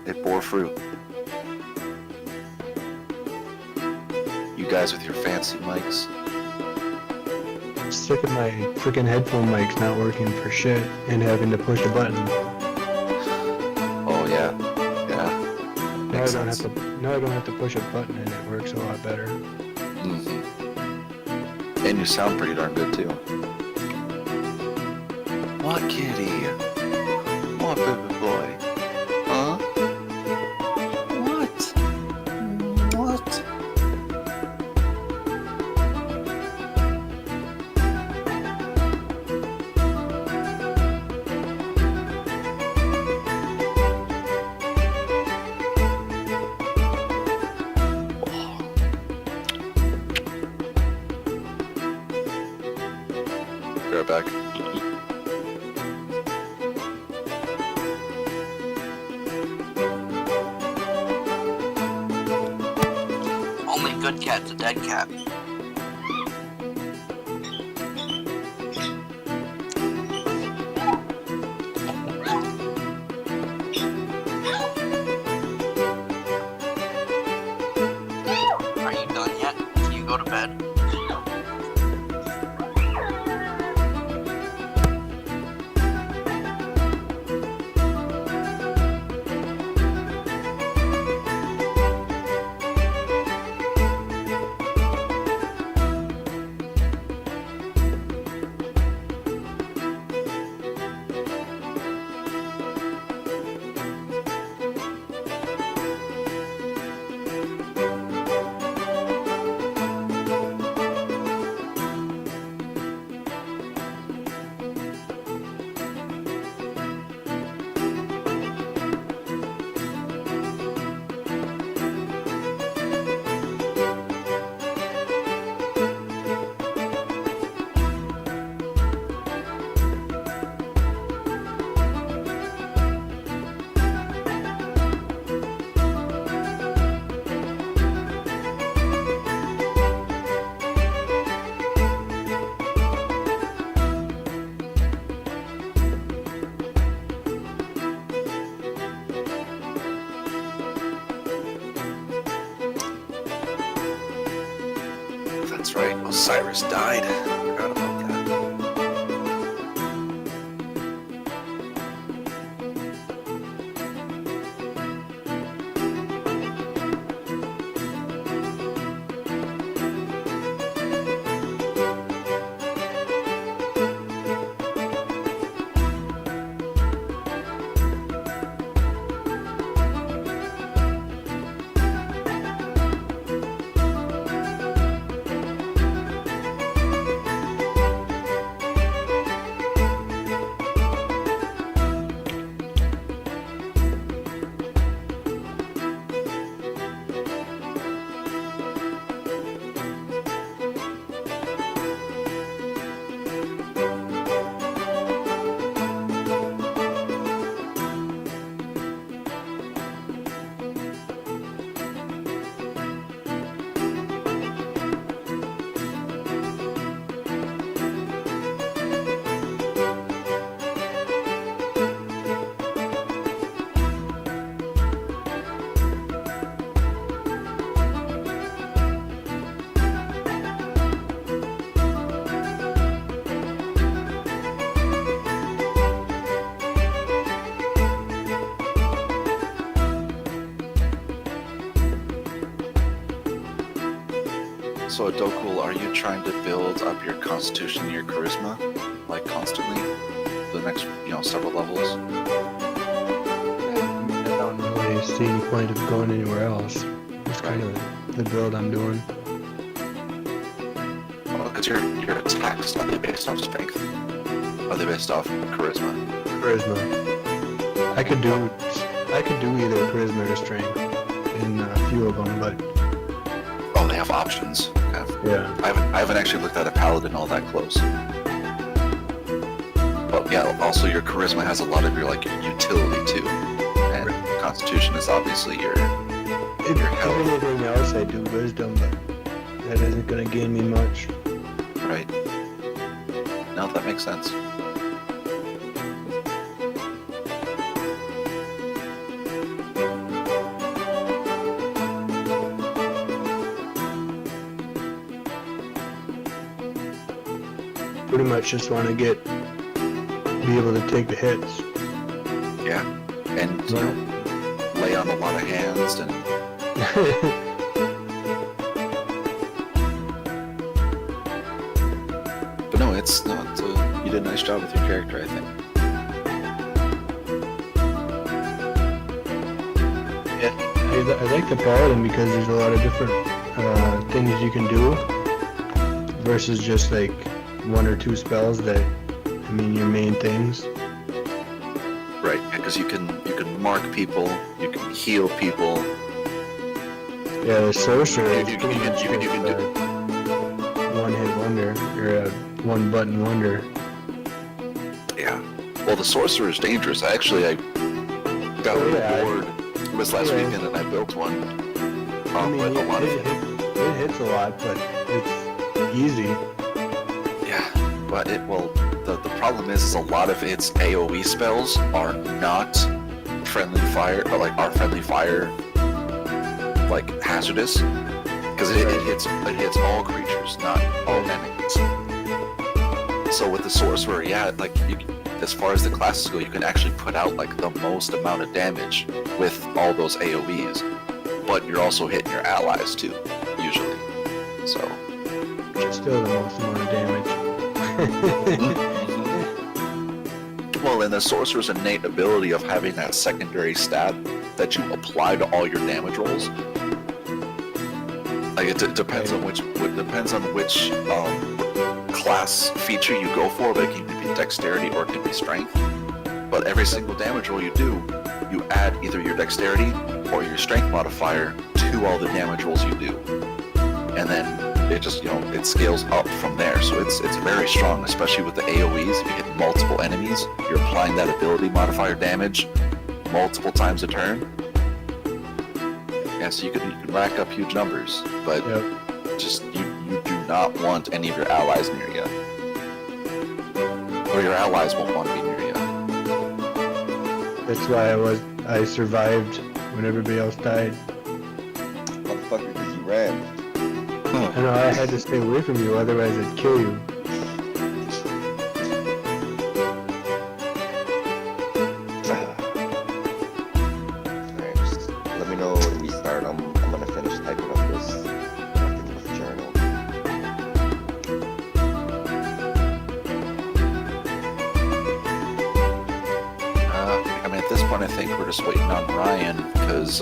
It bore fruit. You guys with your fancy mics. I'm sick of my freaking headphone mics not working for shit and having to push a button. Oh yeah, yeah. Now I don't have to push a button and it works a lot better. Mm-hmm. And you sound pretty darn good too. What kitty? What baby boy? Huh? What? What? Be right back. Only good cat's a dead cat. Are you done yet? Can you go to bed? That's right, Osiris died. Forgot about that. So, Adokul, are you trying to build up your constitution and your charisma, like, constantly? The next, several levels? I don't really see any point of going anywhere else. It's kind of the build I'm doing. Well, because your attacks, are they based off strength? Are they based off charisma? Charisma. I could do either charisma or strength in a few of them, but Oh, they have options. Okay. yeah. I haven't actually looked at a paladin all that close. But yeah, also your charisma has a lot of your utility too, and constitution is obviously your If health. anything else, I do wisdom, but that isn't gonna gain me much. Right. No, that makes sense. pretty much just want to be able to take the hits. Yeah, and you know, lay on a lot of hands and. But no, it's you did a nice job with your character, I think. Yeah, I like the paladin because there's a lot of different things you can do versus just like one or two spells that, I mean, your main things. Right, because you can mark people, you can heal people. Yeah, the sorcerer You can do. one-hit wonder or a one-button wonder. Yeah. Well, the sorcerer is dangerous. I got a reward this last weekend and I built one. I mean, With a lot of it hits a lot, but it's easy. Yeah, but the problem is a lot of its AoE spells are not friendly fire, but like are friendly fire, like hazardous, because it hits all creatures, not all enemies. So with the sorcerer, yeah, like as far as the classes go, you can actually put out like the most amount of damage with all those AoEs, but you're also hitting your allies too, usually. So Still the most amount of damage. well, and the sorcerer's innate ability of having that secondary stat that you apply to all your damage rolls. Like it depends on which class feature you go for, but it can be dexterity or it can be strength. But every single damage roll you do, you add either your dexterity or your strength modifier to all the damage rolls you do, and then it just it scales up from there. So it's very strong, especially with the AoEs. If you hit multiple enemies, you're applying that ability modifier damage multiple times a turn. Yeah, so you can rack up huge numbers, but just you do not want any of your allies near you, or your allies won't want to be near you. That's why I survived when everybody else died. Motherfucker, because you ran. I know, I had to stay away from you, otherwise I'd kill you. Alright, just let me know when we start. I'm gonna finish typing up this journal. I mean, at this point, I think we're just waiting on Ryan, because,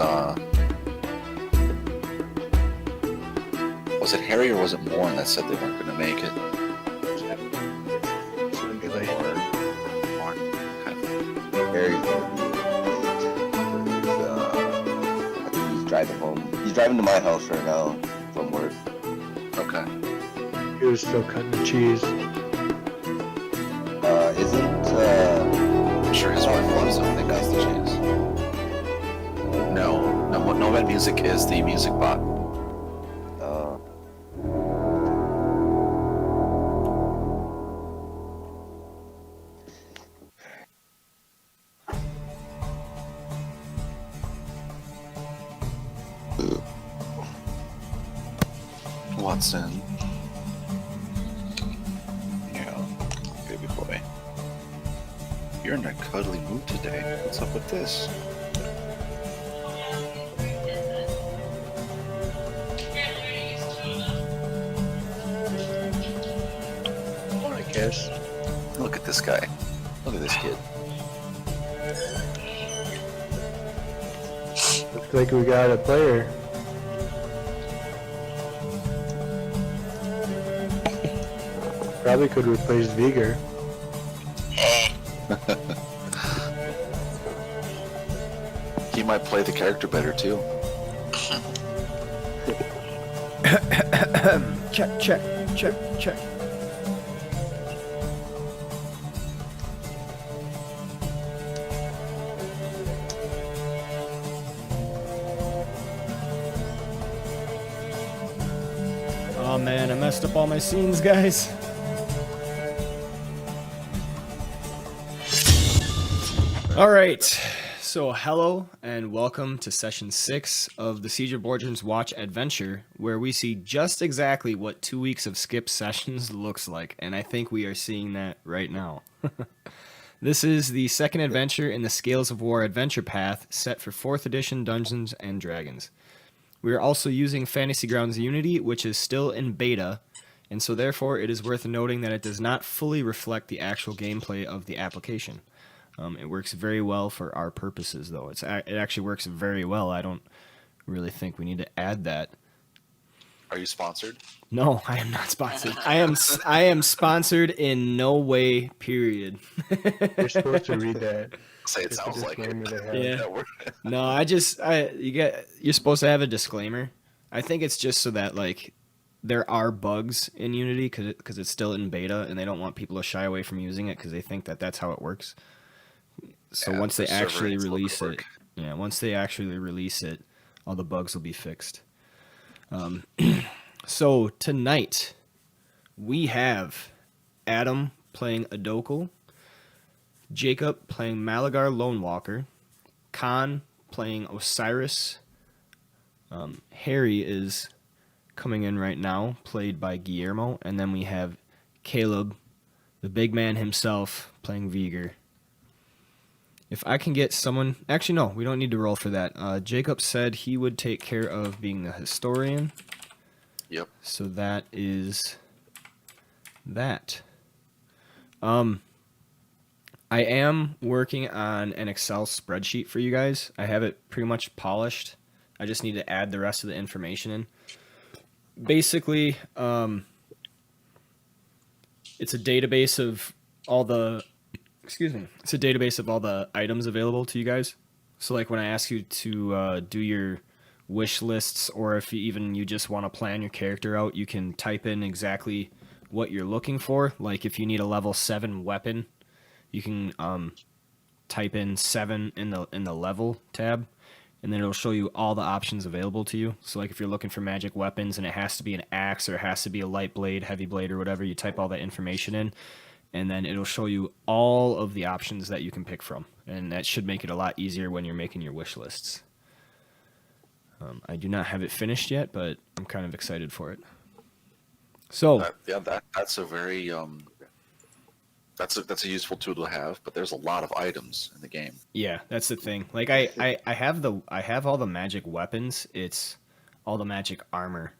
was it Harry or was it Morn that said they weren't going to make it? It's gonna be late. Morn. Okay. Harry's gonna be late. I think he's driving home. He's driving to my house right now from work. Okay. He was still cutting the cheese. I'm sure his wife loves it when they cuts the cheese. No, Nomad Music is the music bot. Watson. Yeah, baby boy. You're in a cuddly mood today. What's up with this? I guess. Look at this guy. Look at this kid. Looks like we got a player. Probably could replace Vigor. He might play the character better too. Check. Oh man, I messed up all my scenes, guys. Alright, So hello and welcome to session 6 of the Siege of Bordrin's Watch Adventure, where we see just exactly what 2 weeks of skip sessions looks like, and I think we are seeing that right now. This is the second adventure in the Scales of War adventure path set for 4th edition Dungeons and Dragons. We are also using Fantasy Grounds Unity, which is still in beta, and so therefore it is worth noting that it does not fully reflect the actual gameplay of the application. It works very well for our purposes, though. It actually works very well. I don't really think we need to add that. Are you sponsored? No, I am not sponsored. I am sponsored in no way, period. You're supposed to read that. Say it Just a sounds like it. disclaimer they have. Yeah. Yeah, we're- No, you're supposed to have a disclaimer. I think it's just so that, like, there are bugs in Unity because it's still in beta, and they don't want people to shy away from using it because they think that that's how it works. So Yeah, once they the server actually needs a little bit release of it, work. once they actually release it, all the bugs will be fixed. So tonight we have Adam playing Adokal, Jacob playing Malagar Lone Walker, Khan playing Osiris. Harry is coming in right now, played by Guillermo, and then we have Caleb, the big man himself, playing Viger. If I can get someone... Actually, no, we don't need to roll for that. Jacob said he would take care of being the historian. Yep. So that is that. I am working on an Excel spreadsheet for you guys. I have it pretty much polished. I just need to add the rest of the information in. Basically, it's a database of all the... It's a database of all the items available to you guys. So, like, when I ask you to do your wish lists, or if you just want to plan your character out, you can type in exactly what you're looking for. Like, if you need a level 7 weapon, you can type in 7 in the level tab, and then it'll show you all the options available to you. So, like, if you're looking for magic weapons and it has to be an axe or it has to be a light blade, heavy blade, or whatever, you type all that information in, and then it'll show you all of the options that you can pick from. And that should make it a lot easier when you're making your wish lists. I do not have it finished yet, but I'm kind of excited for it. So, That's a very that's a useful tool to have, but there's a lot of items in the game. yeah, that's the thing. Like, I have all the magic weapons. It's all the magic armor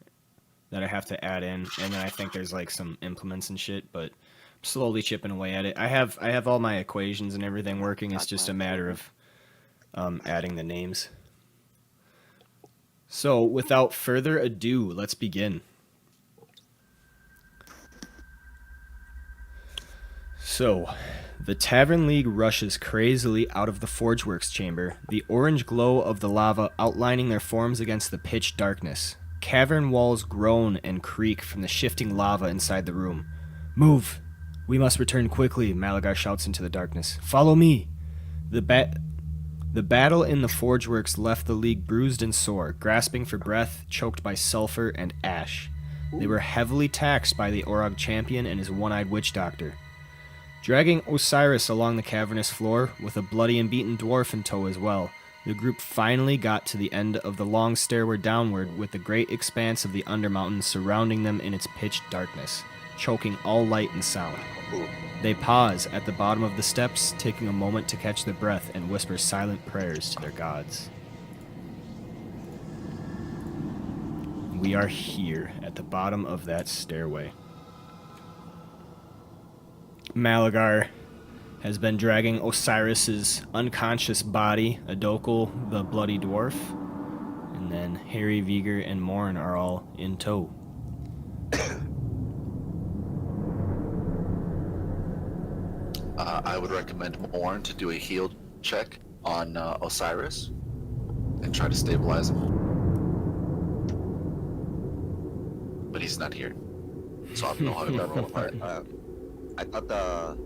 that I have to add in, and then I think there's like some implements and shit, but I'm slowly chipping away at it. I have all my equations and everything working. It's just a matter of adding the names. So, without further ado, let's begin. So, the Tavern League rushes crazily out of the Forgeworks chamber, the orange glow of the lava outlining their forms against the pitch darkness. Cavern walls groan and creak from the shifting lava inside the room. "Move! We must return quickly," Malagar shouts into the darkness. "Follow me!" The battle in the Forgeworks left the League bruised and sore, grasping for breath, choked by sulfur and ash. They were heavily taxed by the Orog champion and his one-eyed witch doctor. Dragging Osiris along the cavernous floor, with a bloody and beaten dwarf in tow as well, the group finally got to the end of the long stairway downward, with the great expanse of the Undermountain surrounding them in its pitch darkness, choking all light and sound. They pause at the bottom of the steps, taking a moment to catch their breath and whisper silent prayers to their gods. We are here at the bottom of that stairway. Malagar has been dragging Osiris's unconscious body, Adokal, the bloody dwarf, and then Harry, Viger, and Morn are all in tow. I would recommend Morn to do a heal check on Osiris and try to stabilize him. But he's not here, so I don't know how to roll apart. I thought the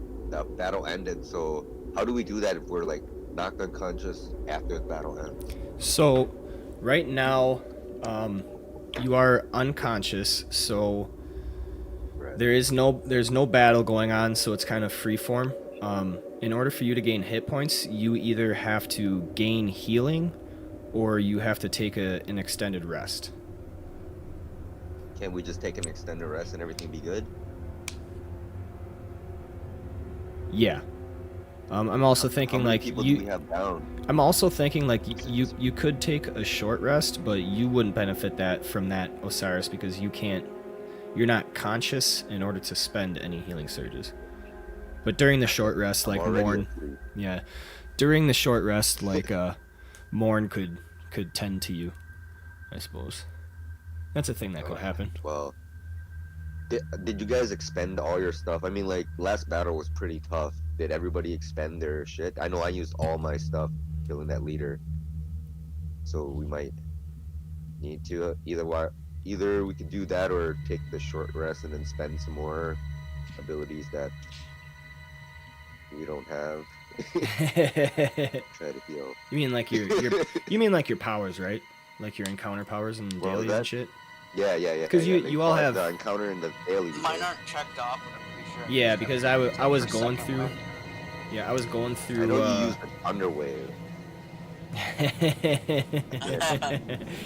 battle ended, so how do we do that if we're like knocked unconscious after the battle ends? So, right now, you are unconscious, so there's no battle going on, so it's kind of free form. In order for you to gain hit points, you either have to gain healing or you have to take an extended rest. Can't we just take an extended rest and everything be good? Yeah. I'm also thinking How many like people do we have down? I'm also thinking like you could take a short rest, but you wouldn't benefit from that, Osiris, because you're not conscious in order to spend any healing surges. But during the short rest, like Morn, yeah, during the short rest, like Morn could tend to you, I suppose. That's a thing that could happen. Well, did you guys expend all your stuff? I mean, like, last battle was pretty tough. Did everybody expend their shit? I know I used all my stuff killing that leader. So we might need to either we could do that or take the short rest and then spend some more abilities that we don't have. Try to heal. You mean like your powers, right? Like your encounter powers and Well, dailies and shit? Yeah. 'Cause yeah, you all have- the encounter and the daily. Mine aren't checked off, but I'm pretty sure. Yeah, because I was For going second through. one. Yeah, I was going I through. know you used the Thunderwave.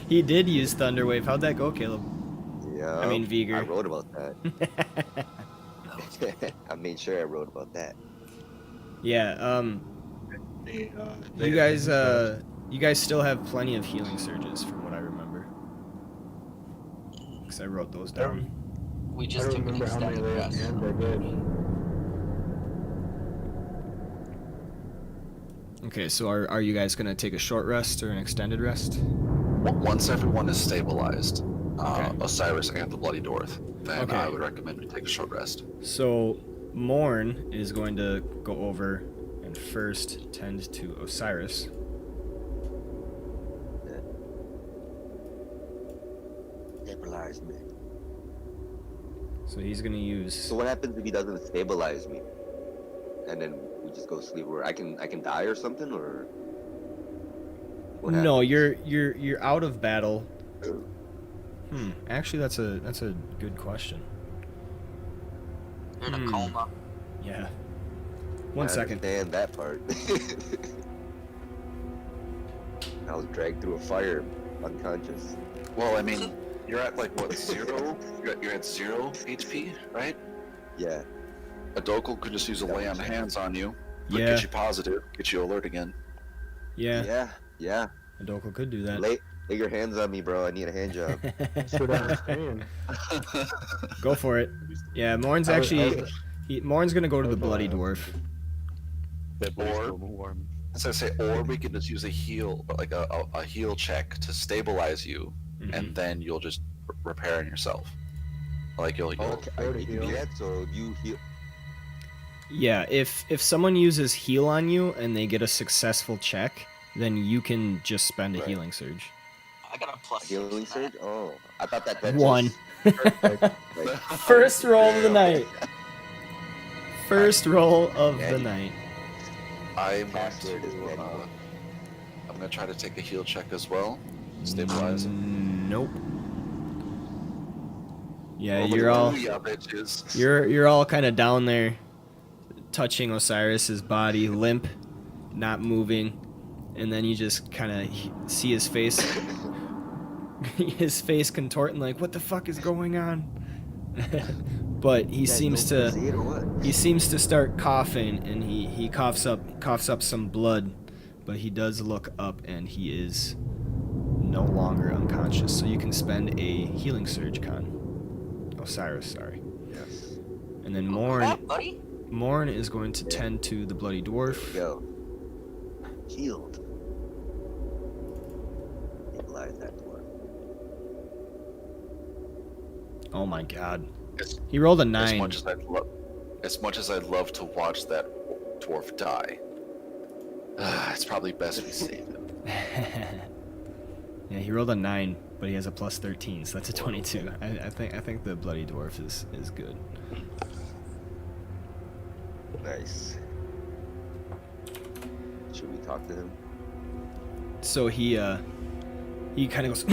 He did use Thunderwave. How'd that go, Caleb? Yeah. I mean, I Viger. wrote about that. I made sure I wrote about that. Yeah. You guys still have plenty of healing surges, from what I remember. Because I wrote those down. We I just don't took an remember how many extended layers rest. and I did. Okay, so are you guys gonna take a short rest or an extended rest? Once everyone is stabilized, Okay. Osiris and the Bloody Dwarf, then Okay. I would recommend we take a short rest. So Morn is going to go over and first tend to Osiris. Stabilize me. So he's gonna use. So what happens if he doesn't stabilize me? And then we just go sleep, or I can die or something, or what No, happens? you're out of battle. Actually, that's a good question. You're in a coma. Yeah. I One second. understand that part. I was dragged through a fire, unconscious. Well, I mean, you're at like what, 0? You're at 0 HP, right? Yeah. A Dokul could just use a lay on hands on you, but Yeah. get you positive, get you alert again. Yeah. Yeah. Adoko could do that. Lay your hands on me, bro. I need a hand job. That's what I was saying. Go for it. Yeah, Morn's I was- actually. Morn's gonna go to the Bloody Dwarf. Or, as I say, or we could just use a heal, like a heal check to stabilize you, and then you'll just repair in yourself. Like you'll. Okay, you can do that. So you heal. Yeah, if someone uses heal on you and they get a successful check, then you can just spend a Right. healing surge. I got a plus Healing 6 for that. surge? Oh, I thought that One. Like, First roll of the night. First roll of Yeah, the you- night. I'm going Password is dead. I'm gonna try to take a heal check as well. Stabilize him. Nope. Yeah, Well, you're all yeah, bitches. you're all kind of down there, touching Osiris's body, limp, not moving, and then you just kind of see his face, his face contorting like, what the fuck is going on? But he seems to start coughing, and he coughs up some blood, but he does look up and he is no longer unconscious. So you can spend a healing surge, Osiris, sorry. Yes. And then That, buddy? Morn is going to tend to the Bloody Dwarf. Go. Healed. Stabilize that dwarf. Oh my god. As, He rolled a as 9. much as I'd love to watch that dwarf die, it's probably best we save him. Yeah, he rolled a 9, but he has a plus 13, so that's a 22. I think the Bloody Dwarf is good. Nice. Should we talk to him? So he kind of goes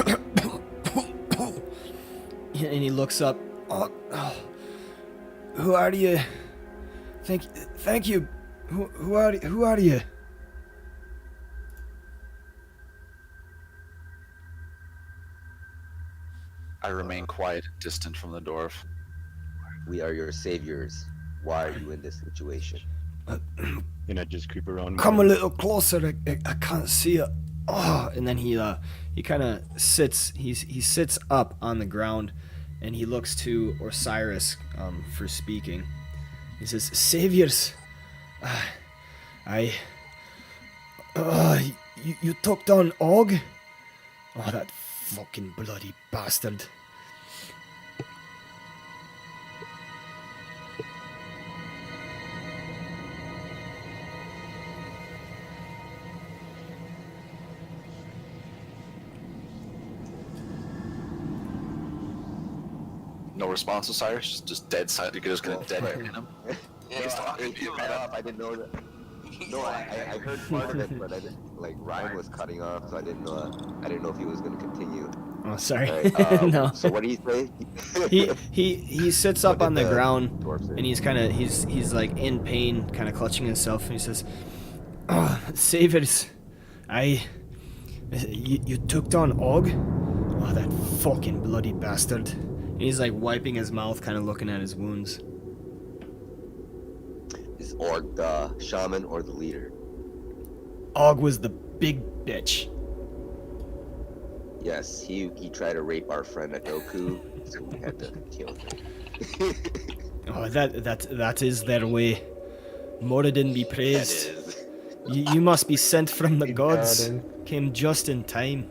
and he looks up. Oh, who are you? Thank you, Who are you? I remain quiet and distant from the dwarf. We are your saviors. Why are you in this situation? You know, just creep around. Come a little closer. I can't see it. Oh, and then he kind of sits. He sits up on the ground, and he looks to Osiris for speaking. He says, "Saviors, you took down Og? Oh, that fucking bloody bastard." No response, Osiris. Just dead silent. You're just gonna dead hit him. Yeah, No, I cut off. I didn't know that. No, I heard part of it, but I didn't. Like Ryan was cutting off, so I didn't know if he was gonna continue. Oh, sorry. Right, No. So what do you say? He sits up What on did the the ground, dwarf say? and he's like in pain, kind of clutching himself, and he says, "Oh, saviors, you took down Og? Oh, that fucking bloody bastard." And he's like wiping his mouth, kind of looking at his wounds. Is Orc the shaman or the leader? Og was the big bitch. Yes, he tried to rape our friend Adoku, so we had to kill him. Oh, that is their way. Moradin be That praised. is. You must be sent from the Big gods. garden. Came just in time.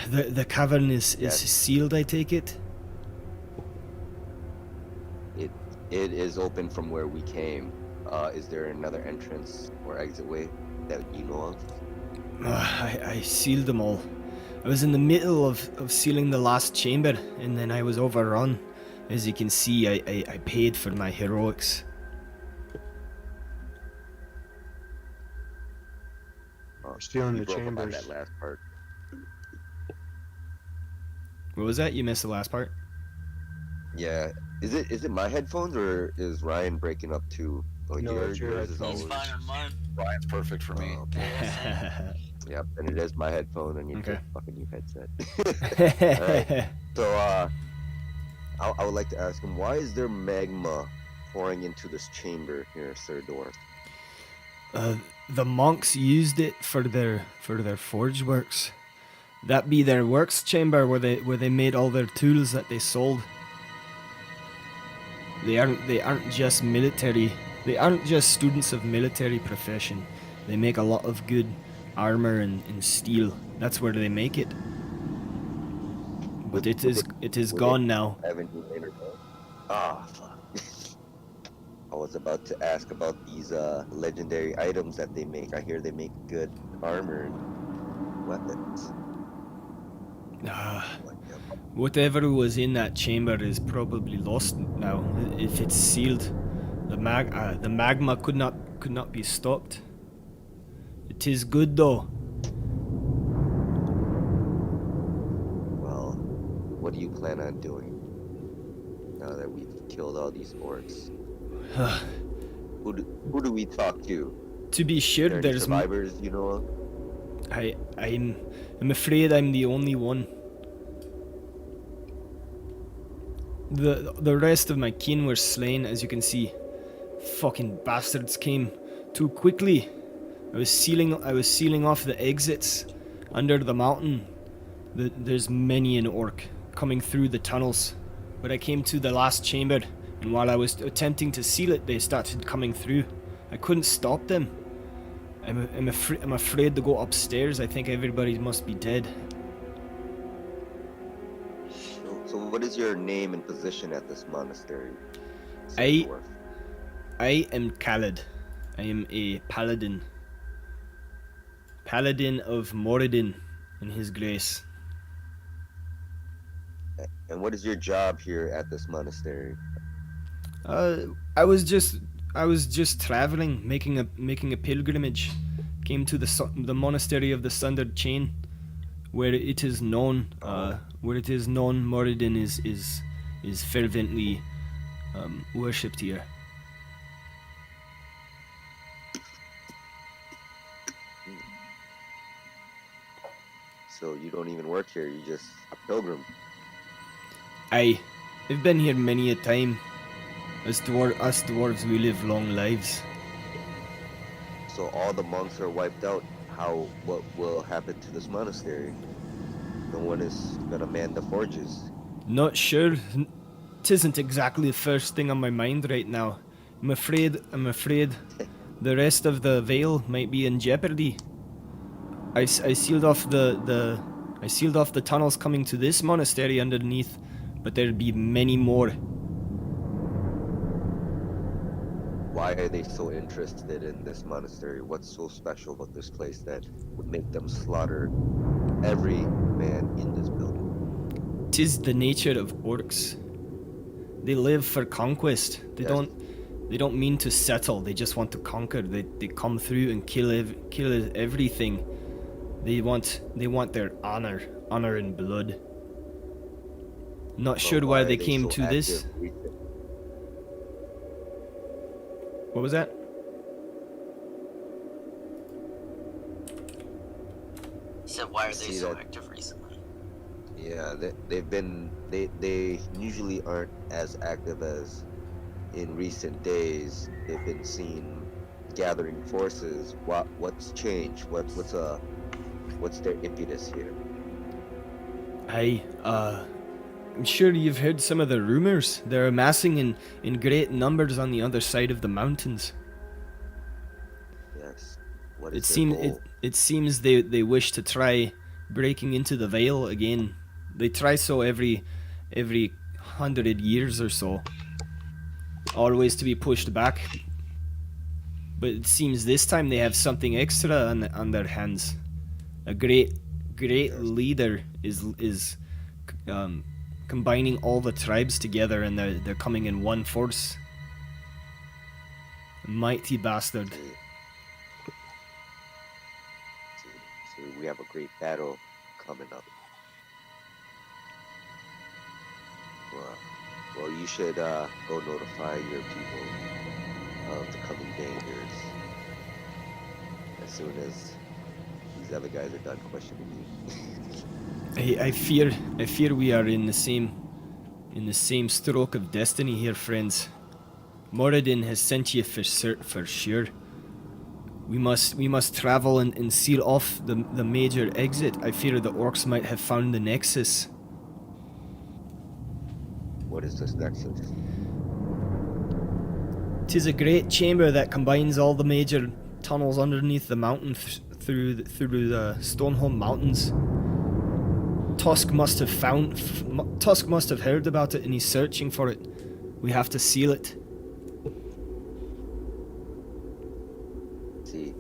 The cavern is Yes. sealed, I take it? It is open from where we came. Is there another entrance or exit way that you know of? I sealed them all. I was in the middle of sealing the last chamber, and then I was overrun. As you can see, I paid for my heroics. Stealing You the broke up on chambers. that last part. What was that? You missed the last part? Yeah. Is it my headphones or is Ryan breaking up too? Oh, No, it's your yours is headphones. It's always. fine on mine. Ryan's perfect for me. Oh, okay. Yep, and it is my headphone and you Okay. get fucking new headset. Alright. So I would like to ask him, why is there magma pouring into this chamber here, Sir Dwarf? The monks used it for their forge works. That be their works chamber where they made all their tools that they sold. They aren't just military. They aren't just students of military profession. They make a lot of good armor and steel. That's where they make it. But it is gone now. Haven't you later? Ah, fuck. I was about to ask about these legendary items that they make. I hear they make good armor and weapons. Whatever was in that chamber is probably lost now. If it's sealed, the magma could not be stopped. It is good though. Well, what do you plan on doing now that we've killed all these orcs? Who do we talk to? To be sure, Are there any there's survivors, you know of? I'm afraid I'm the only one. The rest of my kin were slain, as you can see. Fucking bastards came too quickly. I was sealing off the exits under the mountain. There's many an orc coming through the tunnels. But I came to the last chamber, and while I was attempting to seal it, they started coming through. I couldn't stop them. I'm afraid to go upstairs. I think everybody must be dead. So what is your name and position at this monastery? Sir I- Dwarf? I am Khaled. I am a paladin. Paladin of Moradin, in his grace. And what is your job here at this monastery? I was just traveling, making a pilgrimage. Came to the monastery of the Sundered Chain, where it is known, Moradin is fervently worshipped here. So you don't even work here, you just a pilgrim. Aye, I've been here many a time. Us dwarves, we live long lives. So all the monks are wiped out. What will happen to this monastery? No one is gonna man the forges. Not sure. Tisn't exactly the first thing on my mind right now. I'm afraid the rest of the Vale might be in jeopardy. I sealed off I sealed off the tunnels coming to this monastery underneath, but there'd be many more. Why are they so interested in this monastery? What's so special about this place that would make them slaughter every man in this building? 'Tis the nature of orcs. They live for conquest. They Yes. don't mean to settle. They just want to conquer. They come through and kill everything. They want their honor and blood. Not But sure why are they came so to this. active recently? What was that? He said, why are they See so that- active recently? Yeah, they usually aren't as active as in recent days. They've been seen gathering forces. What's changed? What's their impetus here? I'm sure you've heard some of the rumors. They're amassing in great numbers on the other side of the mountains. Yes. What It is their seems goal? it seems they wish to try breaking into the Vale again. They try so every 100 years or so. Always to be pushed back. But it seems this time they have something extra on their hands. A great leader is combining all the tribes together, and they're coming in one force. Mighty bastard. See, we have a great battle coming up. Well, you should go notify your people of the coming dangers as soon as these other guys are done questioning you. I fear we are in the same stroke of destiny here, friends. Moradin has sent you for sure. We must travel and seal off the major exit. I fear the orcs might have found the nexus. What is this nexus? 'Tis a great chamber that combines all the major tunnels underneath the mountain through the Stoneholm Mountains. Tusk must have heard about it and he's searching for it. We have to seal it. See.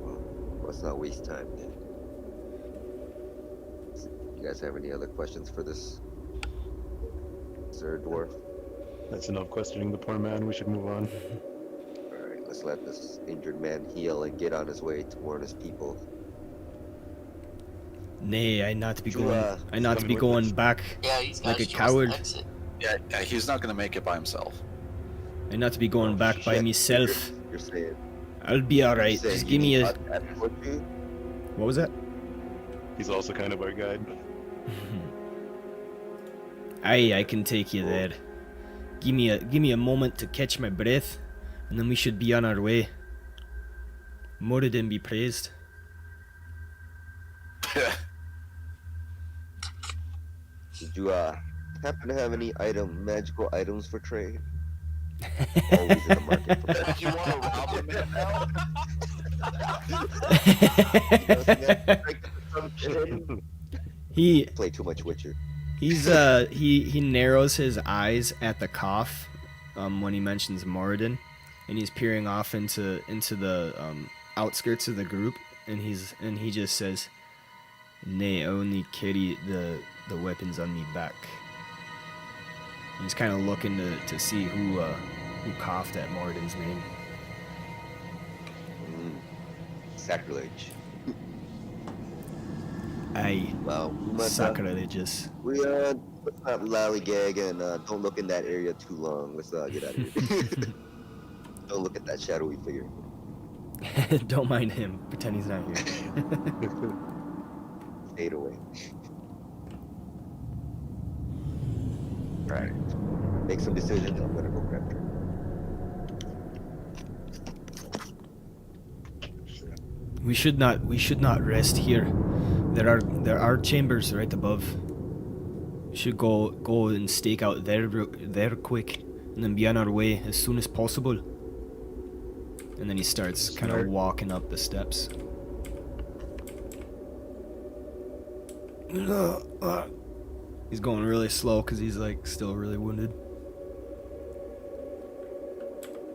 Well, let's not waste time then. You guys have any other questions for this Sir Dwarf? That's enough questioning the poor man. We should move on. Alright, let's let this injured man heal and get on his way to warn his people. Nay, I not be You, going. I not coming be with going us? back Yeah, these guys like a chose the coward. exit. Yeah, he's not gonna make it by himself. I not be going back by Shit, myself. You're saying, I'll be alright. saying Just you give me need a. us to escort you? What was that? He's also kind of our guide. Aye, I can take you there. Give me a moment to catch my breath, and then we should be on our way. Moradin be praised. Did you happen to have any magical items for trade? Always in the market for that. You want to rob him now? He Play too much Witcher. he narrows his eyes at the cough when he mentions Moradin, and he's peering off into the outskirts of the group, and he just says, "Nay, I only carry the weapons on me back." And he's kind of looking to see who coughed at Moradin's name. Sacrilege. Aye, Well, we must, sacrilegious. let's not lollygag and don't look in that area too long. Let's get out of here. Don't look at that shadowy figure. Don't mind him. Pretend he's not here. Fade away. Alright. Make some decisions. I'm gonna go grab her. We should not rest here. There are chambers right above. We should go and stake out there quick, and then be on our way as soon as possible. And then he starts kind of walking up the steps. He's going really slow because he's like still really wounded.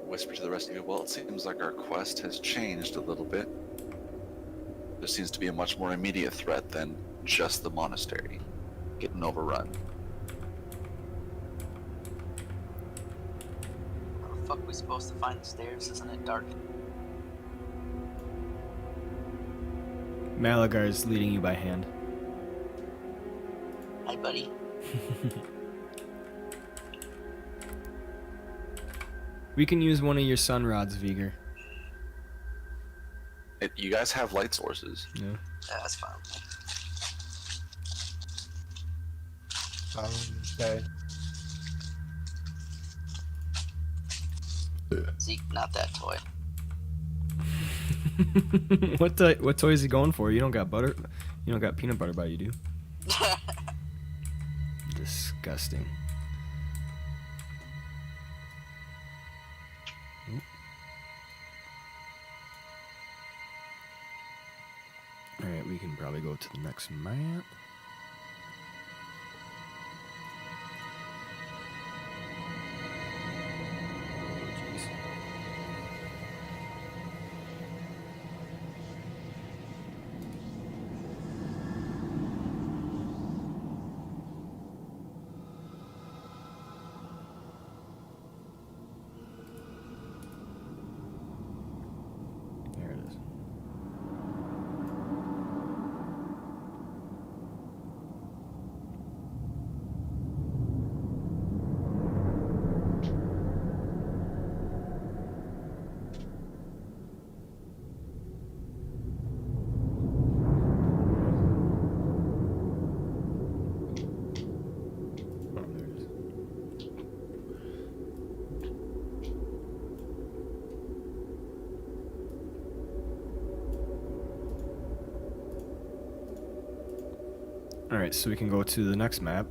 Whisper to the rest of you, well, it seems like our quest has changed a little bit. There seems to be a much more immediate threat than just the monastery getting overrun. How the fuck are we supposed to find the stairs? Isn't it dark? Malagar is leading you by hand. Hi, buddy. We can use one of your sun rods, Viger. You guys have light sources. Yeah. Yeah, that's fine. Okay. Zeke, not that toy. What toy is he going for? You don't got butter. You don't got peanut butter by you, do? Disgusting. Oop. Alright, we can probably go to the next map. Oh, jeez. There it is. Oh, there it is. Alright, so we can go to the next map.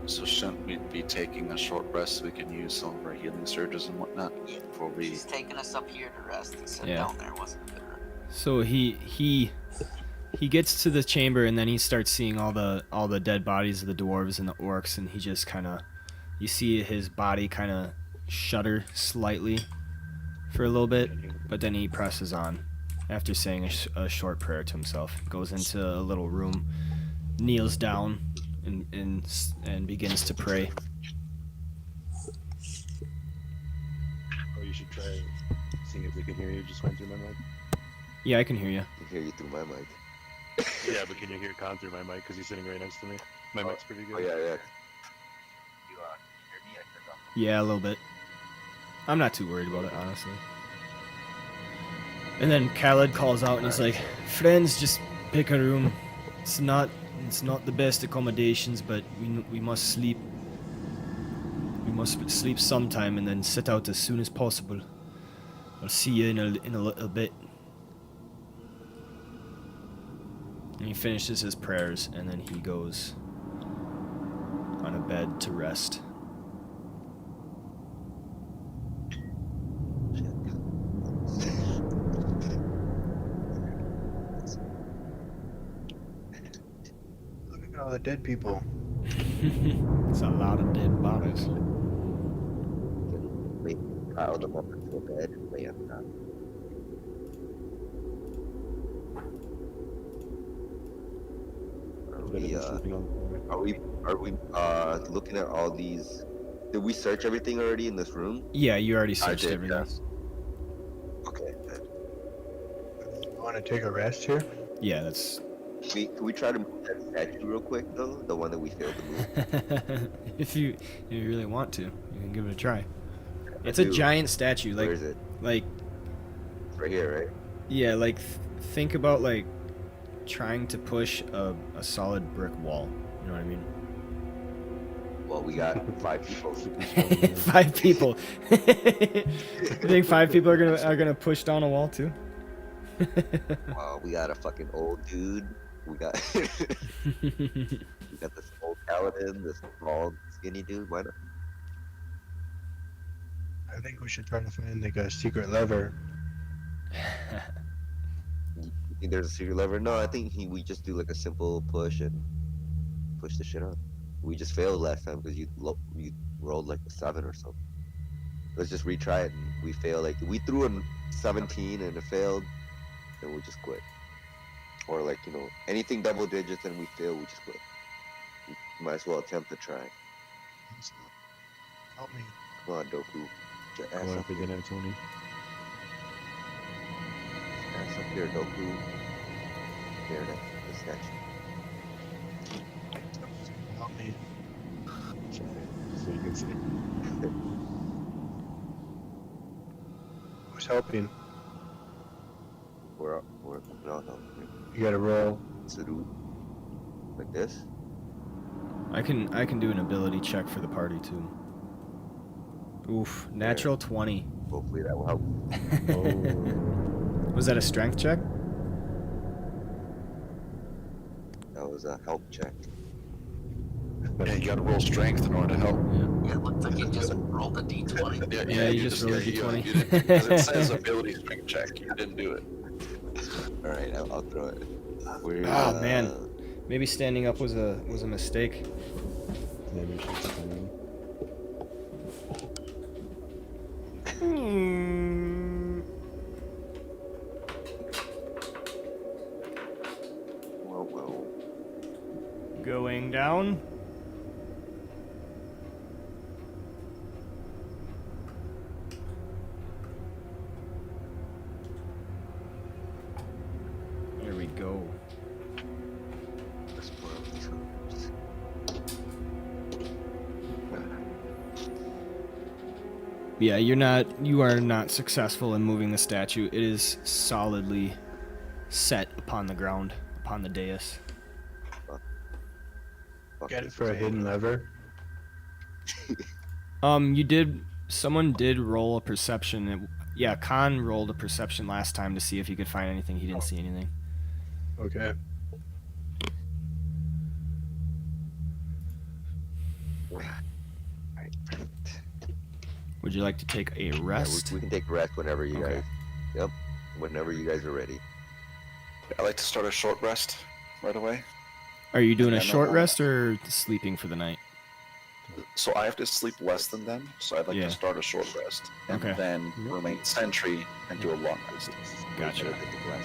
So shouldn't we be taking a short rest so we can use some of our healing surges and whatnot before we... He's taking us up here to rest. He said Yeah. down there wasn't better. So he gets to the chamber and then he starts seeing all the dead bodies of the dwarves and the orcs, and he just kind of, you see his body kind of shudder slightly for a little bit, but then he presses on after saying a short prayer to himself. Goes into a little room, kneels down, and begins to pray. Oh, you should try seeing if we can hear you just went through my mic. Yeah, I can hear you. I can hear you through my mic. Yeah, but can you hear Con through my mic? Because he's sitting right next to me. My mic's pretty good. Oh, yeah, yeah. You hear me? I turned off. Yeah, a little bit. I'm not too worried about it, honestly. And then Khaled calls out and he's like, "Friends, just pick a room. It's not the best accommodations, but we must sleep. We must sleep sometime and then set out as soon as possible. I'll see you in a little bit." And he finishes his prayers and then he goes on a bed to rest. Look at all the dead people. It's a lot of dead bodies. Wait, pile them up into a bed and lay on top. Better than sleeping on the floor. Are we looking at all these? Did we search everything already in this room? Yeah, you already I searched did, everything. yes. Okay. Good. You want to take a rest here? Yeah, that's. Can we try to move that statue real quick though? The one that we failed to move. if you really want to, you can give it a try. It's I a do. giant statue. Where Like is it? like It's right here, right? yeah, like think about like trying to push a solid brick wall. You know what I mean? Well, we got 5 people. 5 people. You think 5 people are gonna push down a wall too? Wow, we got a fucking old dude. We got we got this old paladin, this bald, skinny dude. Why not? I think we should try to find like a secret lever. You think there's a secret lever? No, I think we just do like a simple push and push the shit up. We just failed last time because you rolled like a 7 or something. Let's just retry it. And we failed. Like we threw a 17 and it failed, then we just quit. Or like anything double digits and we fail, we just quit. We might as well attempt to try. Help me. Come on, Doku. Get your ass Going up for here. dinner, Tony. Ass up here, Doku. There, the statue. Help me. So you can see. Who's helping? We're no. You gotta roll. Salute. Like this? I can do an ability check for the party too. Oof, natural 20. Hopefully that will help. Oh. Was that a strength check? That was a help check. Yeah, you gotta roll strength in order to help. Yeah, it looked like you just rolled a d20. Yeah, you just rolled a you d20. didn't, because it says ability strength check. You didn't do it. Alright, I'll throw it. We're, Oh man, maybe standing up was a mistake. Maybe we should put them in. Well. Going down. There we go. Let's borrow these hoops. Yeah, you are not successful in moving the statue. It is solidly set upon the ground, upon the dais. Fuck Get it this for a is hidden lever. Someone did roll a perception. Yeah, Khan rolled a perception last time to see if he could find anything. He didn't see anything. Okay. Alright, perfect. Would you like to take a Yeah, rest? we can take rest whenever you Okay. guys. Yep. Whenever you guys are ready. I like to start a short rest right away. Are you doing a Yeah, no short problem. rest or sleeping for the night? So I have to sleep less than them, so I'd like Yeah. to start a short rest and Okay. then remain sentry and do a long rest. Gotcha. Better than the glass.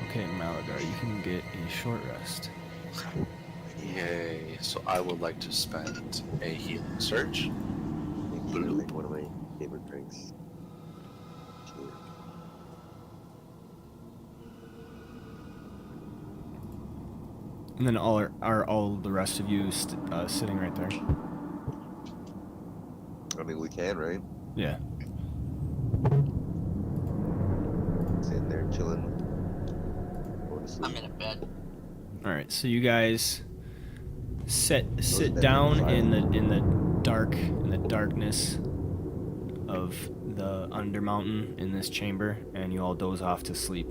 Okay, Maladar, you can get a short rest. Yay! So I would like to spend a healing surge. Thank you, like one of my favorite drinks. Cheers. And then are all the rest of you sitting right there? I mean, we can, right? Yeah. Sitting there chilling. Going to sleep. I'm in a bed. All right. So you guys sit that down fire. in the darkness of the Undermountain in this chamber, and you all doze off to sleep,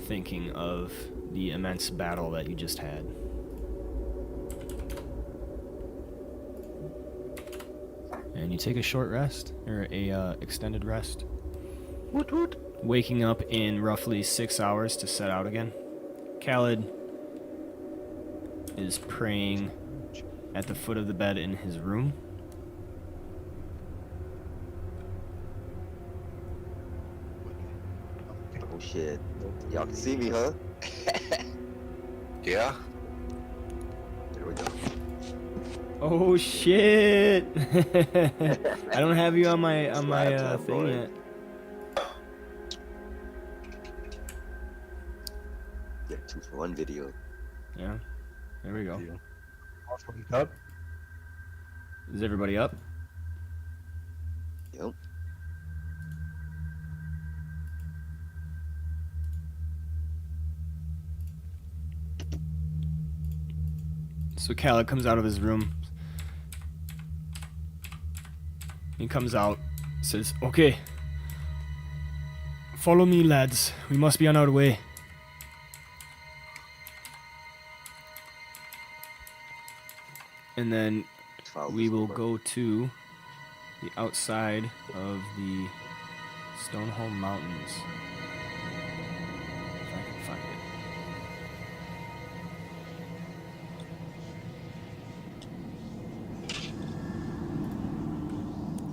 thinking of the immense battle that you just had. And you take a short rest, or a extended rest. Woot woot. Waking up in roughly 6 hours to set out again. Khaled is praying at the foot of the bed in his room. Oh shit. Y'all can see me, huh? Yeah. There we go. Oh shit! I don't have you on my Slabs are thing going. yet. Get 2-for-1 video. Yeah. There we go. Deal. Awesome cup. Is everybody up? Yep. So Khaled comes out of his room. He comes out, says, "Okay, follow me, lads. We must be on our way." And then Follow we this will number. go to the outside of the Stoneholm Mountains. If I can find it.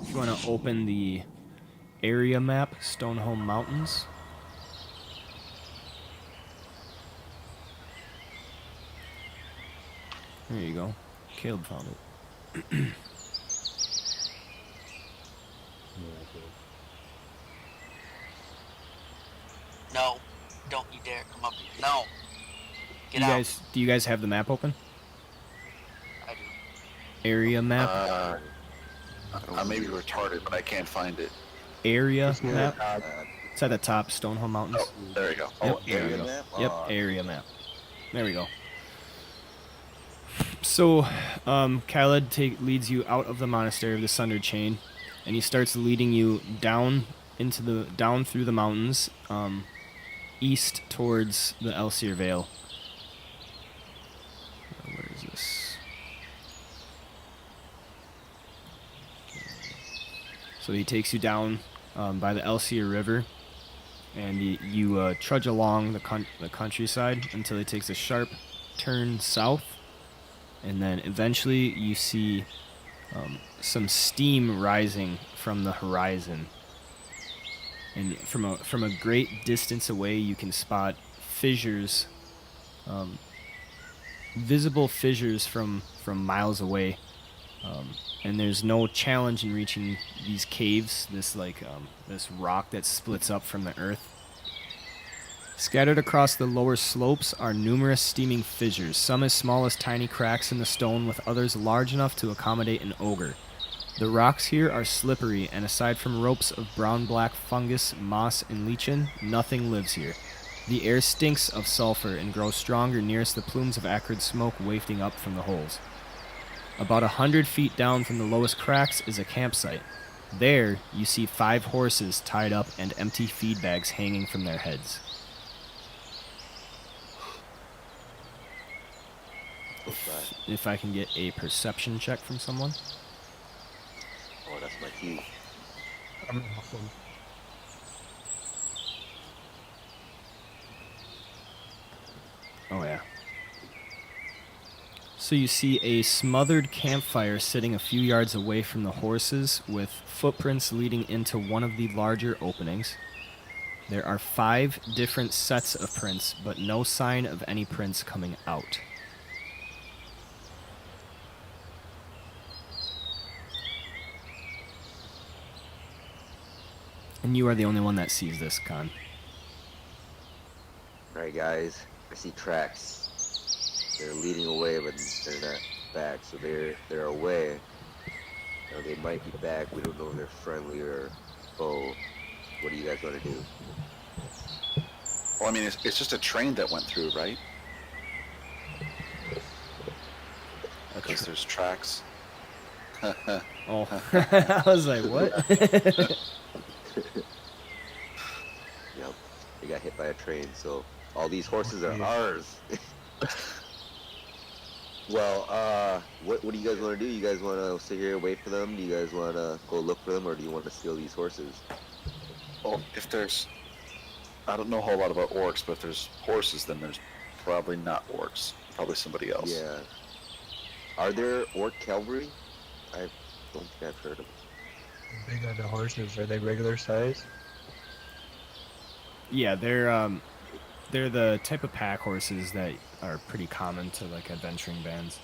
If you want to open the area map, Stoneholm Mountains. There you go. Caleb found it. Yeah, okay. No, don't you dare come up here. No. Get You out. guys, do you guys have the map open? I do. Area map? I may be retarded, but I can't find it. Area It's near map? the top. It's at the top, Stoneholm Mountains. Oh, there you go. Yep, Oh, there area we go. map? Yep, Ah. area map. There we go. So, Khaled leads you out of the monastery of the Sundered Chain, and he starts leading you down through the mountains, east towards the Elsir Vale. Where is this? So he takes you down by the Elsir River, and you trudge along the countryside until it takes a sharp turn south, and then eventually you see some steam rising from the horizon. And from a great distance away, you can spot fissures, visible fissures from miles away. And there's no challenge in reaching these caves. This rock that splits up from the earth. Scattered across the lower slopes are numerous steaming fissures, some as small as tiny cracks in the stone, with others large enough to accommodate an ogre. The rocks here are slippery, and aside from ropes of brown-black fungus, moss, and lichen, nothing lives here. The air stinks of sulfur and grows stronger nearest the plumes of acrid smoke wafting up from the holes. About 100 feet down from the lowest cracks is a campsite. There, you see 5 horses tied up and empty feed bags hanging from their heads. If I can get a perception check from someone. Oh, that's my key. I'm awesome. Oh, yeah. So you see a smothered campfire sitting a few yards away from the horses, with footprints leading into one of the larger openings. There are 5 different sets of prints, but no sign of any prints coming out. And you are the only one that sees this, Khan. Alright, guys. I see tracks. They're leading away, but they're not back, so they're away. Now, they might be back. We don't know if they're friendly or foe. What do you guys want to do? Well, I mean, it's just a train that went through, right? Because there's tracks. Oh, I was like, what? Yep. They got hit by a train, so all these horses are Okay. ours. Well, what do you guys want to do? You guys want to sit here and wait for them? Do you guys want to go look for them, or do you want to steal these horses? Well, if there's... I don't know a whole lot about orcs, but if there's horses, then there's probably not orcs. Probably somebody else. Yeah. Are there orc cavalry? I don't think I've heard of them. How big are the horses? Are they regular size? Yeah, they're they're the type of pack horses that are pretty common to like adventuring bands.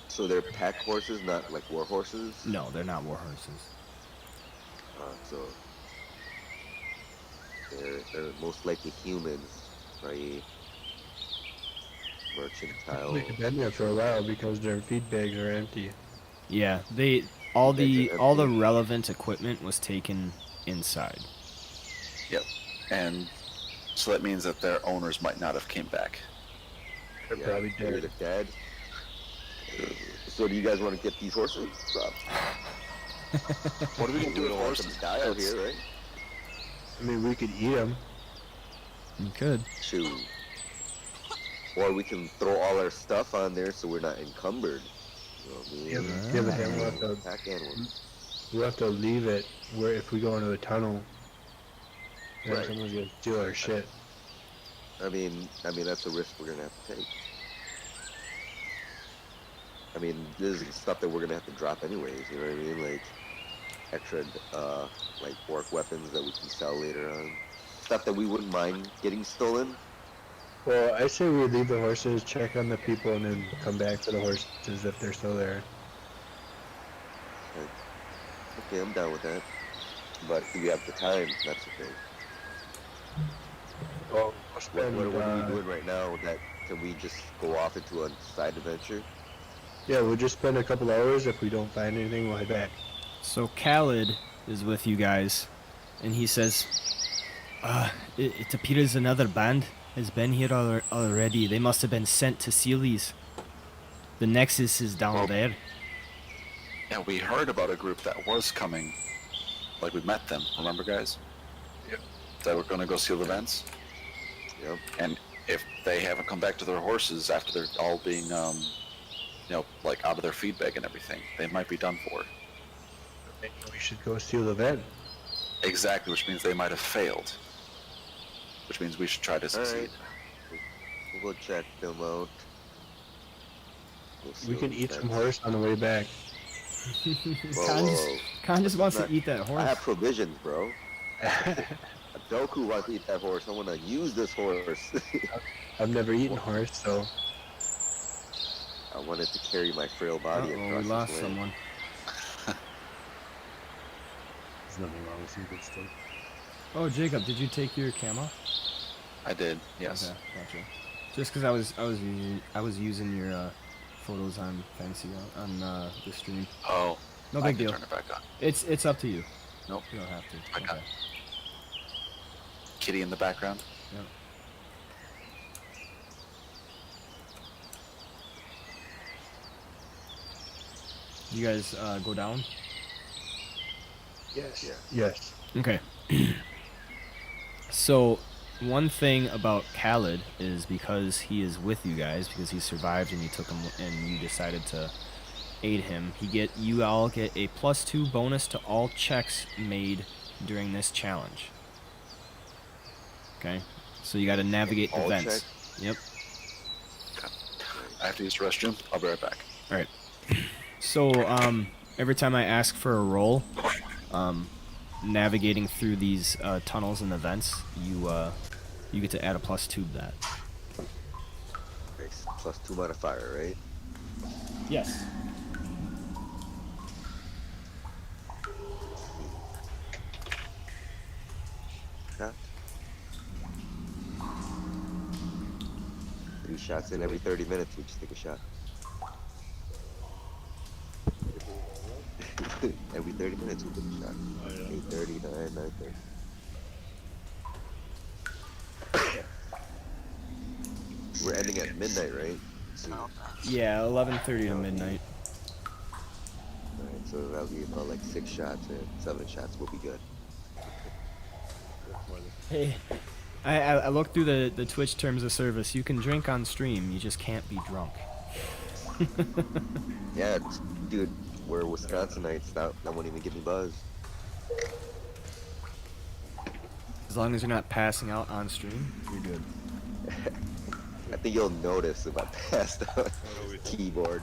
So they're pack horses, not like war horses. No, they're not war horses. So they're most likely humans, right? Mercantile. They've been there for a while because their feed bags are empty. Yeah, all the Empty. relevant equipment was taken inside. Yep. And so that means that their owners might not have came back. They're Yeah, probably maybe dead. they're dead. So do you guys want to get these horses? What are we gonna do We with don't want them horses? to die out here, right? I mean, we could eat them. You could. Shoot. Or we can throw all our stuff on there so we're not encumbered. You know what I mean? Yeah, but then Pack animals. we'll have to leave it where if we go into a tunnel, then Right. someone's gonna steal our shit. I mean that's a risk we're gonna have to take. I mean, this is stuff that we're gonna have to drop anyways. You know what I mean? Like extra, like orc weapons that we can sell later on. Stuff that we wouldn't mind getting stolen. Well, I say we leave the horses, check on the people, and then come back for the horses if they're still there. Okay, I'm down with that. But do we have the time? That's the thing. Well, What are we doing right now? That can we just go off into a side adventure? Yeah, we'll just spend a couple hours. If we don't find anything, we'll head back. So Khaled is with you guys, and he says, it appears another band has been here already. They must have been sent to seal these. The Nexus is down Well- there. Yeah, we heard about a group that was coming. Like, we met them, remember, guys? Yep. That were gonna go seal the vents. Yep. And if they haven't come back to their horses after they're all being, like out of their feed bag and everything, they might be done for. Maybe we should go steal the vent. Exactly, which means they might have failed. Which means we should try to All succeed. right. We'll go check them out. We'll see We what can eat can. some horse on the way back. Whoa. Khan just wants to Not- eat that I horse. have provisions, bro. Doku wants to eat that horse. I want to use this horse. I've never eaten horse, so I wanted to carry my frail body Uh-oh, across we lost this land. someone. There's nothing wrong with some good stuff. Oh, Jacob, did you take your camo? I did, yes. Okay, gotcha. Just because I was using your photos on Fancy on the stream. Oh, No I big can deal. turn it back on. It's up to you. Nope. You don't have to. I got Okay. Kitty in the background. Yep. You guys go down? yes, Yeah. yes. Okay. So, one thing about Khaled is because he is with you guys, because he survived and you took him and you decided to aid him, you all get a +2 bonus to all checks made during this challenge. Okay? So you got to navigate the All vents. Yep. I have to use the restroom. I'll be right back. All right. So, every time I ask for a roll, navigating through these tunnels and the vents, you get to add a +2 to that. Okay, +2 modifier, right? Yes. Shot. 3 shots in every 30 minutes. We just take a shot. Every 30 minutes we take a shot. 8:30, 9:30. We're ending at midnight, right? So, Yeah, 11:30 to midnight. alright, so that'll be about like 6 shots and 7 shots. We'll be good. Hey, I looked through the Twitch terms of service. You can drink on stream, you just can't be drunk. Yeah, dude, we're Wisconsinites. That won't even give me buzz. As long as you're not passing out on stream, you're good. I think you'll notice if I passed out keyboard.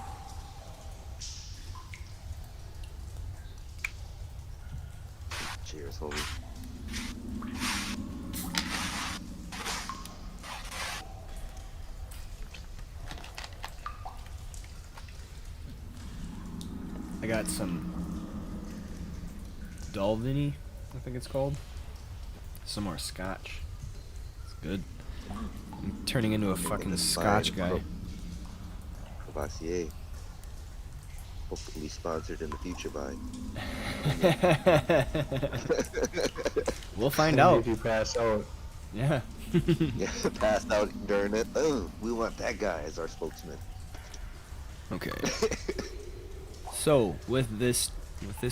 Cheers, homie. I got some Dalvini, I think it's called. Some more scotch. It's good. I'm turning into a fucking scotch guy. Courvoisier. Hopefully sponsored in the future by. We'll find Maybe out. if you pass out. Yeah. Yeah, passed out during it. Oh, we want that guy as our spokesman. Okay. So with this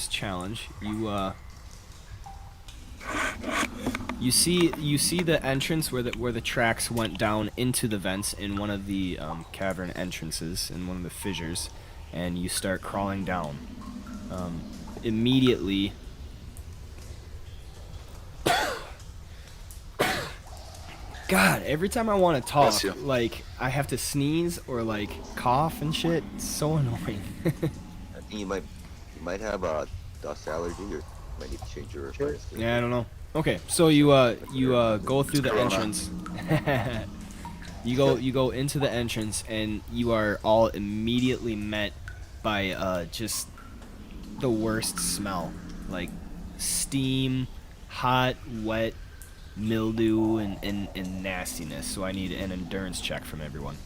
challenge, you see the entrance where the tracks went down into the vents in one of the cavern entrances in one of the fissures, and you start crawling down. Immediately. God, every time I want to talk, Bless you. like I have to sneeze or like cough and shit. It's so annoying. I think you might have a dust allergy or might need to change your Sure. skin. Yeah, I don't know. Okay, so you go through the Corona. entrance. you go into the entrance and you are all immediately met by just the worst smell, like steam, hot, wet, mildew, and nastiness. So I need an endurance check from everyone.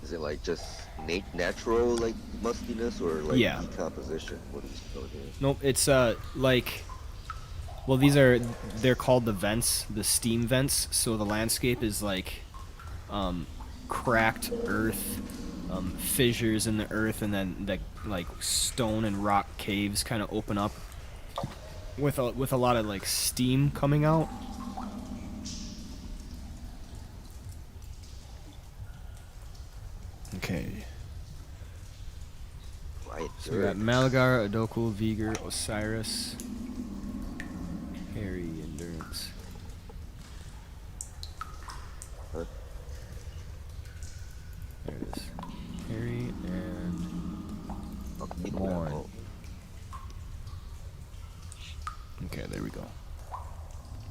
Is it like just natural like mustiness or like Yeah. decomposition? What is it going here? Nope, it's like, well, they're called the vents, the steam vents. So the landscape is like cracked earth, fissures in the earth, and then the like stone and rock caves kind of open up with a lot of like steam coming out. Okay. Right. So we got Malagar, Adokul, Vigor, Osiris, Harry, Endurance. Huh? There it is. Harry and Morn. Morn. Okay, there we go.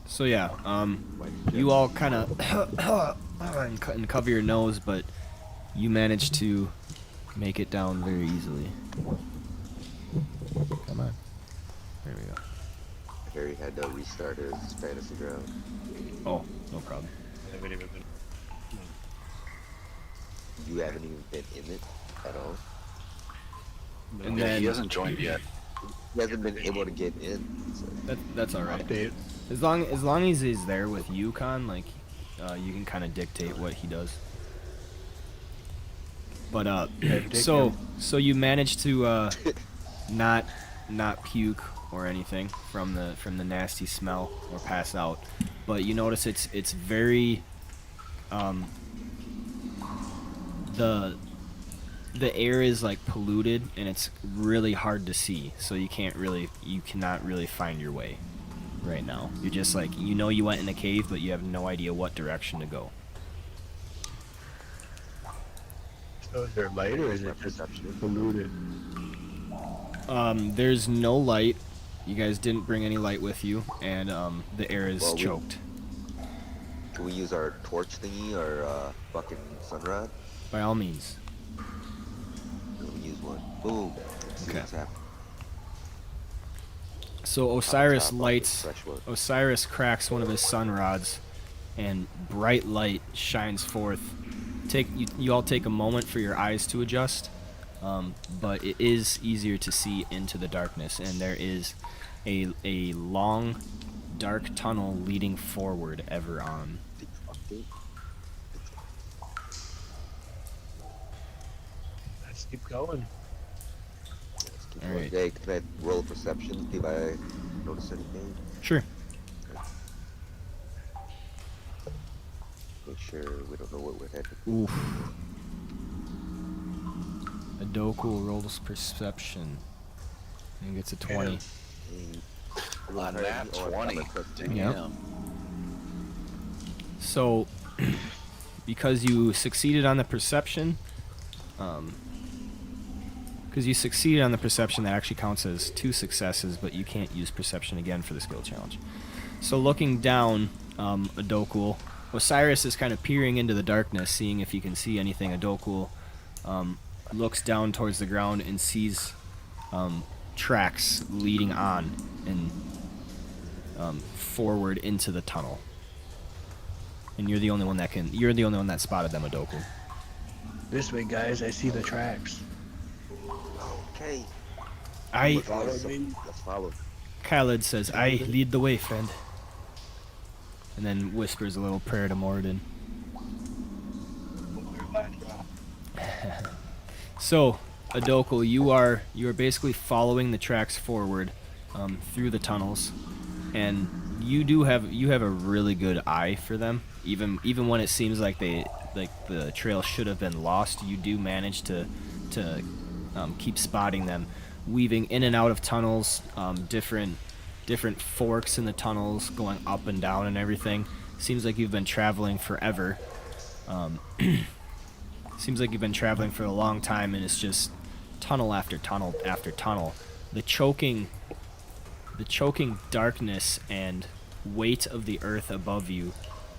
So yeah, you all kind of and cover your nose, but you managed to make it down very easily. Come on. There we go. Harry had to restart his fantasy ground. Oh, no problem. I haven't even been. You haven't even been in it at all. And Yeah, then he hasn't joined yet. He hasn't been able to get in. So. that's all right. Update. As long as he's there with you, Con, like you can kind of dictate what he does. But so you managed to not puke or anything from the nasty smell or pass out, but you notice it's very the air is like polluted and it's really hard to see, so you cannot really find your way right now. You're just like, you went in a cave, but you have no idea what direction to go. So is there light or is it just polluted? There's no light. You guys didn't bring any light with you, and the air is choked. Can we use our torch thingy or fucking sunrod? By all means. Let me use one. Boom. Let's see Okay. what's happening. So Osiris cracks one of his sun rods, and bright light shines forth. You all take a moment for your eyes to adjust, but it is easier to see into the darkness, and there is a long, dark tunnel leading forward ever on. Let's keep going. All right. Hey, can I roll perception? See if I notice anything? Sure. Make sure we don't know what we're heading. Oof. Adoku rolls perception and gets a 20. On that 20. Damn. Yep. So, because you succeeded on the perception, that actually counts as 2 successes, but you can't use perception again for the skill challenge. So looking down, Adokul, Osiris is kind of peering into the darkness, seeing if he can see anything. Adokul looks down towards the ground and sees tracks leading on and forward into the tunnel. And you're the only one that spotted them, Adoku. This way, guys. I see the tracks. Okay. I Let's follow. Khaled says, "I lead the way, friend." And then whispers a little prayer to Morden. So, Adoku, you are basically following the tracks forward through the tunnels, and you have a really good eye for them. Even when it seems like the trail should have been lost, you do manage to keep spotting them, weaving in and out of tunnels, different forks in the tunnels, going up and down and everything. Seems like you've been traveling forever. Seems like you've been traveling for a long time, and it's just tunnel after tunnel after tunnel. The choking darkness and weight of the earth above you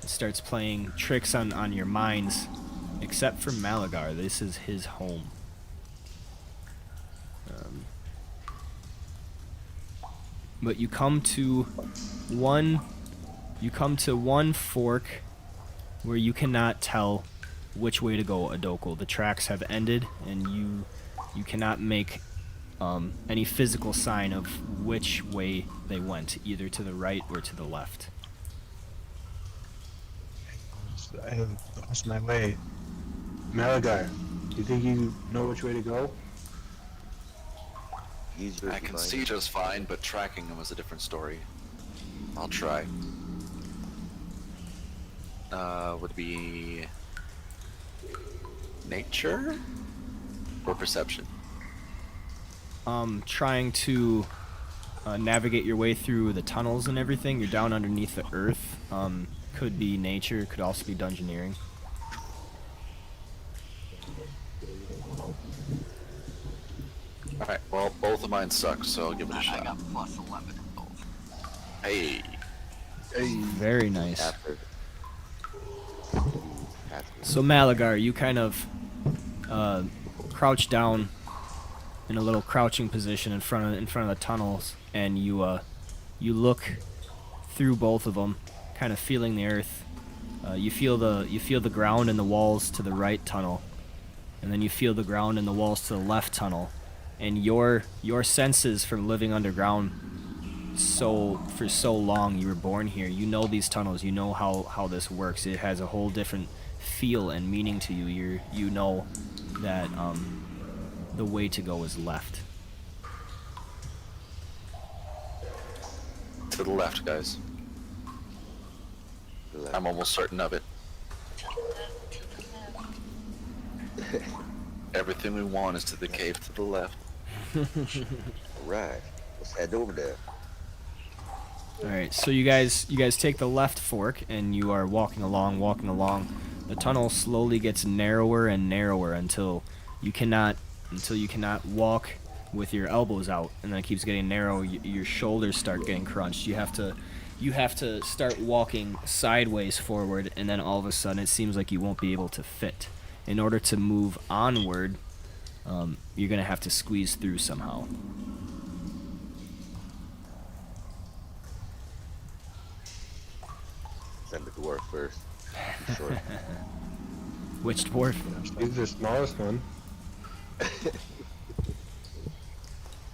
starts playing tricks on your minds, except for Malagar. This is his home. But you come to one fork where you cannot tell which way to go, Adoku. The tracks have ended, and you cannot make any physical sign of which way they went, either to the right or to the left. I have lost my way. Malagar, do you think you know which way to go? I can see just fine, but tracking them is a different story. I'll try. Would be nature or perception? Trying to navigate your way through the tunnels and everything. You're down underneath the earth. Could be nature, could also be dungeoneering. Alright, well, both of mine suck, so I'll give it a I shot. got plus 11 in both. Hey! Very nice. After. So Malagar, you kind of crouch down in a little crouching position in front of the tunnels, and you look through both of them, kind of feeling the earth. You feel the ground and the walls to the right tunnel, and then you feel the ground and the walls to the left tunnel, and your senses from living underground for so long, you were born here. You know these tunnels. You know how this works. It has a whole different feel and meaning to you. You know that the way to go is left. To the left, guys. I'm almost certain of it. Everything we want is to the cave to the left. Right. Let's head over there. Alright, so you guys take the left fork, and you are walking along. The tunnel slowly gets narrower and narrower until you cannot walk with your elbows out, and then it keeps getting narrow. Your shoulders start getting crunched. You have to start walking sideways forward, and then all of a sudden it seems like you won't be able to fit. In order to move onward, you're gonna have to squeeze through somehow. Send the dwarf first. Sure. Which dwarf? He's the smallest one.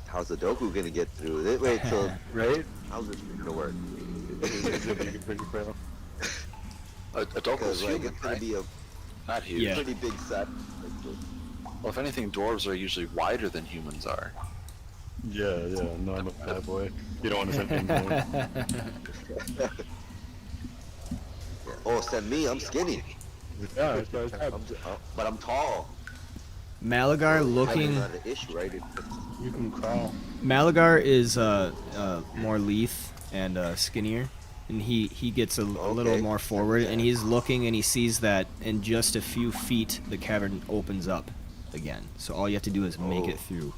How's the Doku gonna get through it? Wait till Right? how's this gonna work? Pretty frail. A Doku's Because like human, it's gonna right? be a Not huge. Yeah. pretty big set. Well, if anything, dwarves are usually wider than humans are. Yeah, no, I'm a bad boy. You don't want to send him there. Oh, send me. I'm skinny. Yeah, that's what I said. But I'm tall. Malagar Height is looking. not an issue, right? You can crawl. Malagar is more lithe and skinnier, and he gets a little Okay. more forward, and he's looking, and he sees that in just a few feet the cavern opens up again. So all you have to do is make it through.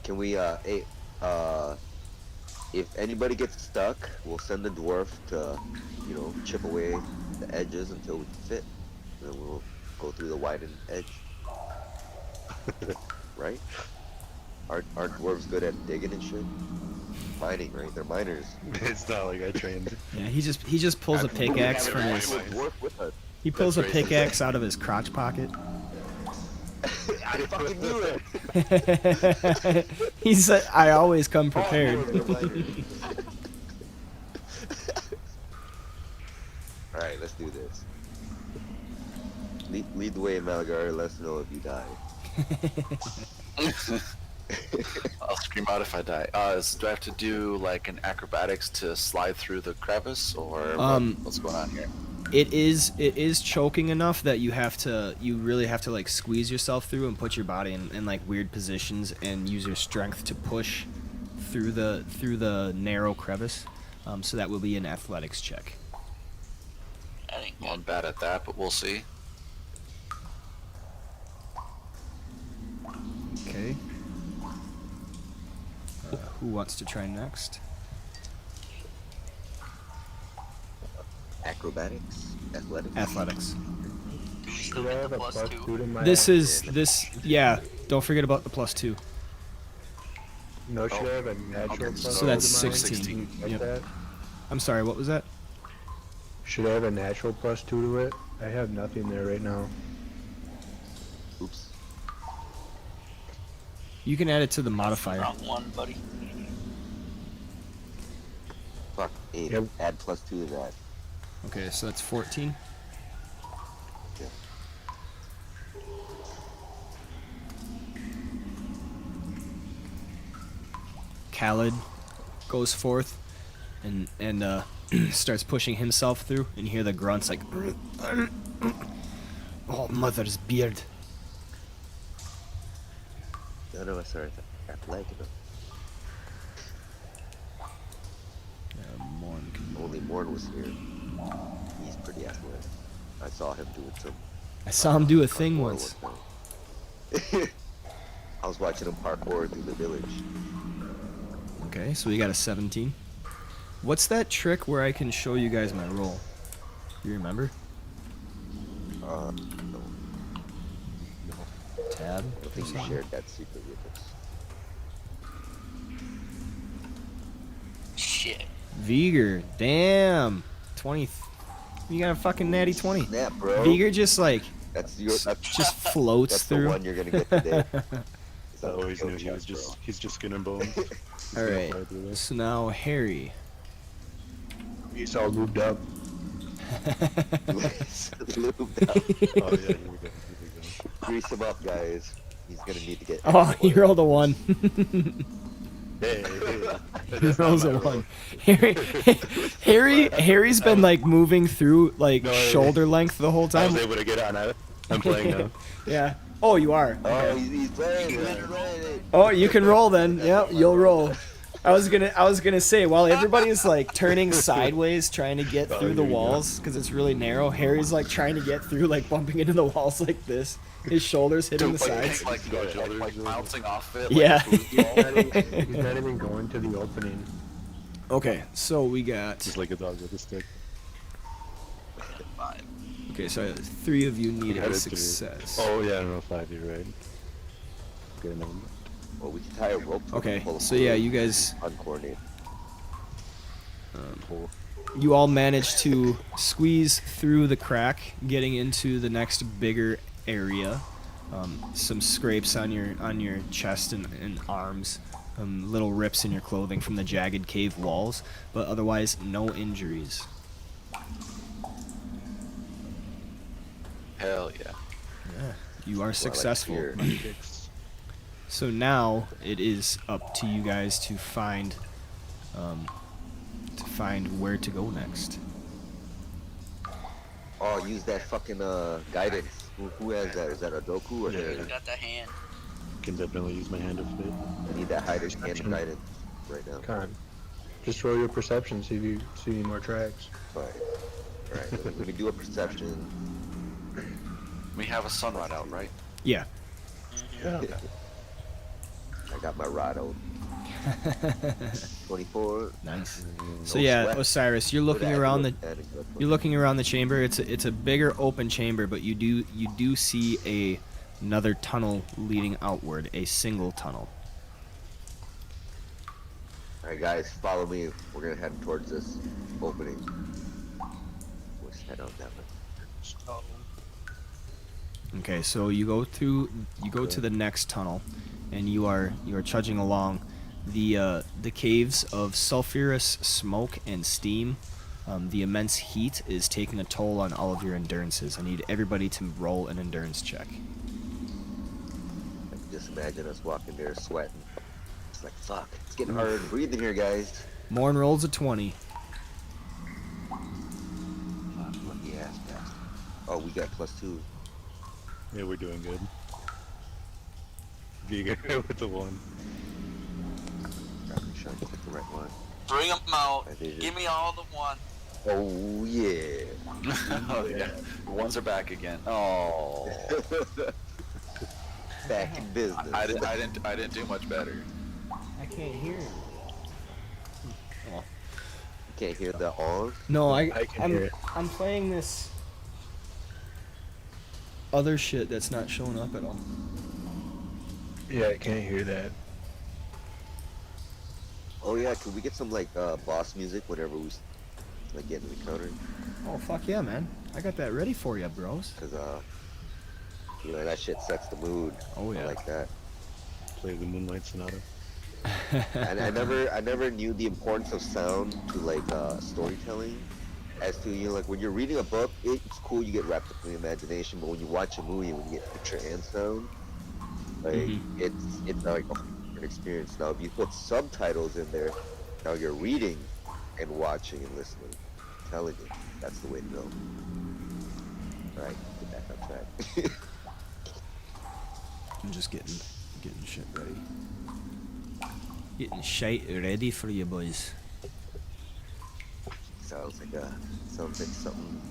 Can we, if anybody gets stuck, we'll send the dwarf to, chip away the edges until we can fit. And then we'll go through the widened edge. Right? Aren't dwarves good at digging and shit? Mining, right? They're miners. It's not like I trained. Yeah, he just pulls a pickaxe from his. Dwarf with us. He pulls a That's racist. pickaxe out of his crotch pocket. I fucking knew it. He said, "I always come prepared." Alright, let's do this. Lead the way, Malagar. Let us know if you die. I'll scream out if I die. Do I have to do like an acrobatics to slide through the crevice, or what's going on here? It is choking enough that you really have to like squeeze yourself through and put your body in like weird positions and use your strength to push through the narrow crevice. So that will be an athletics check. That ain't Well, I'm good. bad at that, but we'll see. Okay. Who wants to try next? Acrobatics? Athletics? Athletics. Do we still Should I get have the a plus plus 2? 2 to my Yeah, don't forget about the +2. No, should I have a natural okay, plus So that's to mine? 16. Can you check Yep. that? I'm sorry, what was that? Should I have a natural plus 2 to it? I have nothing there right now. Oops. You can add it to the modifier. Wrong one, buddy. Fuck. Hey, Yep. add +2 to that. Okay, so that's 14. Yeah. Khaled goes forth and starts pushing himself through, and you hear the grunts like, "Oh, mother's beard." None of us are athletic enough. Morn can- Only Morn was here. He's pretty athletic. I saw him doing some. I saw him do a thing parkour once. one time. I was watching him parkour through the village. Okay, so we got a 17. What's that trick where I can show you guys my roll? You remember? No, Tab? I don't think you shared that secret with us. Shit. Vigor, damn. 20. You got a fucking natty 20. Snap, bro. Vigor just like, That's your. That's, just floats that's the through. one you're gonna get today. I always knew he's just skin and bones. He's gonna Alright, fly through this. so now Harry. He's all lubed up. Lubed up. Oh yeah, here we go. Grease him up, guys. He's gonna need to get. Oh, he rolled a 1. Hey, He rolls a 1. Harry's been like moving through like No, shoulder length the whole I time. was able to get on it. I'm playing now. Yeah. Oh, you are. Oh, Okay. he's playing. He's playing. Oh, you can roll then. Yep, you'll roll. I was gonna say while everybody's like turning sideways trying to get Oh, through the here we go. walls because it's really narrow, Harry's like trying to get through, like bumping into the walls like this. His shoulders hitting the sides. Like bouncing off it. Yeah. He's not even going to the opening. Okay, so we got. Just like a dog with a stick. 5. Okay, so 3 of you need Yeah, a that's three. success. Oh yeah, I don't know, 5, you're right. Okay, never mind. Well, we can tie a rope. To Okay, him, pull him so yeah, through. you guys, Uncoordinated. you all managed to squeeze through the crack, getting into the next bigger area. Some scrapes on your chest and arms, little rips in your clothing from the jagged cave walls, but otherwise no injuries. Hell yeah. Yeah, you are Well, I like successful. fear. So now it is up to you guys to find where to go next. Oh, use that fucking guidance. Who has that? Is that a Doku or Yeah. Harry? Got the hand. Can definitely use my hand of fate. I need that hiding hand guidance right now. Con. Just roll your perception, see if you see any more tracks. Alright. Alright, let me do a perception. We have a sunrod out, right? Yeah. Yeah. I got my rod out. 24. Nice. No So yeah, sweat. Osiris, you're looking Good around the adding good You're looking around the chamber. It's a bigger open chamber, but you do see another tunnel leading outward, a single tunnel. Alright guys, follow me. We're gonna head towards this opening. Let's head out that way. Okay, so you go to the next tunnel, and you are trudging along. The caves of sulfurous smoke and steam. The immense heat is taking a toll on all of your endurances. I need everybody to roll an endurance check. I can just imagine us walking there sweating. It's like, fuck, it's getting hard to breathe in here, guys. Morn rolls a 20. Fuck, lucky ass bastard. Oh, we got +2. Yeah, we're doing good. Being with the 1. I'm sure I picked the right one. Bring them out. I did it. Give me all the one. Oh, yeah. Oh yeah, the ones are back again. Oh, Back in business. I didn't do much better. I can't hear. You can't hear the on? No, I can hear it. I'm playing this other shit that's not showing up at all. Yeah, I can't hear that. Oh yeah, could we get some like boss music whenever we like get in the encounter? Oh fuck yeah, man! I got that ready for you, bros. Cause you know that shit sets the mood. Oh yeah. I like that. Play the Moonlight Sonata. And I never knew the importance of sound to like storytelling. As to, you know, like when you're reading a book, it's cool, you get wrapped up in the imagination, but when you watch a movie, when you get picture and sound, like it's like a different experience. Now if you put subtitles in there, now you're reading and watching and listening. I'm telling you, that's the way to go. Alright, get back on track. I'm just getting shit ready. Getting shite ready for you boys. Sounds like something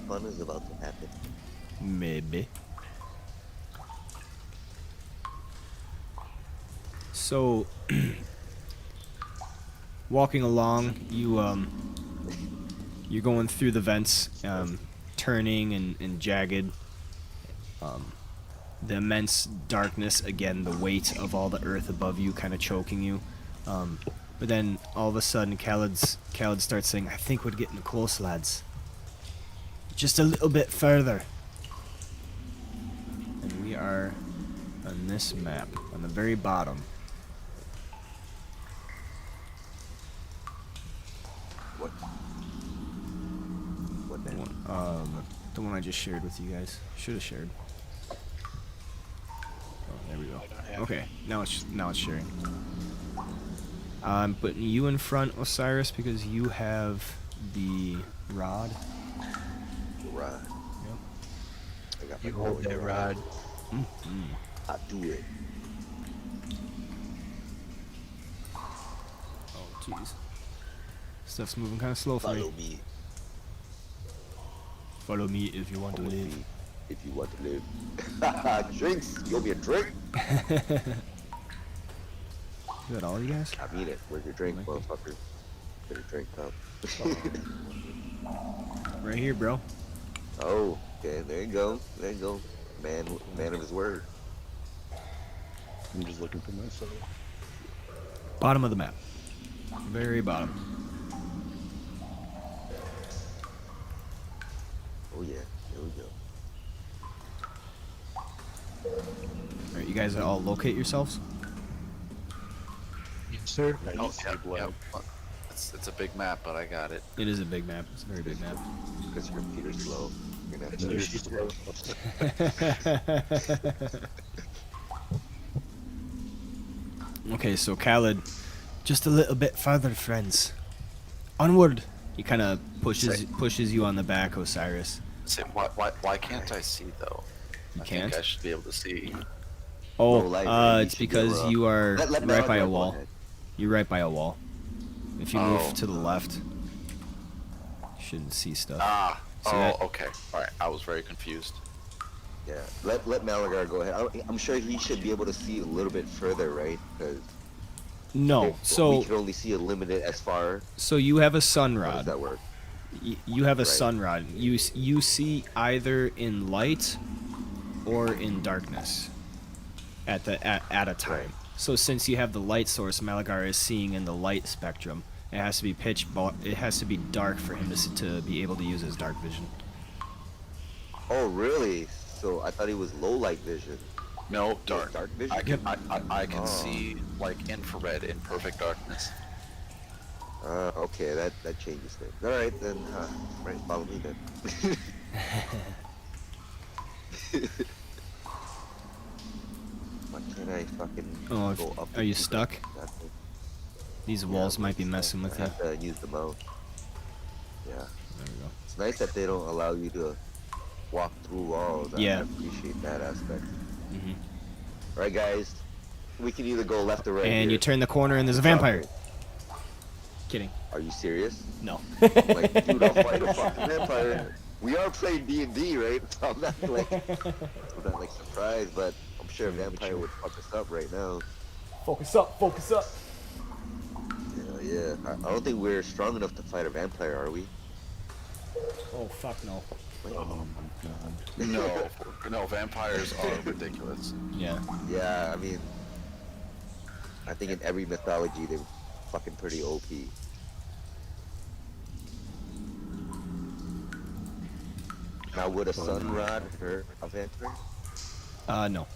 fun is about to happen. Maybe. So, walking along, you're going through the vents, turning and jagged. The immense darkness, again, the weight of all the earth above you kind of choking you. But then all of a sudden, Khaled starts saying, "I think we're getting close, lads. Just a little bit further." And we are on this map, on the very bottom. What then? The one I just shared with you guys. Should have shared. Oh, there we go. Okay, now it's sharing. I'm putting you in front, Osiris, because you have the rod. Rod. Yep. I got my You hold boy that rod. I do it. Oh, jeez. Stuff's moving kind of slow for Follow me. me. Follow me if you want to Follow live. me if you want to live. Drinks. You owe me a drink. Is that all you guys? I mean it. Where's your drink, Might be. motherfucker? Where's your drink, pal? Right here, bro. Oh, okay. There you go. There you go. Man of his word. I'm just looking for myself. Bottom of the map. Very bottom. Oh yeah. There we go. Alright, you guys all locate yourselves? Yes, sir. I Oh, just see yeah, blood. yeah. It's a big map, but I got it. It is a big map. It's a very big map. Because your computer's slow. You're gonna have No, to she's slow. Okay, so Khaled, just a little bit further, friends. Onward. He kind of pushes you on the back, Osiris. Say, why can't I see though? You I can't? think I should be able to see. Oh, No light, man. You it's should be able because to- you are Let right Malachi by a go wall. ahead. You're right by a wall. If you Oh. move to the left, you shouldn't see stuff. Ah. See Oh, that? okay. All right. I was very confused. Yeah. Let Malagar go ahead. I'm sure he should be able to see a little bit further, right? Because No, we so can only see a limited as far. you have a sun How does rod. that work? You have a Right. sun rod. You see either in light or in darkness. at a time. Right. So since you have the light source, Malagar is seeing in the light spectrum. It has to be it has to be dark for him to be able to use his dark vision. Oh, really? So I thought he was low light vision. No, dark. Dark vision? I can Oh. see like infrared in perfect darkness. Okay, that changes things. All right, then. Right, follow me then. Why can't I fucking Oh, go up? are you and stuck? that thing? These walls Yeah, might be I'm messing stuck. with I you. have to use the mouse. Yeah, There we go. it's nice that they don't allow you to walk through walls. I Yeah. appreciate that aspect. Hmm. All right, guys, we can either go left or right. And here. you turn the corner and there's a vampire. Kidding. Are you serious? No. Like, dude, I'll fight a fucking vampire. We are playing D&D, right? I'm not like surprised, but I'm sure a vampire would fuck us up right now. Focus up, focus up. Yeah. I don't think we're strong enough to fight a vampire, are we? Oh, fuck no. Oh my god. No, vampires are ridiculous. Yeah. Yeah, I mean, I think in every mythology they're fucking pretty OP. Now, would a sun rod hurt a vampire? No.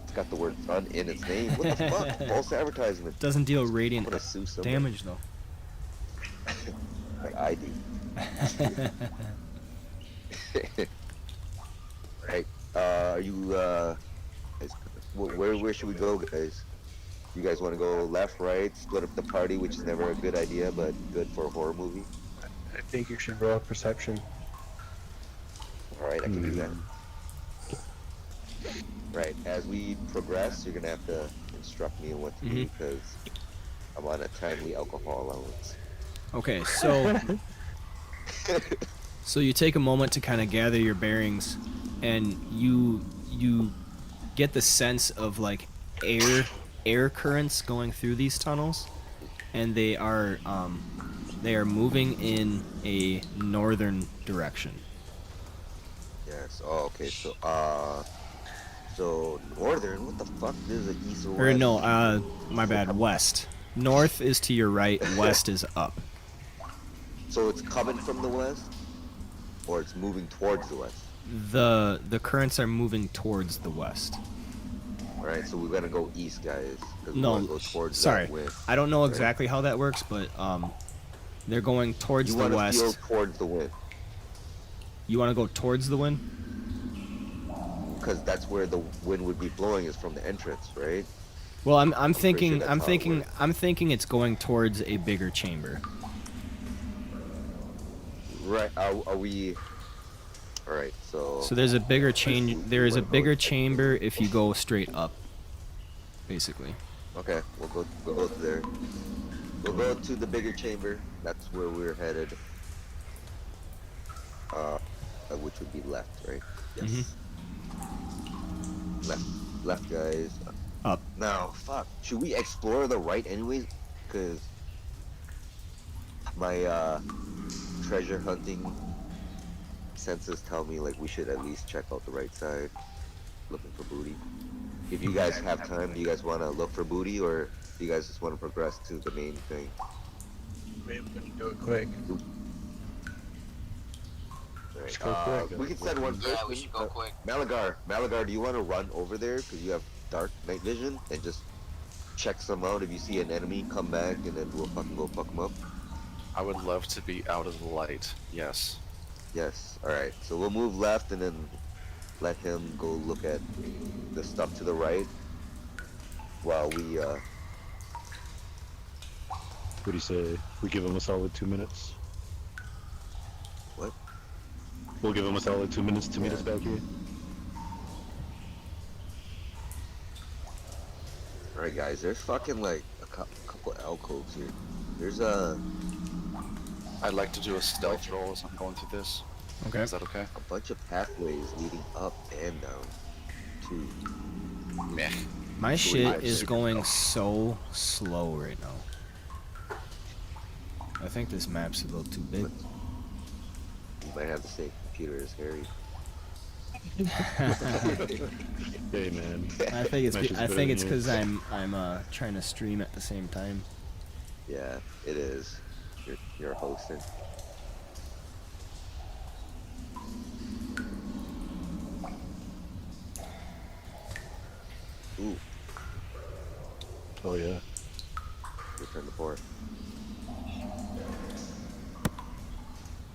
It's got the word sun in its name. What the fuck? False advertisement. Doesn't deal radiant I'm gonna sue someone. damage though. Like I do. Right. Are you, guys, where should we go, guys? You guys want to go left, right, split up the party, which is never a good idea, but good for a horror movie? I think you should roll perception. Alright, I can do that. Right, as we progress, you're gonna have to instruct me on what to do, because I'm on a timely alcohol allowance. Okay, so so you take a moment to kind of gather your bearings, and you get the sense of like air currents going through these tunnels, and they are moving in a northern direction. Yes. Oh, okay. So northern. What the fuck? This is the east or west? Or no, my bad. West. North is to your right. West is up. So it's coming from the west, or it's moving towards the west. The currents are moving towards the west. All right. So we're gonna go east, guys. 'Cause we wanna No, go towards sorry. that wind. I don't know exactly how that works, but they're going towards You the wanna west. feel towards the wind, You want to go towards the wind? because that's where the wind would be blowing, is from the entrance, right? Well, I'm pretty thinking sure that's I'm how it thinking works. I'm thinking it's going towards a bigger chamber. Right. Are we? All right. So. So there's a bigger change. There is a wanna go bigger with- chamber if you go straight up, basically. Okay. We'll go to there. We'll go to the bigger chamber. That's where we're headed. Which would be left, right? Yes. Left, guys. Up. Now, fuck. Should we explore the right anyways? Because my treasure hunting senses tell me like we should at least check out the right side, looking for booty. If you guys have time, do you guys want to look for booty, or do you guys just want to progress to the main thing? Maybe we can do it quick. Right. Let's go quick. We can send one person. Yeah, we should go quick. Malagar, do you want to run over there because you have dark night vision and just check some out? If you see an enemy, come back and then we'll fucking go fuck them up. I would love to be out of the light. Yes. Yes. All right. So we'll move left and then let him go look at the stuff to the right while we What do you say? We give him a solid 2 minutes. What? We'll give him a solid 2 minutes to meet us back here. All right, guys. There's fucking like a couple alcoves here. There's a I'd like to do a stealth roll as I'm going through this. Okay. Is that okay? bunch of pathways leading up and down to. Meh. My So shit we- is going so slow right now. I think this map's a little too big. You might have the same computer as Harry. Hey man. I think it's Matches I better think than it's you. because I'm trying to stream at the same time. Yeah, it is. You're hosting. Ooh, Oh yeah. your turn to pour.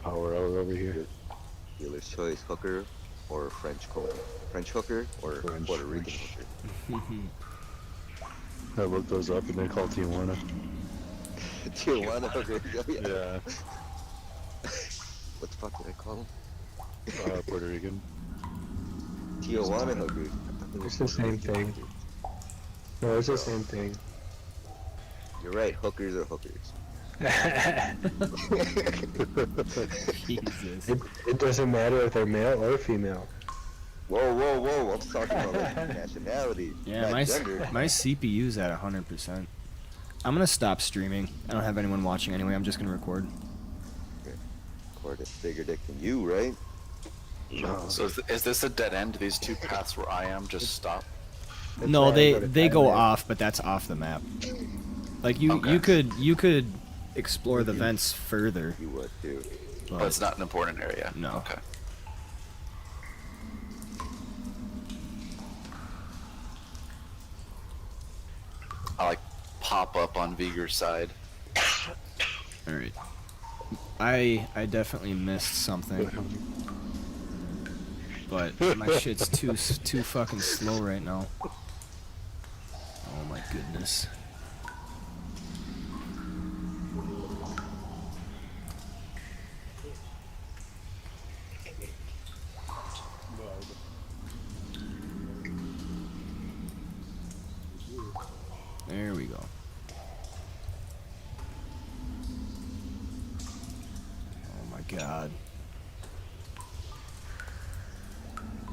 Power hour over here. Dealer's choice, hooker or French cold. French hooker or French, Puerto Rican French. hooker. I looked those up and they're called Tijuana. Tijuana hooker. Yeah. What the fuck did I call them? Puerto Rican. Tijuana hooker. It's the same thing. No, it's the same thing. You're right. Hookers are hookers. Jesus. It doesn't matter if they're male or female. Whoa, whoa, whoa! I'm talking about like nationality, Yeah, not my gender. my CPU's at 100%. I'm gonna stop streaming. I don't have anyone watching anyway. I'm just gonna record. Cord is bigger dick than you, right? So is this a dead end? These two paths where I am just stop? That's No, why I they go to they go Thailand. off, but that's off the map. Like you Okay. you could explore the vents further. You would too. But it's not an important area. No. Okay. I like pop up on Vigor's side. All right. I definitely missed something, but my shit's too fucking slow right now. Oh my goodness. There we go. Oh my god.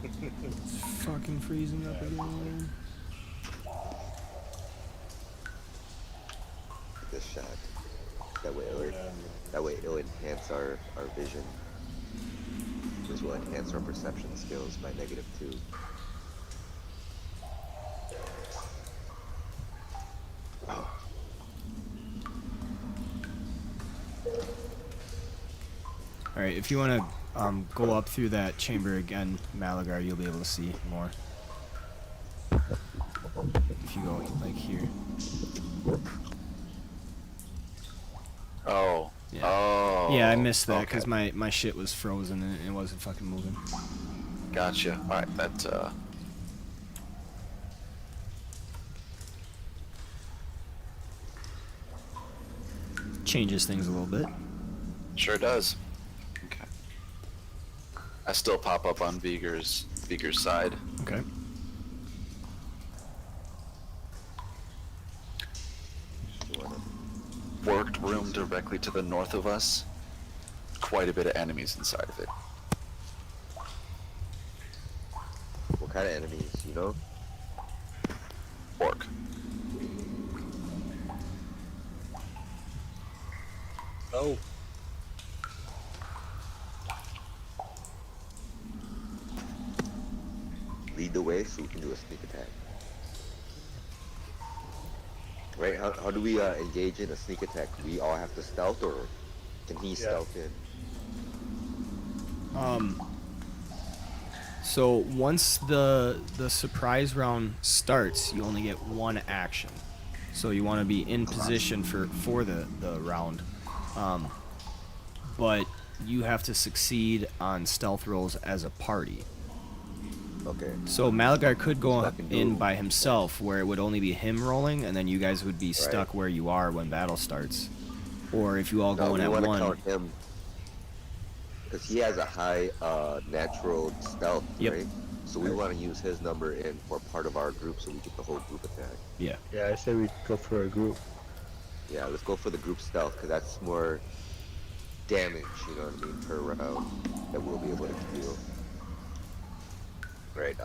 It's fucking freezing up again. This shot. That way it'll enhance our vision. This will enhance our perception skills by -2. Alright, if you want to go up through that chamber again, Malagar, you'll be able to see more. If you go, like, here. Oh. Yeah. Oh. Yeah, I missed that okay. because my shit was frozen and it wasn't fucking moving. Gotcha. Alright, that, Changes things a little bit. sure does. Okay. I still pop up on Vigor's side. Okay. You wanna Worked room directly to the north of us. Quite a bit of enemies inside of it. what kind of enemies, you know? Orc. Oh. Lead the way so we can do a sneak attack. Right? How do we engage in a sneak attack? We all have to stealth, or can he stealth in? So once the surprise round starts, you only get one action. So you want to be in position for the round. But you have to succeed on stealth rolls as a party. Okay. So Malagar could go Fucking in dope. by himself, where it would only be him rolling, and then you guys would be stuck Right. where you are when battle starts. Or if you all No, go in we at want to one. count him because he has a high natural stealth, Yep. right? So we want to use his number in for part of our group, so we get the whole group attack. Yeah. Yeah, I say we go for a group. Yeah, let's go for the group stealth because that's more damage, you know what I mean, per round that we'll be able to deal. Right.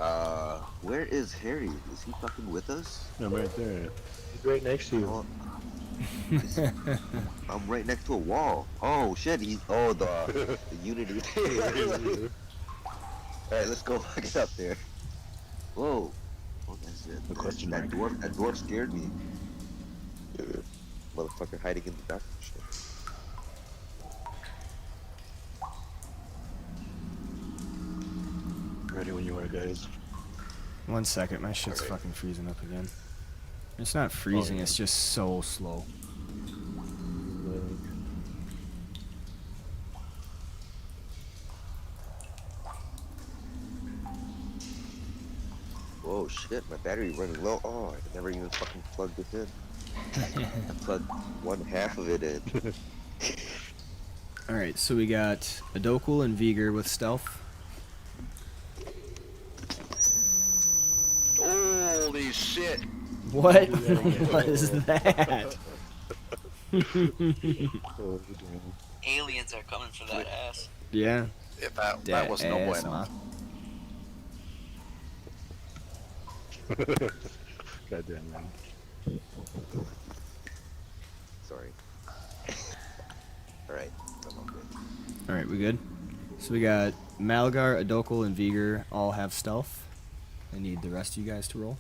Where is Harry? Is he fucking with us? I'm right there. He's right next to you. Oh, I'm right next to a wall. Oh shit! The unity. Alright, let's go get up there. Whoa. Oh, that's it. The question That mark. dwarf scared me. Motherfucker hiding in the back. Shit. Ready when you are, guys. 1 second, my shit's Alright. fucking freezing up again. It's not freezing, yeah. it's just so slow. Whoa, shit, my battery running low. Oh, I never even fucking plugged this in. I plugged one half of it in. Alright, so we got Adokul and Vigor with stealth. Holy shit! What was that? Oh, damn. Aliens are coming for that ass. Yeah. If that was no ass, bueno. ma. Goddamn, man. Sorry. Alright, I'm all good. Alright, we good? So we got Malgar, Adokul, and Vigor all have stealth. I need the rest of you guys to roll.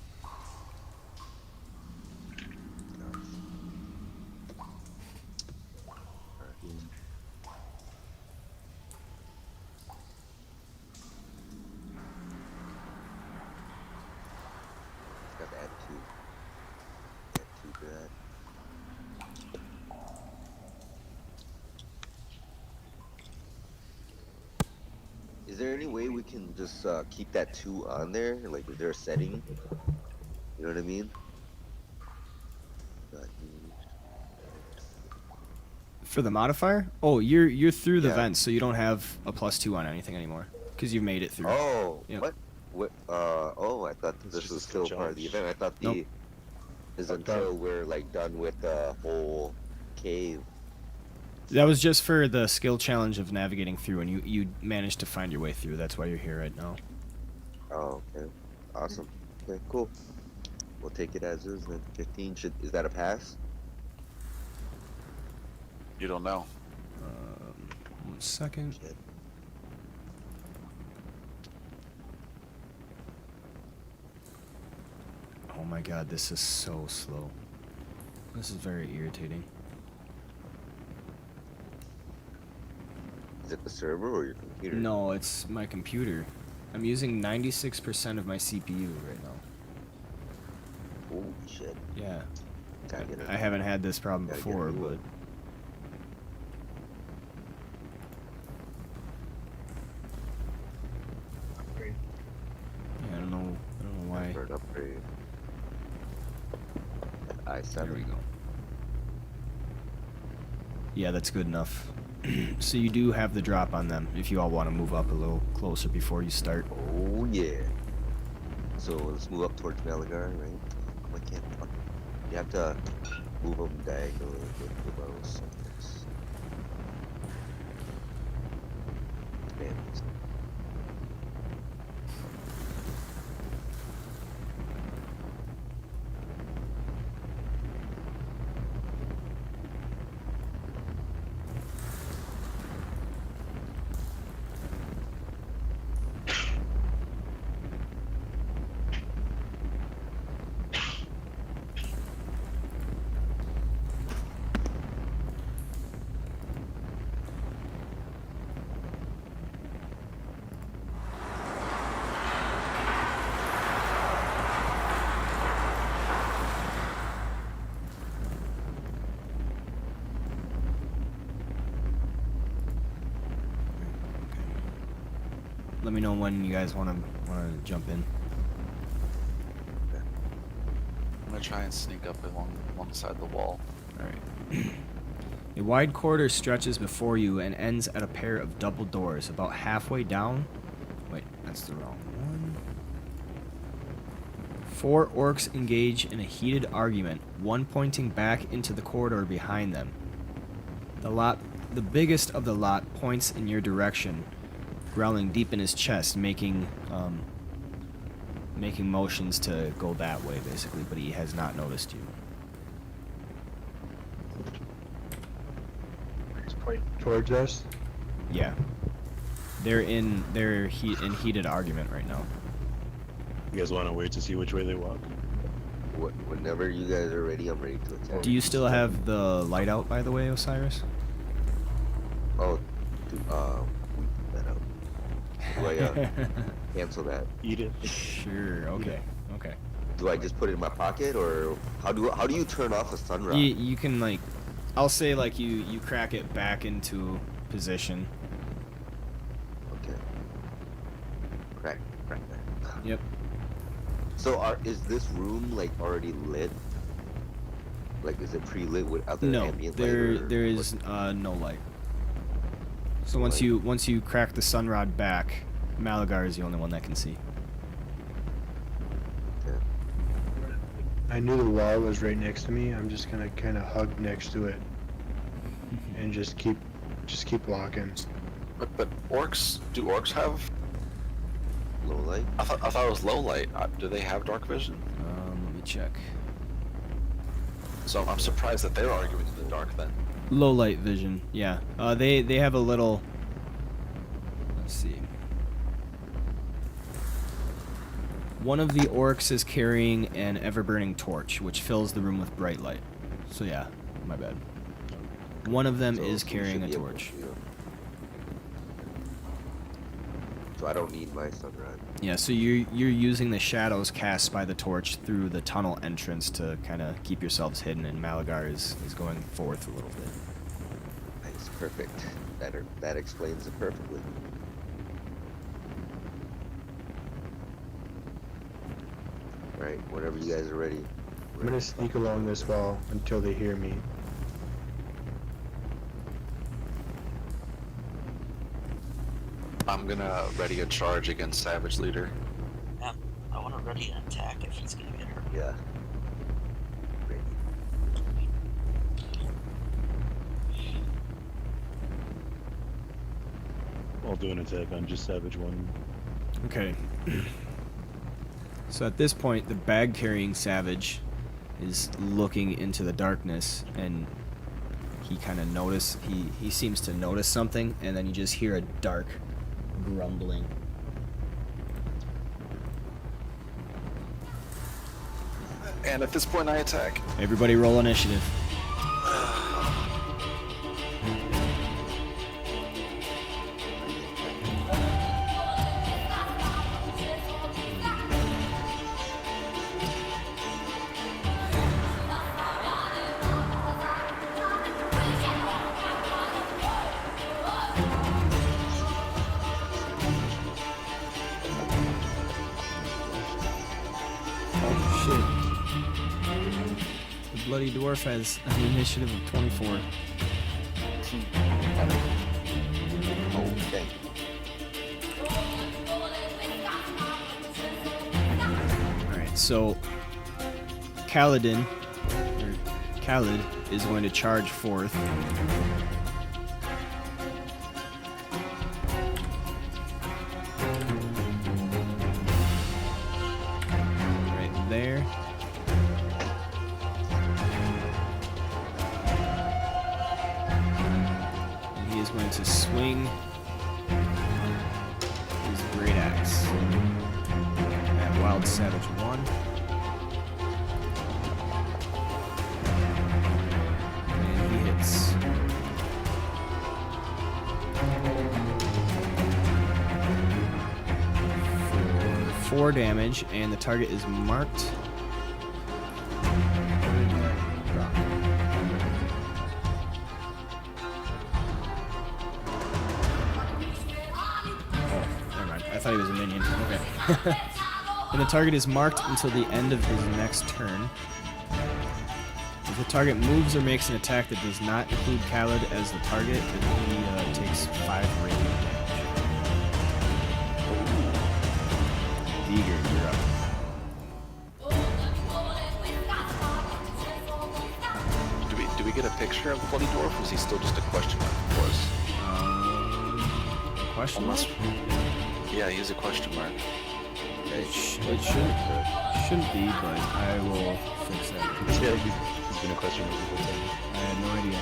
Got the attitude. Attitude to that. Is there any way we can just keep that 2 on there? Like, is there a setting? You know what I mean? For the modifier? Oh, you're through the Yeah. vents, so you don't have a +2 on anything anymore. Because you've made it through. Oh, Yep. what? What? Oh, I thought It's this just was a still skill part of the challenge. event. I thought Nope. is I until thought- we're like done with the whole cave. That was just for the skill challenge of navigating through, and you managed to find your way through. That's why you're here right now. Oh, okay. Awesome. Okay, cool. We'll take it as is then. 15 is that a pass? You don't know. 1 second. Shit. Oh my god, this is so slow. This is very irritating. Is it the server or your computer? No, it's my computer. I'm using 96% of my CPU right now. Holy shit. Yeah. Gotta get it. I haven't had this problem Gotta get a before, new but one. yeah, I don't know why. For an upgrade. i7. There we go. Yeah, that's good enough. So you do have the drop on them if you all want to move up a little closer before you start. Oh yeah. So let's move up towards Malagar, right? Why can't you have to move them diagonally with the bows. Man, Let me know when you guys want to jump in. I'm gonna try and sneak up along side the wall. All right. A wide corridor stretches before you and ends at a pair of double doors about halfway down. Wait, that's the wrong one. 4 orcs engage in a heated argument, one pointing back into the corridor behind them. The biggest of the lot points in your direction, growling deep in his chest, making motions to go that way, basically, but he has not noticed you. He's pointing towards us. Yeah. They're in heated argument right now. You guys want to wait to see which way they walk? Whenever you guys are ready, I'm ready to attack. Do you still have the light out, by the way, Osiris? Oh, we put that out. Do I cancel that? Eat it. Sure. Okay. Okay. Do I just put it in my pocket, or how do you turn off a sunrise? You can like, I'll say like you crack it back into position. Okay. Crack that. Yep. So is this room like already lit? Like, is it pre-lit with other No, ambient light? or there is no light. So once you crack the sun rod back, Malagar is the only one that can see. Okay. I knew the wall was right next to me. I'm just gonna kind of hug next to it, and just keep walking. But orcs, do orcs have? Low light. I thought it was low light. Do they have dark vision? Let me check. So I'm surprised that they're arguing in the dark then. Low light vision, yeah. They have a little. Let's see. One of the orcs is carrying an ever-burning torch, which fills the room with bright light. So yeah, my bad. One of them So is we carrying should a be able torch. to- So I don't need my sunrise. Yeah, so you're using the shadows cast by the torch through the tunnel entrance to kind of keep yourselves hidden, and Malagar is going forth a little bit. Nice, perfect. That explains it perfectly. Alright, whenever you guys are ready. I'm gonna sneak along this wall until they hear me. I'm gonna ready a charge against Savage Leader. I want to ready an attack if he's gonna get hurt. Yeah. Ready. I'll do an attack on just Savage 1. Okay. So at this point, the bag-carrying savage is looking into the darkness, and he kind of he seems to notice something, and then you just hear a dark grumbling. And at this point, I attack. Everybody roll initiative. The Bloody Dwarf has an initiative of 24. Oh, dang. Alright, so Khalid is going to charge forth. Right there. And he is going to swing his great axe at Wild Savage 1. And he hits. For 4 damage, and the target is marked. Oh, never mind. I thought he was a minion. Okay. And the target is marked until the end of his next turn. If the target moves or makes an attack that does not include Khalid as the target, then he takes 5 radiant damage. Eager, you're up. Do we get a picture of the Bloody Dwarf, or is he still just a question mark for us? Question mark? Yeah, he's a question mark. It shouldn't be, but I will fix that. Yeah, he's been a question mark the whole time. I had no idea.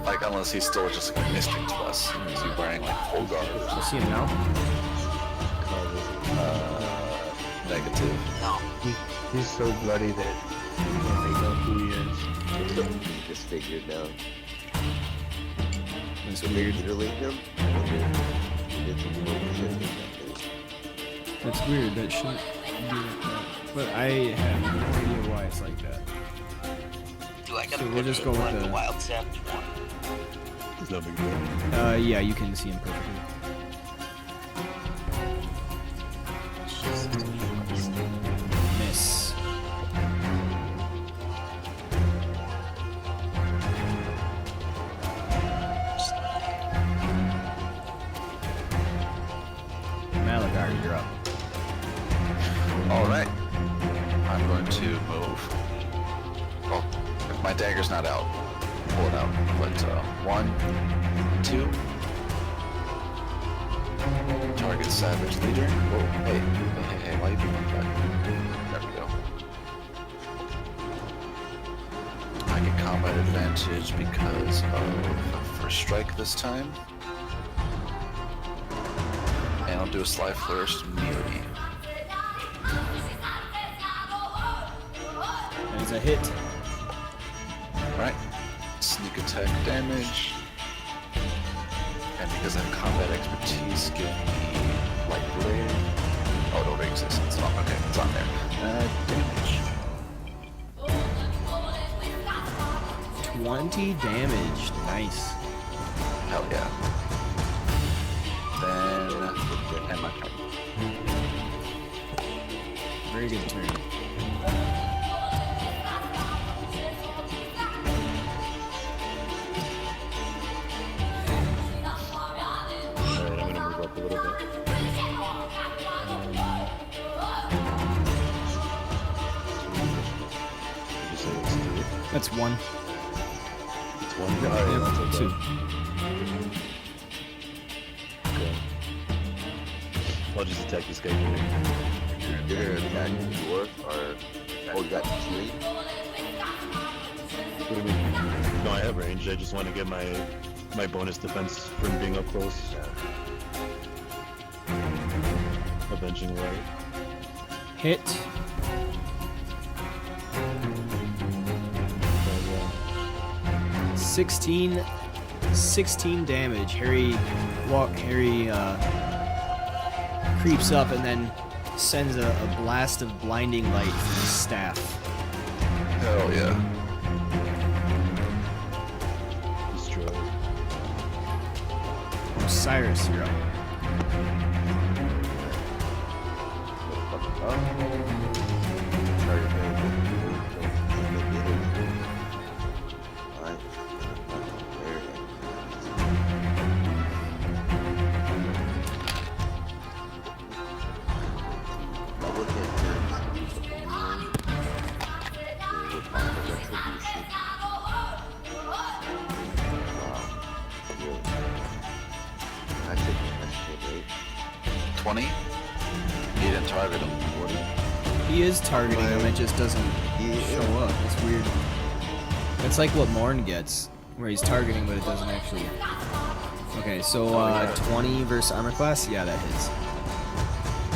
Like, unless he's still just like a mystery to us. Is he wearing like full guard? You see him now? Negative. No. He's so bloody that you can't make out who he is. Disfigured now. That's Did they weird. mutilate him? I wonder if he did some weird shit in that thing. That's weird. That shouldn't be like that. But I have no idea why it's like that. Do I gotta So we'll just go with the the- wild savage one? It's no big deal. Yeah, you can see him perfectly. Miss. Malagar, you're up. Alright. I'm going to move. Oh, if my dagger's not out, pull it out. But, 1, 2. Target savage leader. Whoa, hey, why you being like that? There we go. I get combat advantage because of first strike this time. And I'll do a sly flourish melee. There's a hit. Right. Sneak attack damage. And because I have combat expertise, give me light blade. Oh, it already exists. It's not okay. It's on there. Damage. 20 damage. Nice. Hell yeah. Then and my turn. Very good turn. Alright, I'm gonna move up a little bit. Did you say it's 3? That's one. It's 1? Yep, Alright, two. Okay. I'll just attack this guy. You're gonna attack the dwarf or oh you got 3? What do you mean? No, I have range. I just want to get my bonus defense from being up close. Avenging Light. Hit. But, 16 damage. Harry creeps up and then sends a blast of blinding light from his staff. Hell yeah. destroyed. Cyrus, you're up. I should right? 20? You didn't target him. He is targeting him, it just doesn't show up. It's weird. It's like what Morn gets, where he's targeting but it doesn't actually... Okay, so 20 versus armor class? Yeah, that hits.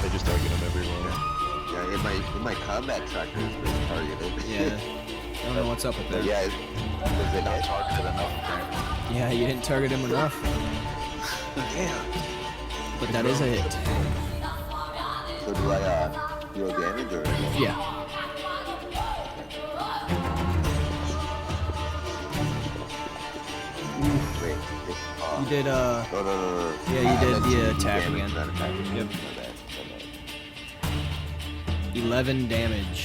They just target him everywhere. Yeah, in my combat tracker is being targeted. Yeah. I don't know what's up with that. Yeah, does it Not hit? targeted enough, apparently. Yeah, you didn't target him enough. Damn. But that is a hit. So do I deal damage or? Yeah. Wait, this, You did, No. Yeah, you did That's the attack damage, again. not attack. Yep. My bad. 11 damage.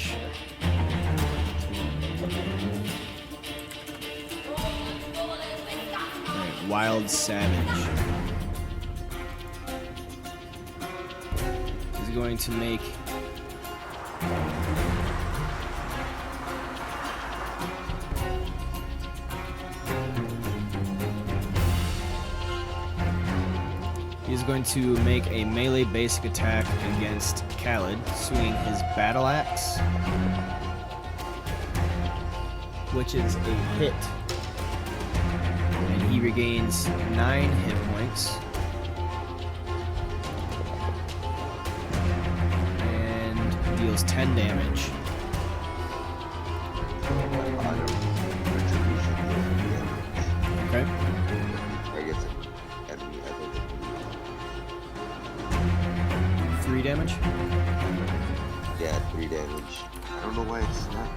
Alright, Wild Savage. He's going to make... He's going to make a melee basic attack against Khaled, swinging his battle axe, which is a hit. And he regains 9 hit points. And deals 10 damage. Okay. I guess enemy has like 3 damage. yeah, 3 damage. I don't know why it's not.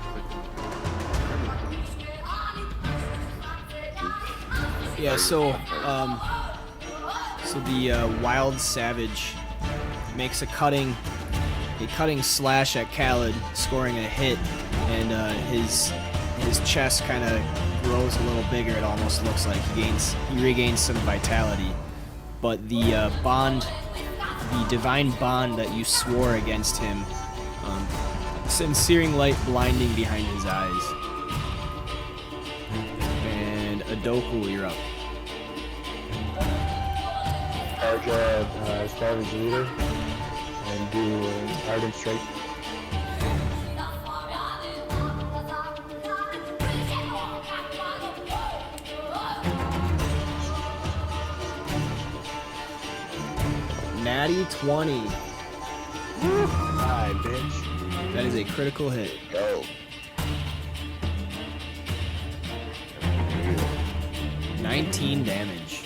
Yeah, so the wild savage makes a cutting slash at Khaled, scoring a hit, and his chest kind of grows a little bigger. It almost looks like he regains some vitality, but the divine bond that you swore against him, searing light blinding behind his eyes. And Adoku, you're up. Charge Savage Leader and do Ardent Strike. Natty 20. Hi, bitch. That is a critical hit. Go. 19 damage.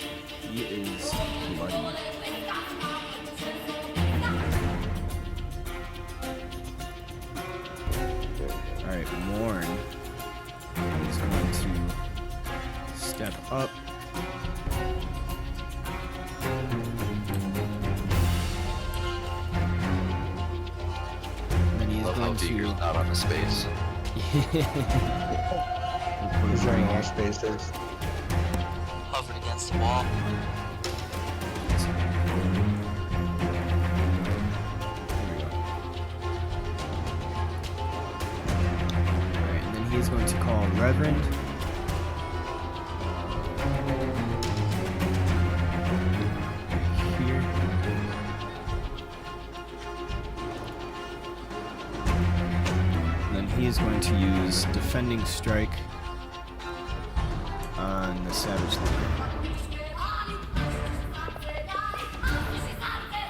He is bloody. Alright, Morn is going to step up. And he's Love how going Beaker's to not on the space. He's running more spaces. Hovered against the wall. Alright, and then he's going to call Reverend. Here. And then he is going to use Defending Strike on the Savage Leader.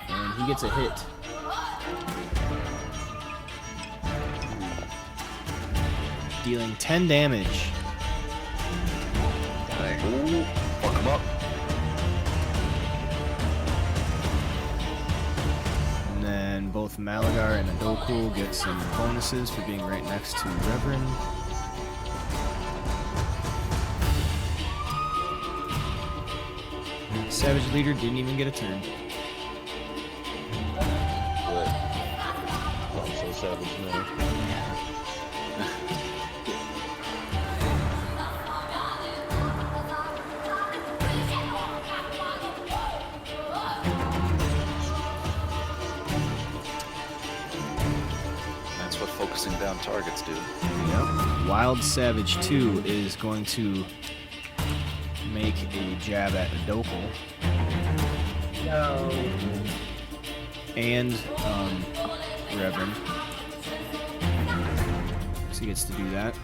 And he gets a hit. Dealing 10 damage. Ooh, fuck him up. And then both Malagar and Adoku get some bonuses for being right next to Reverend. Savage Leader didn't even get a turn. I'm so savage now. That's what focusing down targets do. Yep. Wild Savage 2 is going to make a jab at Adoku. No. And Reverend. So he gets to do that.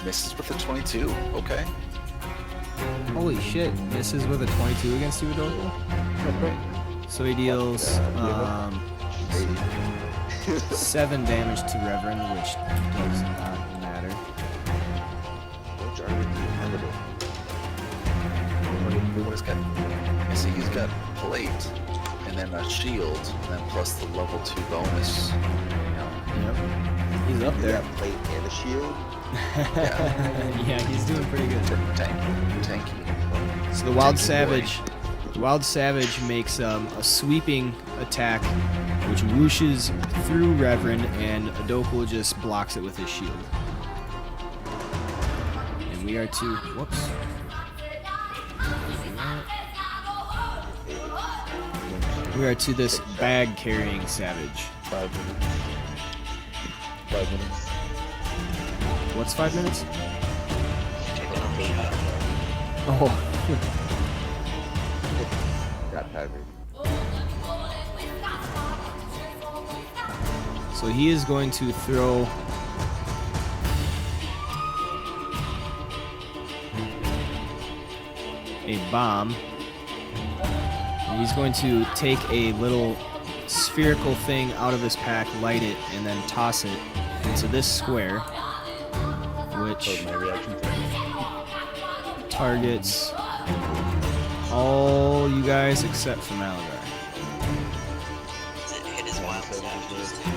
Misses with a 22. Okay. Holy shit, misses with a 22 against you, Adoku? So he deals 7 damage to Reverend, which does not matter. What is got? I see he's got plate, and then a shield, and then plus the level 2 bonus. Yep. He's up You there. got plate and a shield? Yeah, he's doing pretty good. Tanky. So the Wild Tanky Savage, the Wild Savage makes a sweeping attack, which whooshes through Reverend, and Adoku just blocks it with his shield. And we are to whoops. We are to this bag carrying savage. 5 minutes. 5 minutes. What's 5 minutes? Taking a shot. Oh. Got Tavern. So he is going to throw a bomb. And he's going to take a little spherical thing out of his pack, light it, and then toss it into this square, which My reaction time. targets all you guys except for Malagar. Does it hit his wild savages too?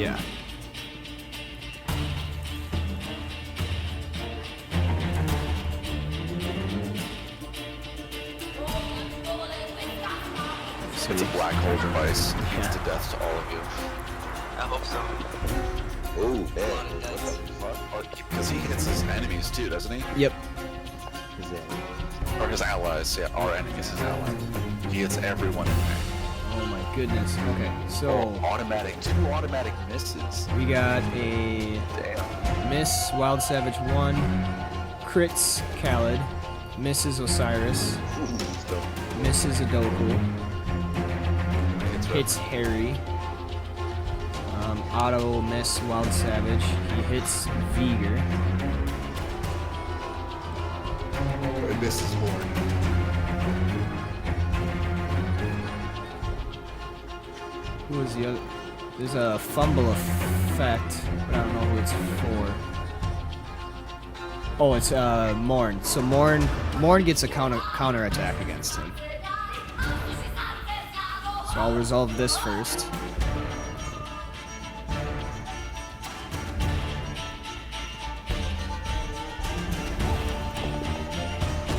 Yeah. So It's a black hole device. It Yeah. leads to death to all of you. I hope so. Oh man, It what does. the fuck Because he hits his enemies too, doesn't he? Yep. is that? Or his allies. Yeah, our enemies, his allies. He hits everyone in there. Oh my goodness. Okay, so Automatic, 2 automatic misses. we got a Damn. miss Wild Savage 1, crits Khaled, misses Osiris, misses Adoku, hits Harry, auto miss Wild Savage, he hits Viger, It misses Horde. who is the other? There's a fumble effect, but I don't know who it's for. Oh, it's Morn. So Morn gets a counter attack against him. So I'll resolve this first.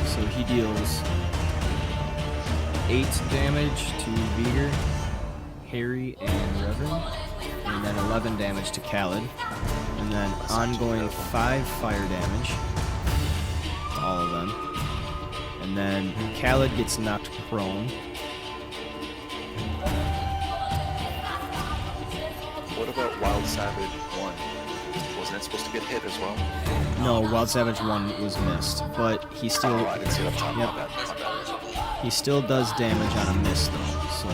So he deals 8 damage to Viger, Harry, and Reverend, and then 11 damage to Khaled, and then ongoing 5 fire damage to all of them. And then Khaled gets knocked prone. What about Wild Savage 1? Wasn't it supposed to get hit as well? No, Wild Savage 1 was missed, but he still Oh, I didn't see it up top. Yep. My bad, my bad. he still does damage on a miss though, so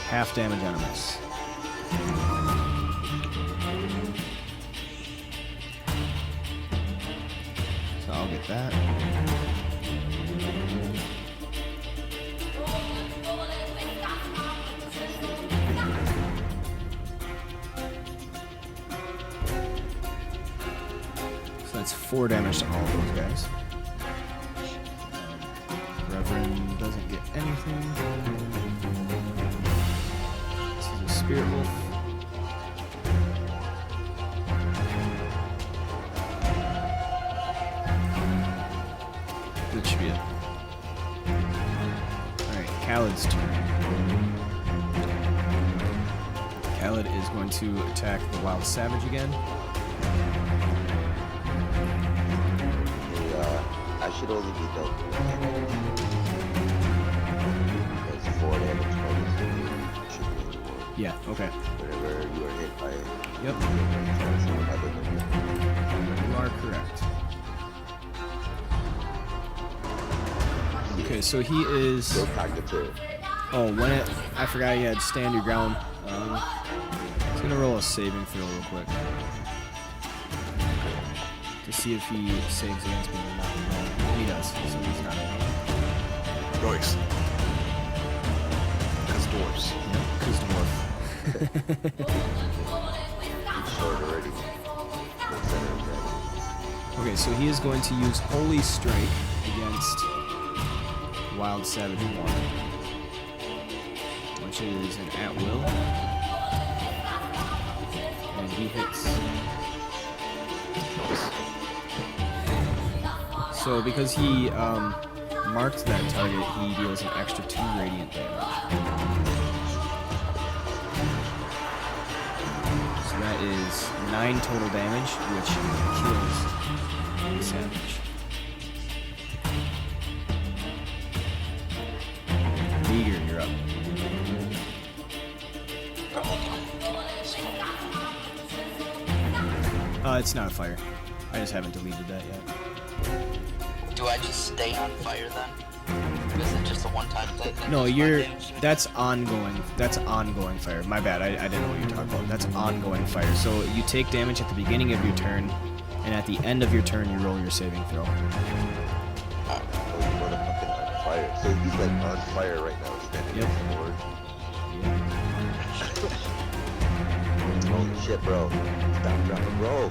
half damage on a miss. So I'll get that. So that's 4 damage to all of those guys. Reverend doesn't get anything. This is a Spirit Wolf. That should be it. Alright, Khaled's turn. Khaled is going to attack the Wild Savage again. I should only be dealt with that's 4 damage bonus. Should be only 1. Yeah, okay. Whenever you are hit by Yep, someone other than you are correct. you. Okay, so he is. Still cognitive. Oh, when it. I forgot he had stand your ground. He's gonna roll a saving throw real quick. To see if he saves against me or not. No, he does, so he's not. Royce. Because dwarves. Yep, because dwarf. He's short already. Okay, so he is going to use Holy Strike against Wild Savage 1, which is an at-will. And he hits. So because he marked that target, he deals an extra 2 radiant damage. So that is 9 total damage, which kills the savage. Viger, you're up. It's not a fire. I just haven't deleted that yet. Do I just stay on fire then? Is it just a one-time thing? that No, does you're. 5 damage? That's ongoing. That's ongoing fire. My bad. I didn't know what you were talking about. That's ongoing fire. So you take damage at the beginning of your turn, and at the end of your turn, you roll your saving throw. Oh, you wanna fucking on fire. So he's like on fire right now, standing Yep. next to the board. Holy shit, bro. Stop, drop, and roll.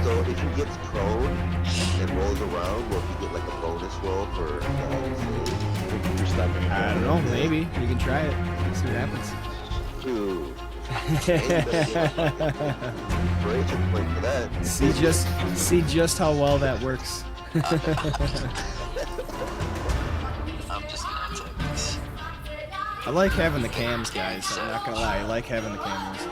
So if he gets prone and rolls around, will he get like a bonus roll for save? You're stopping. I don't know. Maybe you can try it. See what happens. Ooh. Inspiration point for that. See just how well that works. I'm just gonna attack this. I like having the cams, guys. I'm not gonna lie. I like having the cameras.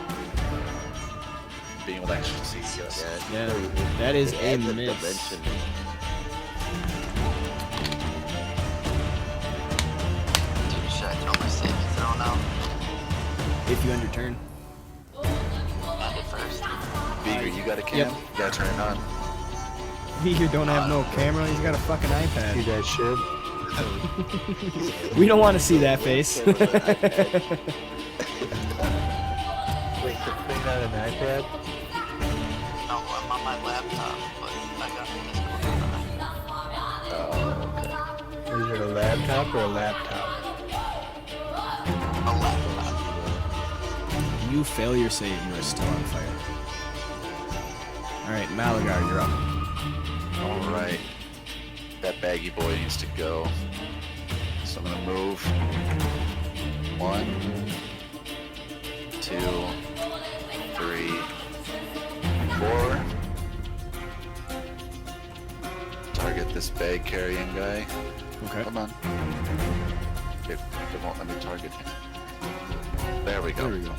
Being able to actually see, yes. Yeah, so it- that is it a adds miss. dimension. Dude, should I throw my saving throw now? If you end your turn. End it first. Beaker, you got a cam? Yep. You gotta turn it on. He here don't have no camera. He's got a fucking See iPad. that shit? We don't want to see that face. Wait, you're playing on an iPad? No, I'm on my laptop, but I got the Discord on. Is it a laptop or a laptop? A laptop. You fail your save, you are still on fire. Alright, Malagar, you're up. Alright. That baggy boy needs to go. So I'm gonna move. 1, 2, 3, 4. Target this bag carrying guy. Okay. Come on. It won't let me target him. There we go. There we go.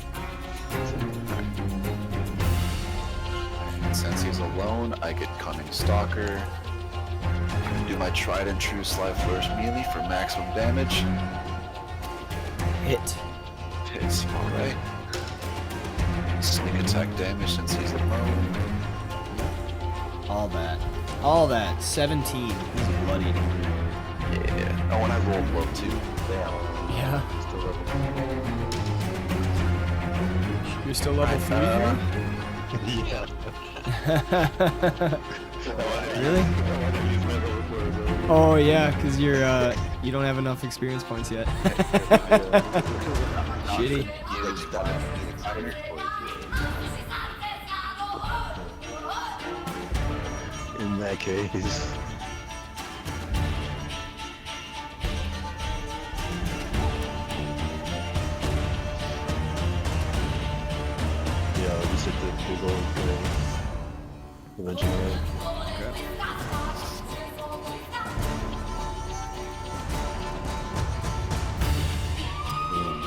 And since he's alone, I get Cunning Stalker. Do my tried and true Slide Flourish melee for maximum damage. Hit. Hits, alright. Sneak attack damage since he's alone. All that. All that. 17. He's bloodied. Yeah. Oh, and I rolled low too. Damn. Yeah. Still up. You're still level 3 here? Yeah. Really? Oh yeah, because you're you don't have enough experience points yet. Shitty. Just got a Phoenix Fire point. In that case. Yeah, I'll just hit the big old eventually.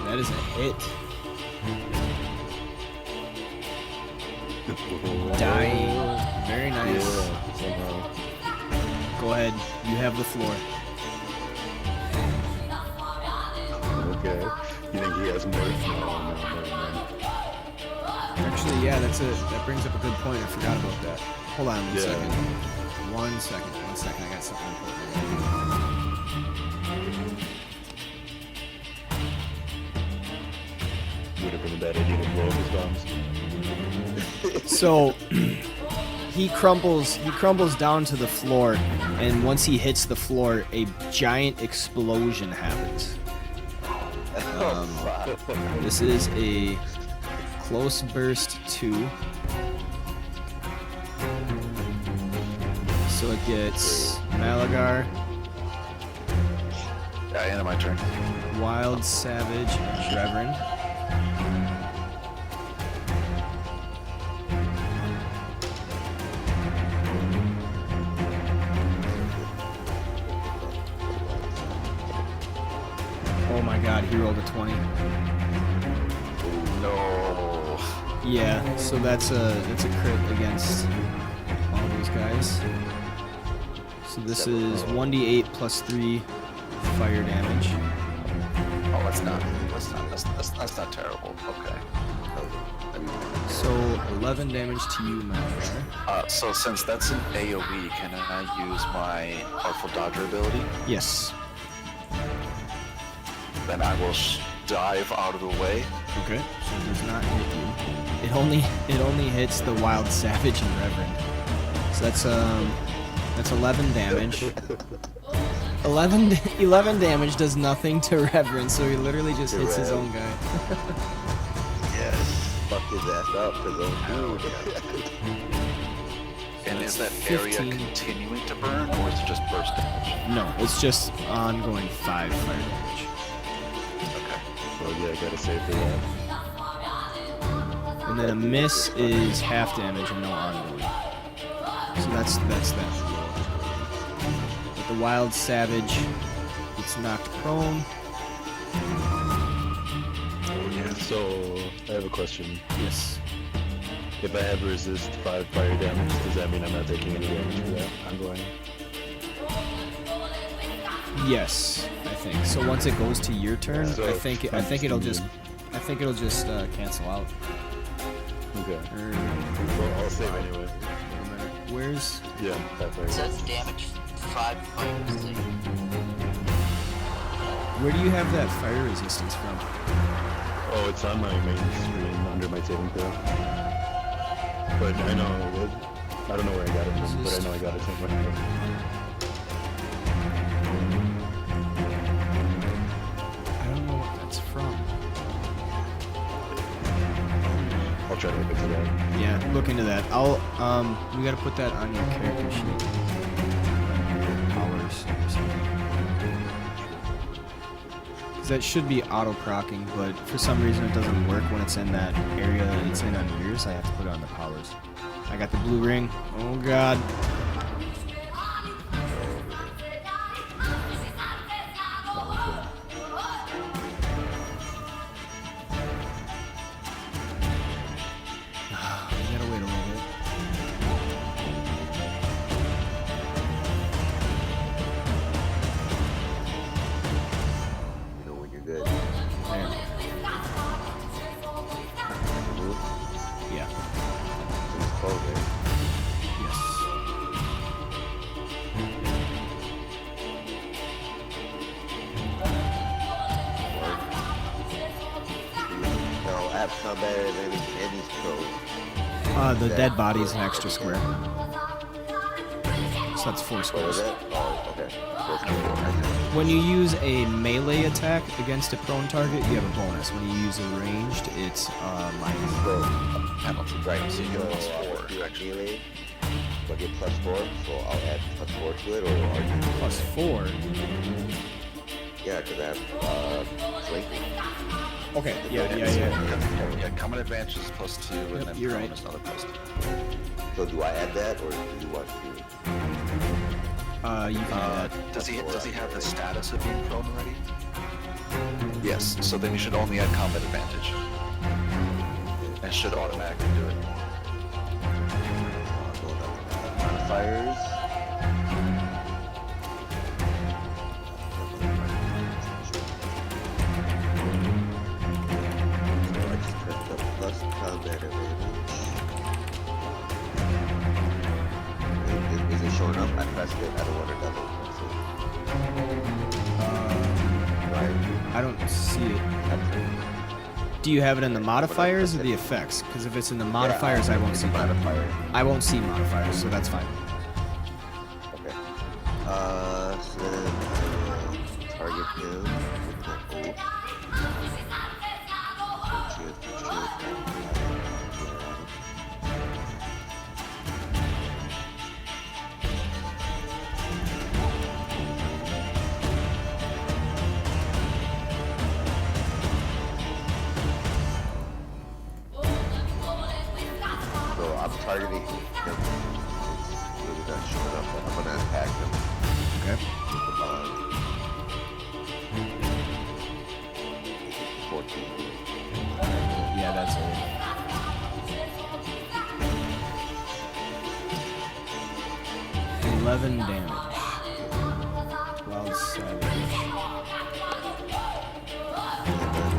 That is a hit. Dying. Very nice. Yeah, somehow. Go ahead. You have the floor. Okay. You think he has more? No. Actually, yeah, that brings up a good point. I forgot about that. Hold on one Yeah. second. One second. I got something important. Would have been a bad idea to blow up his bombs. So he crumbles down to the floor, and once he hits the floor, a giant explosion happens. This is a close burst 2. So it gets Malagar, Yeah, end of my turn. Wild Savage, Reverend. Oh my god, he rolled a 20. No. Yeah, so that's a crit against all those guys. So this is 1d8 plus 3 fire damage. Oh, that's not terrible. Okay. So 11 damage to you, Malvar. So since that's an AoE, can I use my Artful Dodger ability? Yes. Then I will dive out of the way. Okay. So it does not hit you. It only hits the Wild Savage and Reverend. So that's 11 damage. 11 damage does nothing to Reverend, so he literally just hits his own guy. Yes. Fuck his ass up for those dude. And is that 15. area continuing to burn, or is it just burst damage? No, it's just ongoing 5 fire damage. Okay. So yeah, I gotta save for that. And then a miss is half damage and no ongoing. So that's that blow. But the Wild Savage gets knocked prone. So I have a question. Yes. If I have resist 5 fire damage, does that mean I'm not taking any damage for that? I'm going. Yes, I think. So once it goes to your turn, So, I think it'll just cancel out. Okay. Or, Well, I'll save anyway. where's Yeah, 5 fire It says damage. damage 5 fire sleep. where do you have that fire resistance from? Oh, it's on my main screen under my saving throw. But I know I don't know where I got it from, but I know I got it somewhere. I don't know what that's from. I'll try to look into that. Yeah, look into that. We gotta put that on your character sheet. Powers or something. 'Cause that should be auto-procking, but for some reason it doesn't work when it's in that area it's in on yours. I have to put it on the powers. I got the blue ring. Oh god. We gotta wait a little bit. You know when you're good. There. Move. Yeah. It's close, man. Yes. No, app combat and any pro. The dead body is an extra square. So that's 4 What squares. was that? Oh, okay. When you use a melee attack against a prone target, you have a bonus. When you use a ranged, it's minus. So, Penalty, right? So you get a plus I 4, do a actually. melee, so I get +4, so I'll add +4 to it, or are you Plus 4. Yeah, because I have flanking. Okay, yeah. Yeah, combat advantage is +2, and Yep, then you're prone right. is another +2. So do I add that, or do you want to? You can add that. Does he have the status of being prone already? Yes. So then you should only add combat advantage, and it should automatically do it. Modifiers. So I just pressed the plus combat advantage. Is it showing up? I pressed it. I don't want to double press it. Right. I don't see it. Do you have it in the modifiers or the effects? Because if it's in the modifiers, I won't see that. Modifier. I won't see modifiers, so that's fine. Okay. So then target him with my oath. So I'm targeting him. It's really not showing up, but I'm gonna attack him Okay. with the bond. 14. Yeah, that's it. $11 damage. Wild Savage. And then,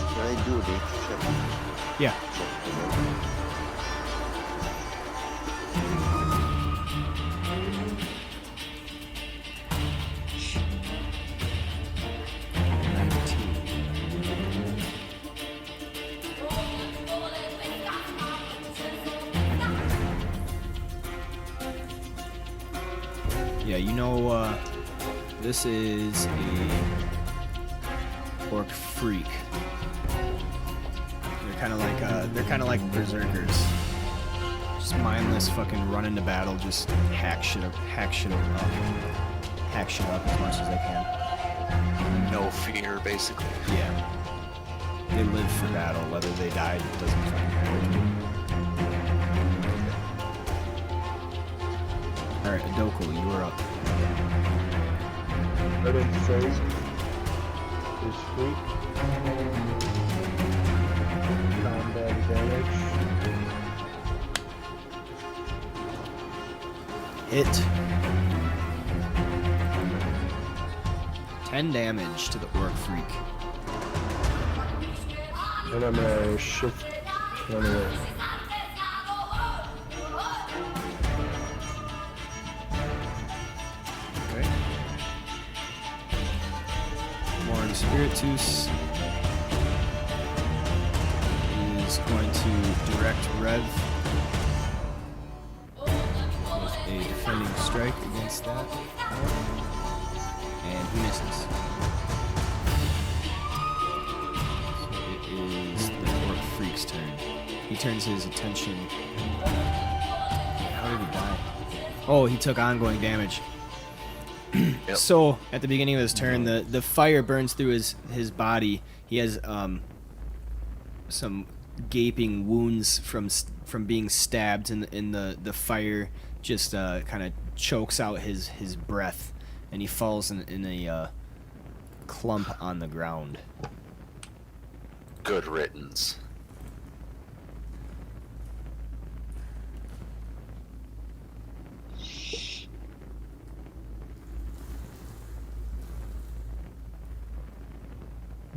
can I do a nature check? Yeah. Check for him. Yeah, you know, this is a orc freak. They're kind of like berserkers. Just mindless, fucking run into battle, just hack shit up as much as they can. No fear, basically. Yeah. They live for battle, whether they died, it doesn't fucking matter. Alright, Adoko, you are up. I didn't say this week. Combat damage. Hit. 10 damage to the orc freak. And I'm gonna shift run away. Okay. Warren Spiritus is going to direct Rev with a defending strike against that. And he misses. So it is the orc freak's turn. He turns his attention. How did he die? Oh, he took ongoing damage. Yep. So at the beginning of his turn, the fire burns through his body. He has some gaping wounds from being stabbed, and the fire just kind of chokes out his breath, and he falls in a clump on the ground. Good riddance.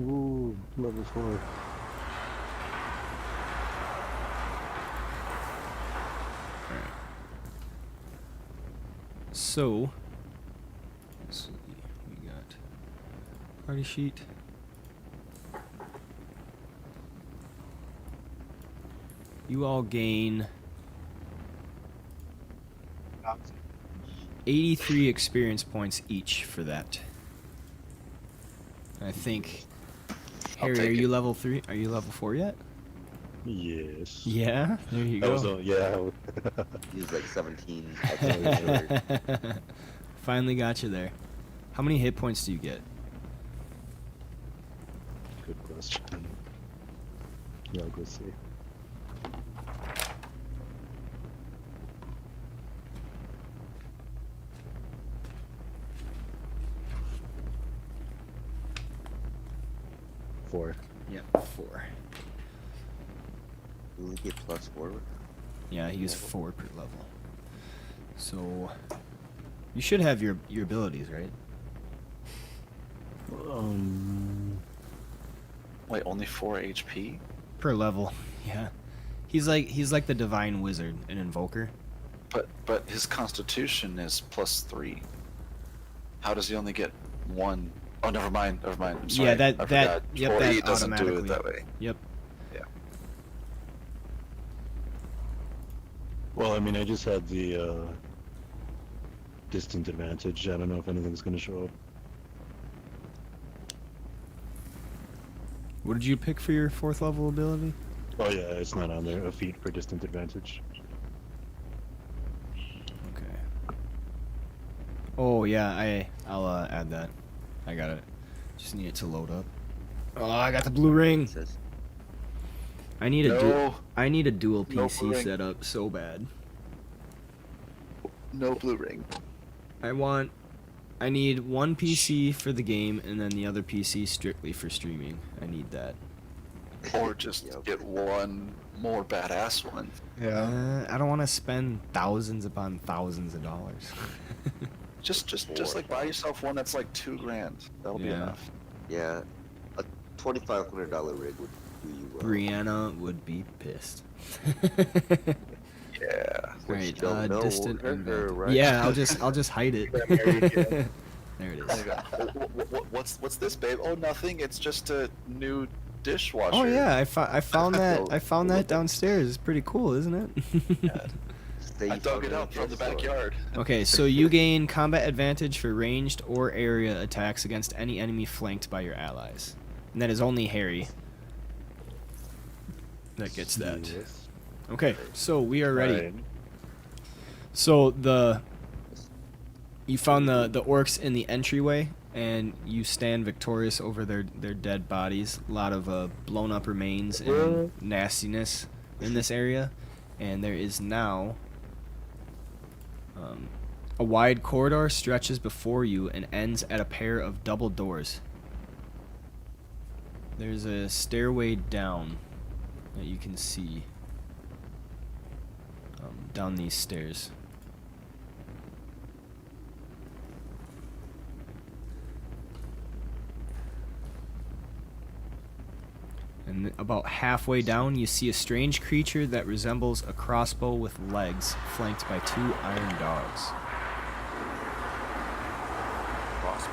Ooh, level 4. So, let's see, we got party sheet. You all gain 83 experience points each for that. I think, I'll Harry, take are it. you level 3? Are you level 4 yet? Yes. Yeah, there you That was go. yeah. He's like 17. That's all he's doing. Finally got you there. How many hit points do you get? Good question. Yeah, I'll go see. Four. Yep, 4. You only get +4. Yeah, he gets 4 per level. So, you should have your abilities, right? Wait, only 4 HP? Per level, yeah. He's like the divine wizard, an invoker. But his constitution is +3. How does he only get 1? Oh, never mind. I'm sorry. Yeah, I that forgot. yep, 4E that doesn't do automatically. it that way. Yep. Yeah. Well, I mean, I just had the distant advantage. I don't know if anything's gonna show up. What did you pick for your 4th level ability? Oh yeah, it's not on there. A feat for distant advantage. Okay. Oh yeah, I'll add that. I got it. Just need it to load up. Oh, I got the blue ring. It says, I need a No. I need a dual No PC blue ring. setup so bad. No blue ring. I need one PC for the game and then the other PC strictly for streaming. I need that. Or just Yep. get one more badass one. Yeah. I don't want to spend thousands upon thousands of dollars. Just like buy yourself one that's like $2,000. That'll be Yeah. enough. yeah, a $2,500 rig would do you well. Brianna would be pissed. Yeah. Which Right, don't know distant her, invent. right? Yeah, I'll just hide it. Yeah, there you go. There it There is. you go. What's this, babe? Oh, nothing. It's just a new dishwasher. Oh yeah, I found that downstairs. It's pretty cool, isn't it? Yeah. Say I you dug found it a up from the chest, or- backyard. Okay, so you gain combat advantage for ranged or area attacks against any enemy flanked by your allies. And that is only Harry that gets that. Yes. Okay, so we are ready. Alright. So you found the orcs in the entryway, and you stand victorious over their dead bodies. A lot of blown up remains and nastiness in this area, and there is now a wide corridor stretches before you and ends at a pair of double doors. There's a stairway down that you can see down these stairs. And about halfway down, you see a strange creature that resembles a crossbow with legs, flanked by 2 iron dogs. Crossbow.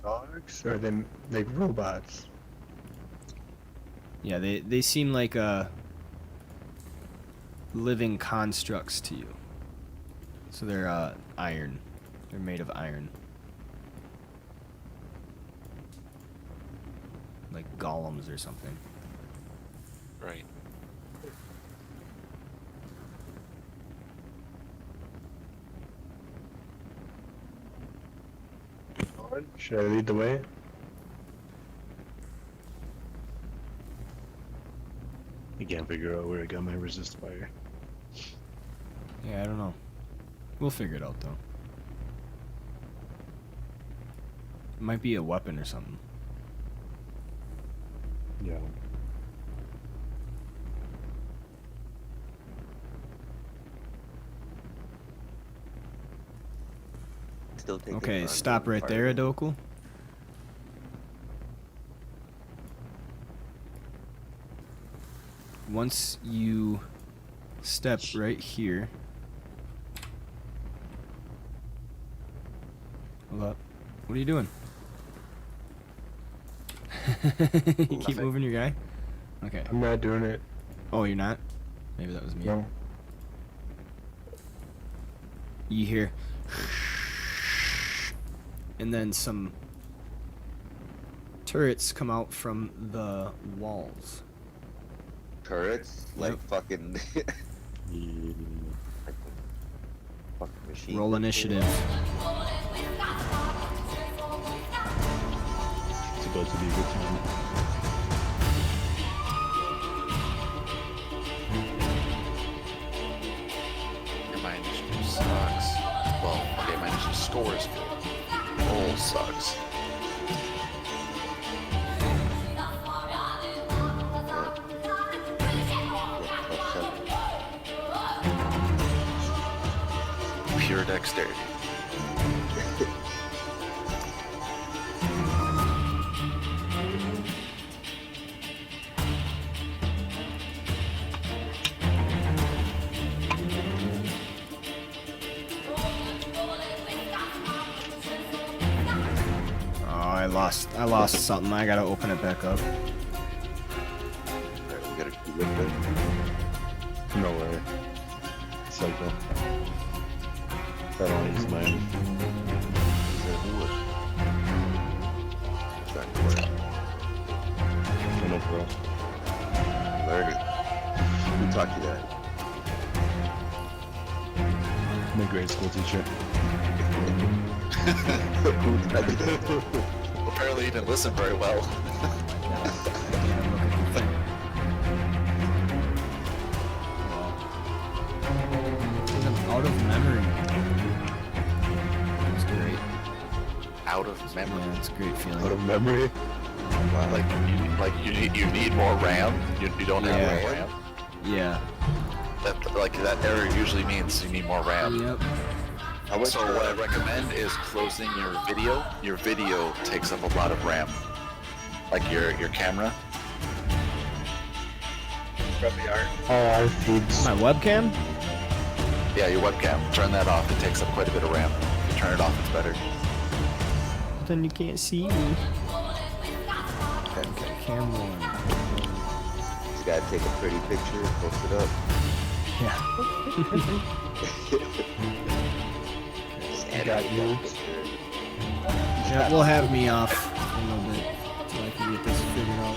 Dogs? Or are they like robots? Yeah, they seem like living constructs to you. So they're iron. They're made of iron. Like golems or something. Right. Should I lead the way? I can't figure out where I got my resist fire. Yeah, I don't know. We'll figure it out though. It might be a weapon or something. Yeah. Still taking Okay, on stop right there, fire. Adoku. Once you step right here. Hold up. What are you doing? You keep Nothing. moving your guy? Okay. I'm not doing it. Oh, you're not? Maybe that was me. No. You hear and then some turrets come out from the walls. Turrets? Like Yep. fucking... Yeah. fucking machine. Roll initiative. It's about to be a good time. My initiative sucks. Well, okay, my initiative score is good. Roll sucks. Pure dexterity. Oh, I lost something. I gotta open it back up. Alright, we gotta keep lifting. No way. Cycle. I don't use mine. He's gonna do it. It's not gonna work. No, bro. Learning. Who taught you that? My grade school teacher. Who taught you that? Apparently you didn't listen very well. Out of memory. That's great. Out of memory. Yeah, it's a great feeling. Out of memory. You need more RAM. You don't have Yeah. more RAM. Yeah. That error usually means you need more RAM. Yep. How much, So what I recommend is closing your video. Your video takes up a lot of RAM. Like your camera. Our feeds. My webcam? Yeah, your webcam. Turn that off. It takes up quite a bit of RAM. If you turn it off, it's better. Then you can't see me. Okay, cam 1. He's gotta take a pretty picture and post it up. Yeah. Just You edit got that nudes? picture. Yeah, we'll have me off a little bit so I can get this figured out.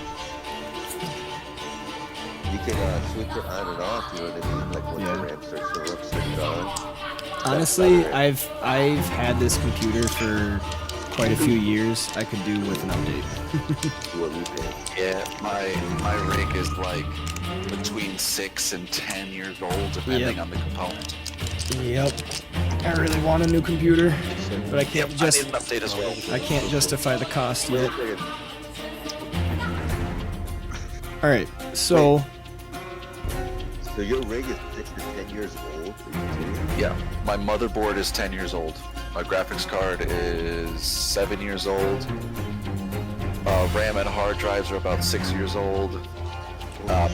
You can switch it on and off, you know what I mean? Like when Yeah. the ramp starts to look, switch it on. Honestly, I've had this computer for quite a few years. I could do with an update. Do what we did. Yeah, my rig is like between 6 and 10 years old, depending Yep. on the component. Yep. I really want a new computer, but I can't I just need an update as well. I can't justify the cost Wait yet. a second. All right, so So your rig is 6 to 10 years old? Are you serious? Yeah, my motherboard is 10 years old. My graphics card is 7 years old. RAM and hard drives are about 6 years old.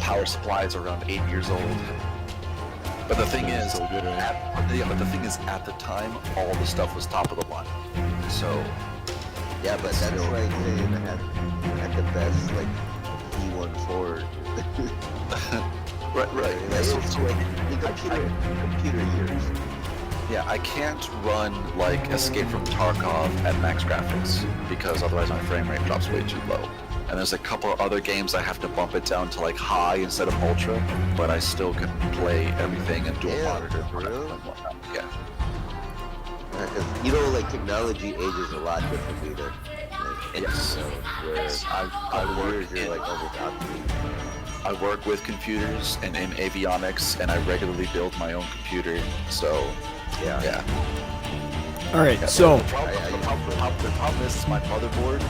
Power supply is around 8 years old. But the thing is, So good, right? at the time, all the stuff was top of the line. So, Yeah, but that's like saying I had the best, like, E1 Ford. right. Like, So, it's like the computer years. yeah, I can't run like Escape from Tarkov at max graphics because otherwise my frame rate drops way too low. And there's a couple of other games I have to bump it down to like high instead of ultra, but I still can play everything in dual Damn, monitor. for real? and whatnot. Yeah. Because, you know, like, technology ages a lot differently than, like, Yes. where Yes, I couple work years you're, in- like, almost obsolete. I work with computers and in avionics, and I regularly build my own computer. So Yeah. yeah. all right, Yeah, so the problem is my motherboard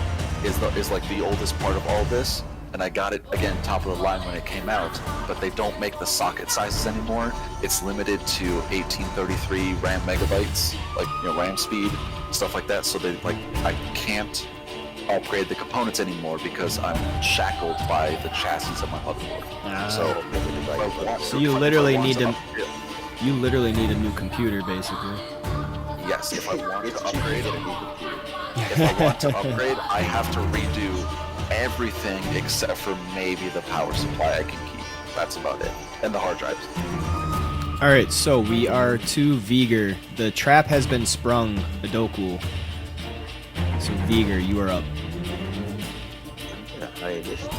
is like the oldest part of all this, and I got it again top of the line when it came out, but they don't make the socket sizes anymore. It's limited to 1833 RAM megabytes, like, you know, RAM speed, stuff like that. So they like I can't upgrade the components anymore because I'm shackled by the chassis of my motherboard. So, if I want So you if I literally want need to- upgrade- you literally need a new computer, basically. Yes, if I want It's to cheaper upgrade than it. a new computer. If I want to upgrade, I have to redo everything except for maybe the power supply I can keep. That's about it. And the hard drives. All right, so we are to Viger. The trap has been sprung, Adoku. So Viger, you are up. Yeah, high initiative.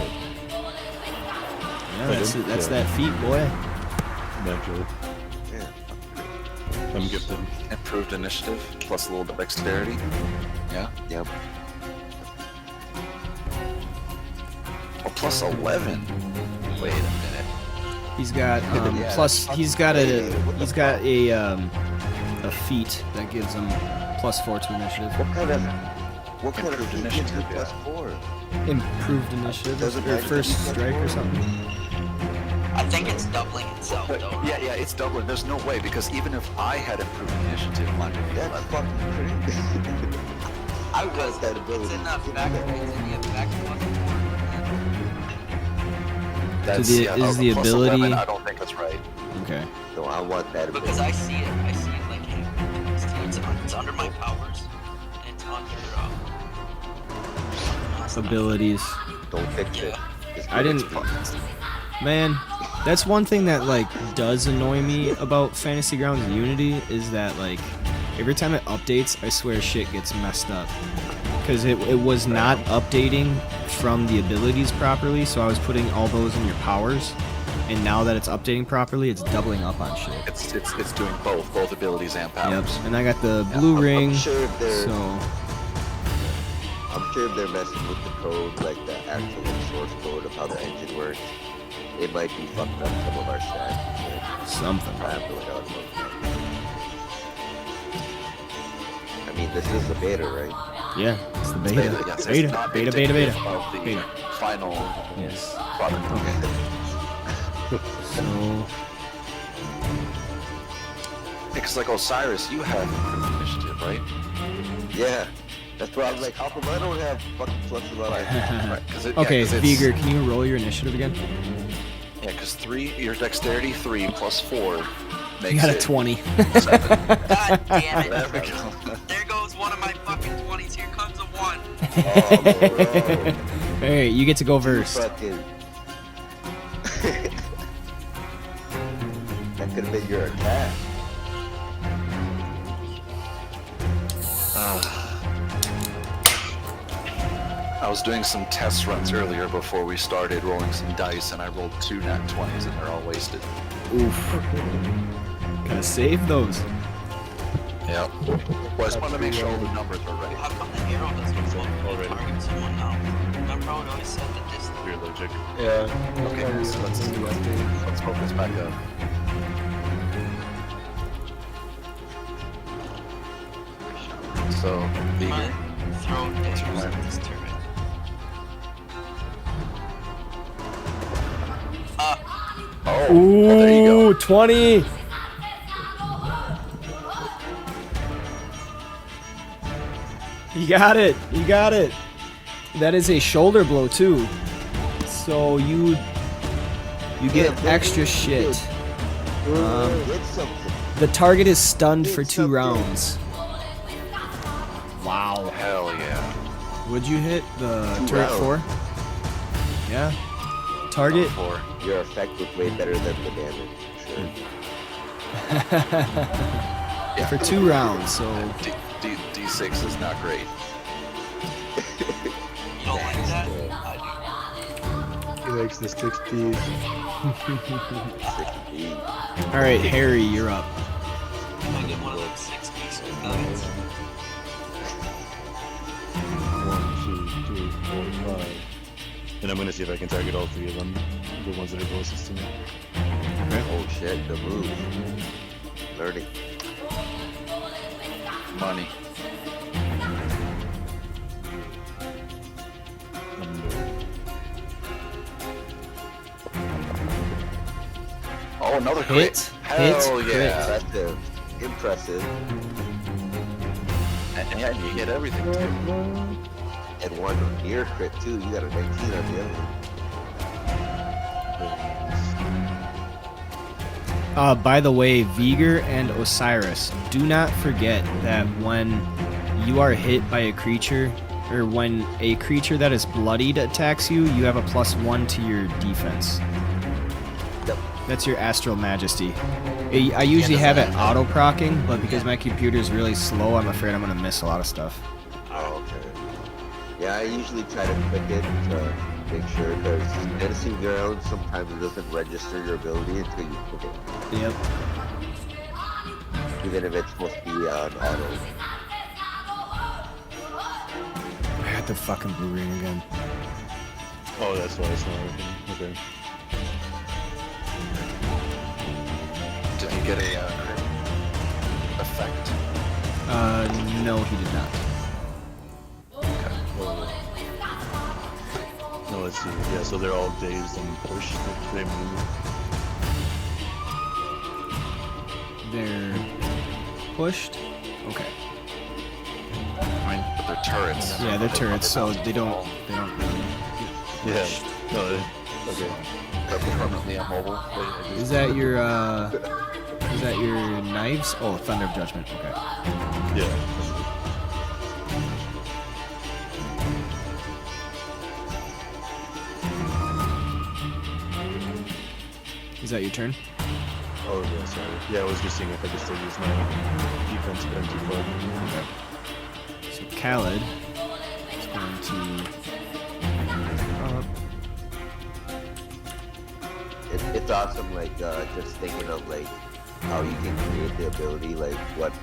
Yeah, that's that feat, boy. Naturally. Yeah. I'm gifted. Improved initiative, plus a little bit of dexterity. Yeah. Yep. Oh, plus 11. Wait a minute. He's got Yeah, plus. that's He's got a crazy. a feat that gives him +4 to initiative. What kind of Improved feat gives initiative, you yeah. +4? Improved initiative Doesn't or matter. first strike or something. I think it's doubling itself, But, though. yeah, it's doubling. There's no way, because even if I had improved initiative, mine would be That's 11. fucking crazy. I was that it's ability. enough back it's in the back That's, the- yeah, is the plus ability- 11, I don't think that's right. Okay. No, I want that ability. because I see it like it's under my powers. And it's under Abilities. Don't fix it. Yeah. Just I give it didn't- to me. Man, that's one thing that like does annoy me about Fantasy Grounds Unity is that like every time it updates, I swear shit gets messed up. Because it was not updating from the abilities properly, so I was putting all those in your powers, and now that it's updating properly, it's doubling up on shit. It's doing both abilities and Yep, powers. and I got the blue ring, I'm sure if they're so messing with the code, like the actual source code of how the engine works, it might be fucking up some of our stats. something. I have to look out about that. I mean, this is the beta, right? Yeah, it's the It's beta. yes, it's Beta, not beta, indicative beta. of the Beta. final Yes. product. So Because like Osiris, you have improved initiative, right? Yeah. That's why I was like, how come I don't have fucking plus 11? Right. okay, Viger, can you roll your initiative again? Yeah, because 3, your dexterity 3 plus 4 makes You got a it 20. 7. God damn There we it. go. There goes one of my fucking 20s. Here comes a 1. Oh, bro. Alright, you get to go first. Fucking. That could have been your attack. I was doing some test runs earlier before we started rolling some dice, and I rolled 2 nat 20s, and they're all wasted. Oof. Gotta save those. Yep. Well, I just wanted to make sure all the numbers are right. How come the hero doesn't Already. target someone now? Remember how it always said that this Weird logic. Yeah. Okay, so let's focus back up. So, vegan. throw daggers right. at this turret. Oh, there you go. Ooh, 20. You got it. You got it. That is a shoulder blow too. So you get extra shit. Get something. The target is stunned for 2 rounds. Wow. Hell yeah. Would you hit the 2 turret rounds. 4? Yeah. Target. 4. Your effect was way better than the damage. Sure. For 2 rounds. So D6 is not great. You don't like that? I He likes the 60s. all right, Harry, you're up. do. I get one of those 6 pieces of nuggets. 1, 2, 3, 4, 5. And I'm gonna see if I can target all 3 of them, the ones that are closest to me. Oh shit, the move. Learning. Money. Oh, another crit. Hit. Hell Hit. yeah. Impressive. Impressive. And you get everything too. And one near crit too. You got a 19 on the other one. By the way, Vigor and Osiris, do not forget that when you are hit by a creature, or when a creature that is bloodied attacks you, you have a +1 to your defense. Yep. That's your Astral Majesty. I usually have it auto-procking, but because my computer is really slow, I'm afraid I'm going to miss a lot of stuff. Oh, okay. Yeah, I usually try to click it to make sure, because dancing around sometimes it doesn't register your ability until you click it. Yep. Even if it's supposed to be on auto. I had the fucking blue ring again. Oh, that's why it's not working. Okay. Did he get a crit effect? No, he did not. No, let's see. Yeah, so they're all dazed and pushed. They move. They're pushed. Okay. Fine, but they're turrets. Yeah, they're turrets, so they don't really get Yeah. pushed. No, okay. They're permanently immobile. Is that your knives? Oh, Thunder of Judgment. Okay. Yeah. Is that your turn? Oh, yeah, sorry. Yeah, I was just seeing if I could still use my defense, but I'm too far. So Khaled is going to. It's awesome, like, just thinking of, like, how you can create the ability, like, what,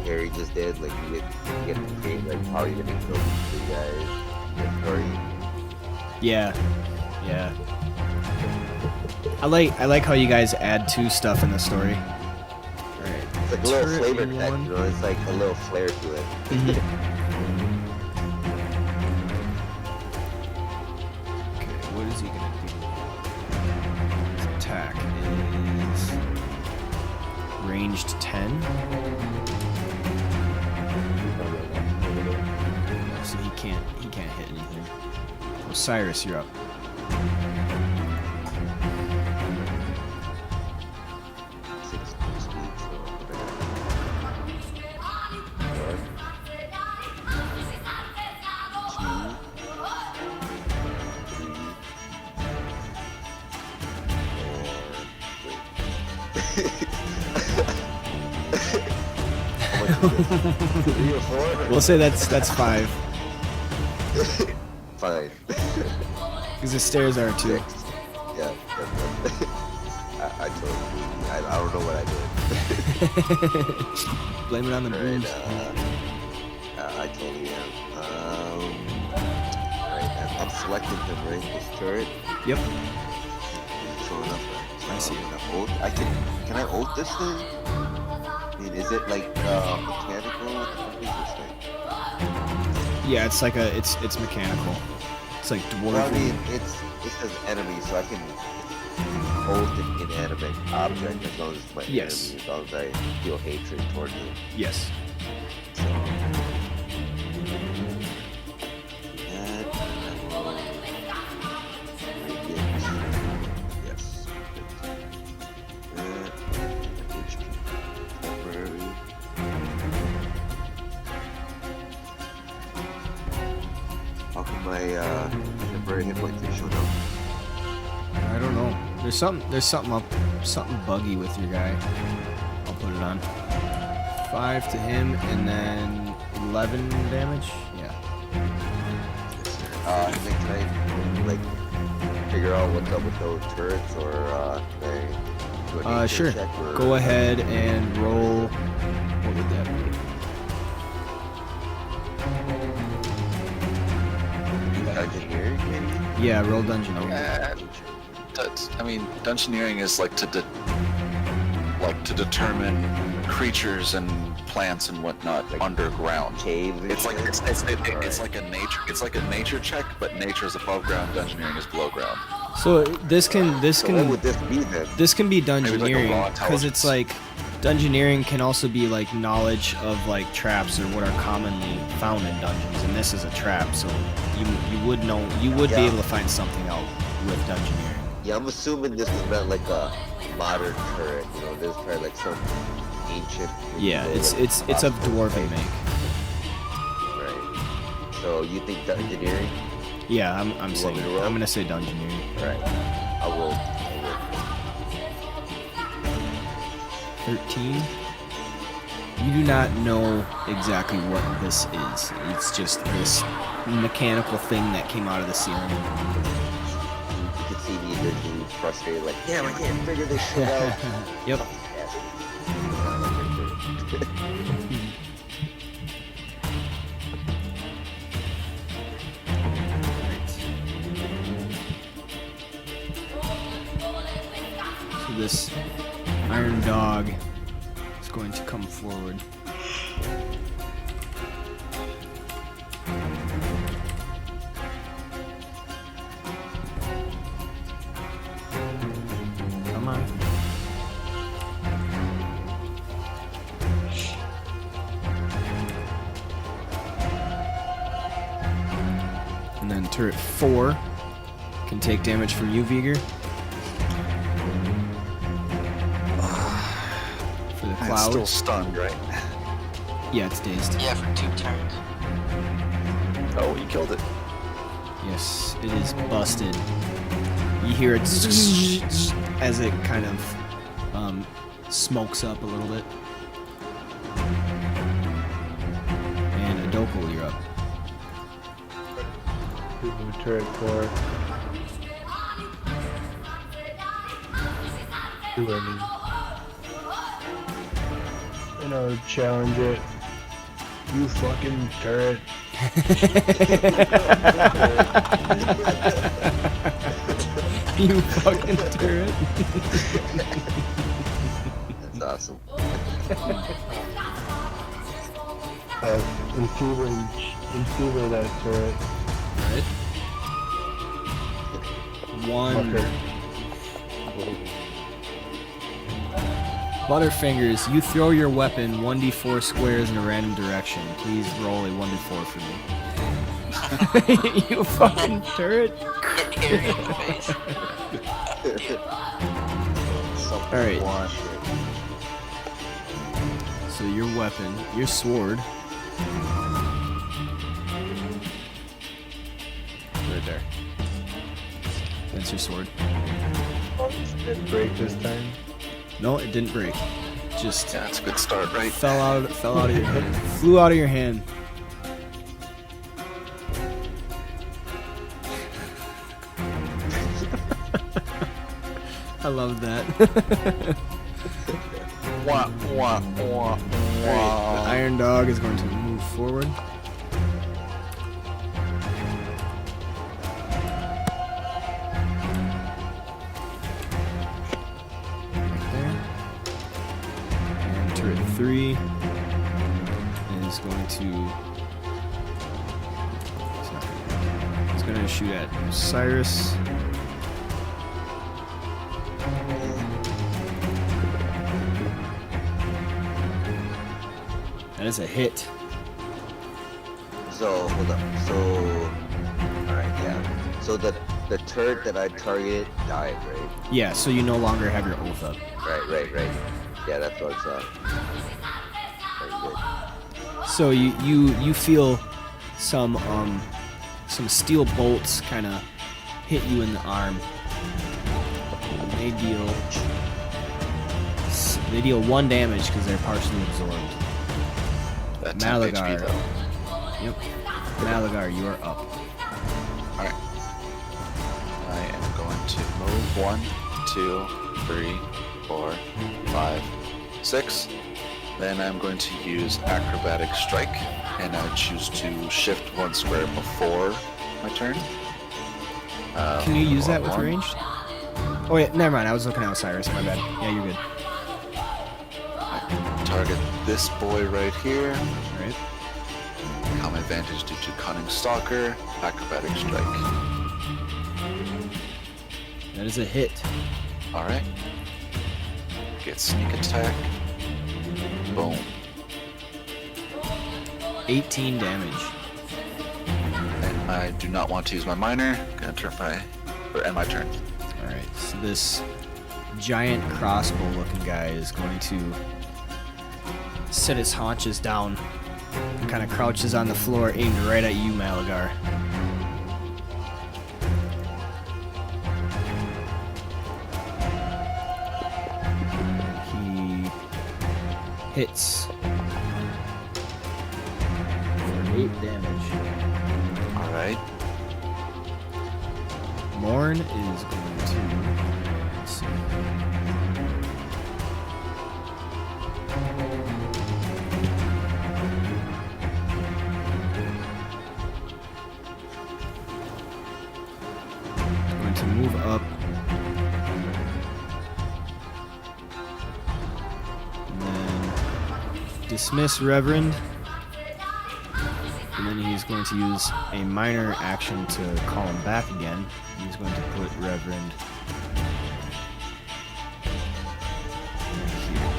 Harry just did, like, you get to create, like, how you're gonna kill these 3 guys, your story. Yeah. Yeah. I like how you guys add 2 stuff in the story. Alright. It's like a little Turret flavor in text, one. you know, it's like a little flair to it. Okay, what is he gonna do? His attack is ranged 10. So he can't hit anything. Osiris, you're up. 3 or 4? We'll say that's 5. Fine. Because the stairs are 2. Yeah. I totally. I don't know what I did. Blame it on the Alright, booze. I totally am. Alright, I'm selecting him, right? This turret. Yep. He's showing up. I see it. Ult. Can I ult this thing? I mean, is it like mechanical? What the fuck is this thing? Yeah, it's like it's mechanical. It's like dwarven. Well, I mean, it says enemy, so I can ult an inanimate object as long as it's my Yes. enemy, as long as I feel hatred towards it. Yes. So, that, yes. That, HP temporary. How come my temporary hit points ain't showing up? I don't know. There's something buggy with your guy. I'll put it on. 5 to him, and then 11 damage. Yeah. And then can I like figure out what's up with those turrets, or can I do a nature Sure. check, or Go ahead and roll. What would that be? engineering maybe? Yeah, roll dungeon. I mean, dungeoneering is like to determine creatures and plants and whatnot Like underground. Cave. It's like it's like a nature check, but nature is above ground, dungeoneering is below ground. So this can So what would this be then? this can be Maybe like a dungeoneering raw because it's like dungeoneering can also be like knowledge of like traps or what are commonly found in dungeons, and this is a trap, so you would know, you would be Yeah. able to find something out with dungeoneering. Yeah, I'm assuming this is not like a modern turret. You know, this is probably like some ancient. Yeah, it's medieval of dwarven make. Right. So you think dungeoneering? Yeah, I'm You want saying me to roll? I'm gonna say dungeoneering. Right. I will. 13. You do not know exactly what this is. It's just this mechanical thing that came out of the ceiling. You can see me literally frustrated, like, damn, I can't figure this shit out. Yep. So this iron dog is going to come forward. Come on. And then turret 4 can take damage from you, Viger. For the And it's cloud. still stunned, right? Yeah, it's dazed. Yeah, for 2 turns. Oh, you killed it. Yes, it is busted. You hear it as it kind of smokes up a little bit. And Adokal, you're up. Turret 4. And I'll challenge it. You fucking turret. You fucking turret. That's awesome. Enfeeble that turret. Right. 1. Fucker. Butterfingers, you throw your weapon 1d4 squares in a random direction. Please roll a 1d4 for me. You fucking turret. Hit Harry in the face. Something Alright. wash it. So your weapon, your sword. Right there. That's your sword. Didn't break this time. No, it didn't break. Just Yeah, that's a good start, right? fell out of your hand. Flew out of your hand. I love that. Wah, wah, wah, The wah. Iron Dog is going to move forward. Right there. And turret 3 is going to... It's going to shoot at Cyrus. That is a hit. So hold up. So alright, yeah. So the turret that I targeted died, right? Yeah, so you no longer have your oath up. Right. Yeah, that's what I saw. Very good. So you feel some steel bolts kind of hit you in the arm. They deal 1 damage because they're partially absorbed. That's 10 HP Malagar. though. Yep. Malagar, you are up. Alright. I am going to move 1, 2, 3, 4, 5, 6. Then I'm going to use Acrobatic Strike, and I choose to shift 1 square before my turn. Can you use that with 1. ranged? Oh yeah, never mind. I was looking at Osiris. My bad. Yeah, you're good. Target this boy right here. All right. Calm advantage due to Cunning Stalker. Acrobatic Strike. That is a hit. Alright. Get Sneak Attack. Boom. 18 damage. And I do not want to use my minor. Gonna end my turn. All right. So this giant crossbow-looking guy is going to set its haunches down and kind of crouches on the floor, aimed right at you, Malagar. He hits for 8 damage. Alright. Morn is going to... Let's see. Going to move up. And then dismiss Reverend. And then he's going to use a minor action to call him back again. He's going to put Reverend right here.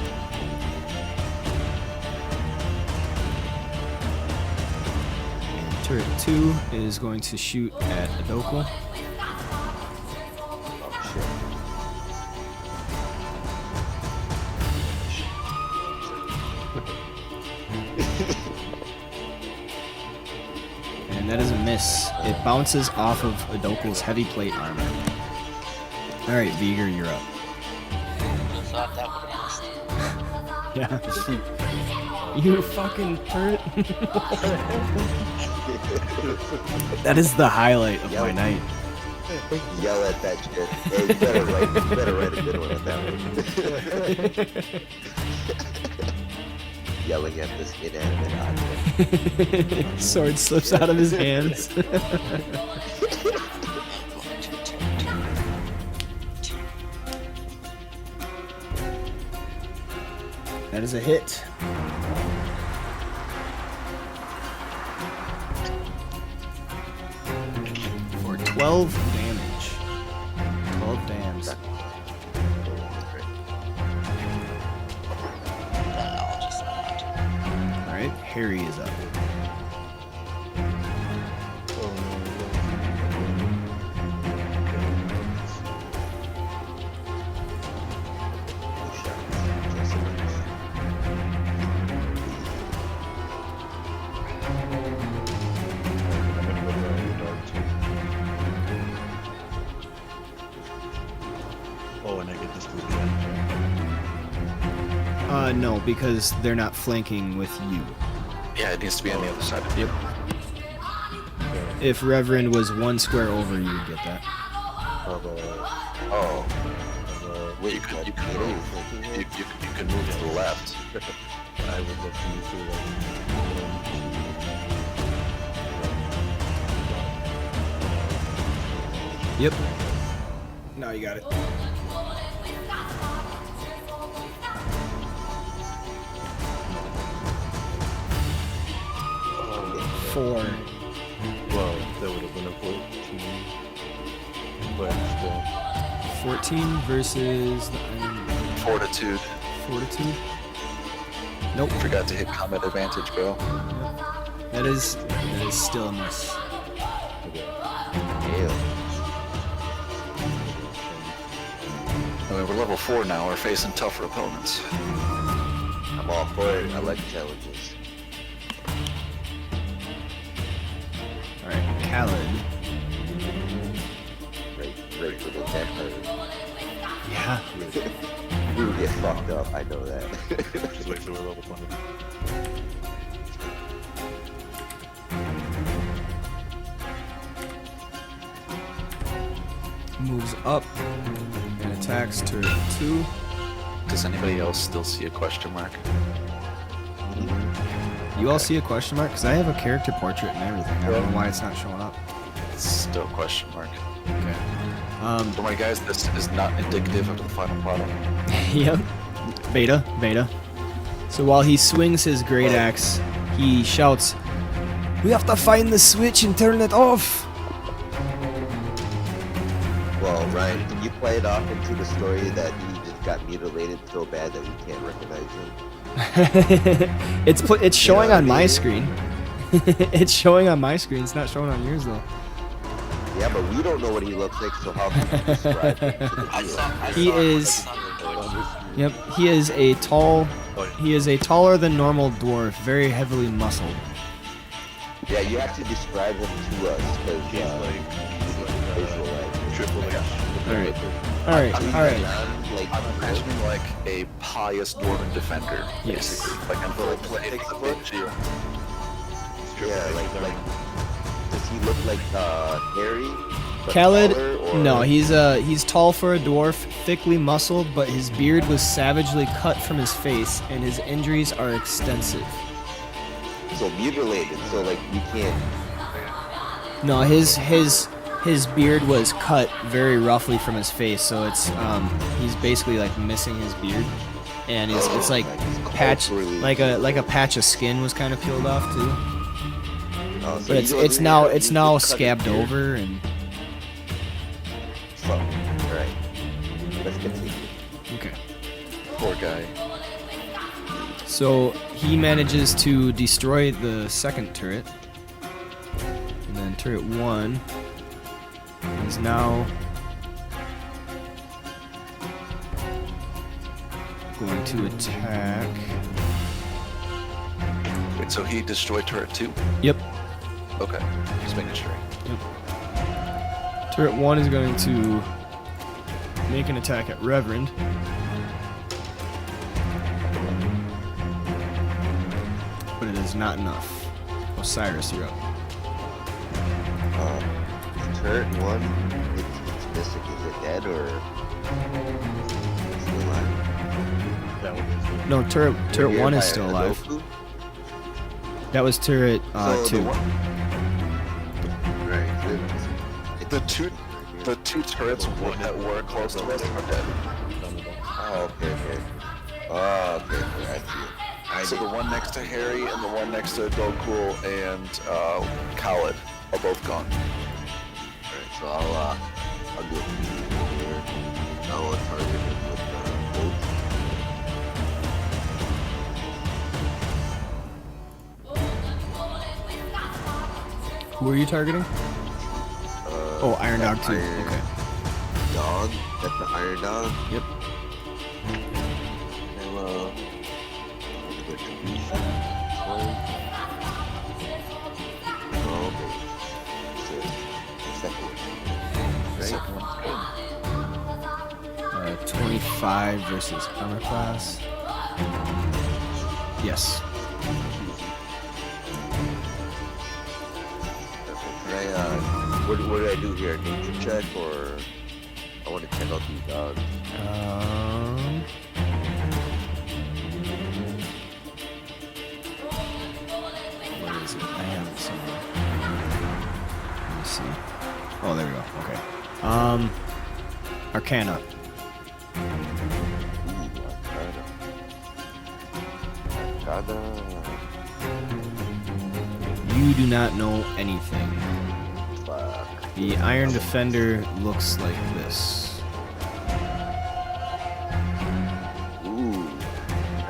And turret 2 is going to shoot at Adokal. And that is a miss. It bounces off of Adokal's heavy plate armor. Alright, Viger, you're up. I thought that would have missed. Yeah. You fucking turret. That is the highlight of my night. Yell at that shit. Hey, you better write a good one at that one. Yelling at this inanimate object. Sword slips out of his hands. That is a hit. For 12 damage. 12 dams. I'll just Alright, Harry is up. Oh, and I get this movie. No, because they're not flanking with you. Yeah, it needs to be on the other side. Yep. If Reverend was 1 square over, you would get that. Oh. Wait, You can, you what? can move. You can move to the left. I would love to use it. Yep. Now you got it. Four. Well, that would have been a 14. But still. 14 versus the Iron Fortitude. Fortitude. Nope. Forgot to hit combat advantage, bro. That is still a miss. Damn. I mean, we're level 4 now. We're facing tougher opponents. I'm all for it. I like challenges. Alright, Khaled. Great for the death hurt. Yeah. We would get fucked up, I know that. Just wait till we're level 20. Moves up and attacks turret 2. Does anybody else still see a question mark? You all see a question mark? Because I have a character portrait and everything. I don't know why it's not showing up. It's still a question mark. Okay. Don't worry, guys. This is not indicative of the final product. Yep. Beta. So while he swings his great axe, he shouts, "We have to find the switch and turn it off!" Well, Ryan, can you play it off into the story that he just got mutilated so bad that we can't recognize him? It's showing what I on my mean? screen. It's showing on my screen. It's not showing on yours though. Yeah, but we don't know what he looks like, so how can you describe him to the I viewer? saw. I He saw it, is- but it's not- Yep, he is a taller than normal dwarf, very heavily muscled. Yeah, you have to describe him to us, because He's like visualize. Triple H. Alright. I'm Like, imagining like a pious dwarven defender, Yes. basically. Like I'm full plate. Six foot? yeah, like, does he look like Harry? but Khaled, taller, or- no, he's tall for a dwarf, thickly muscled, but his beard was savagely cut from his face, and his injuries are extensive. So mutilated, so like you can't. No, his beard was cut very roughly from his face, so it's he's basically like missing his beard, and it's like patch like a patch of skin was kind of peeled off too. So But you it's don't now really- it's you now just cut his scabbed beard. over and Fuck. Right. Let's continue. okay. Poor guy. So he manages to destroy the second turret, and then turret 1 is now going to attack. Wait, so he destroyed turret 2? Yep. Okay, just making sure. Turret 1 is going to make an attack at Reverend. But it is not enough. Osiris, you're up. Turret 1, it's missing. Is it dead or still alive? That one is No, turret Here 1 by is still alive. Adoku? That was turret So 2. Right. The two turrets that were close to us are dead. Oh, okay. Oh, okay. I see it. So the one next to Harry and the one next to Goku and Khaled are both gone. Alright, so I'll do a few here. I'll target him with boats. Who are you targeting? Oh, Iron Dog 2. Iron Okay. Dog? That's the Iron Dog? Yep. Hello. Retribution. Oh, okay. So, the second one. Right? Second one's good. 25 versus armor class. Yes. Can I, what do I do here? Nature check, or I want to check out these dogs? Where is it? I have it somewhere. Let me see. Oh, there we go. Okay. Arcana. Arcana. You do not know anything. Fuck. The Iron Defender looks like this. Ooh,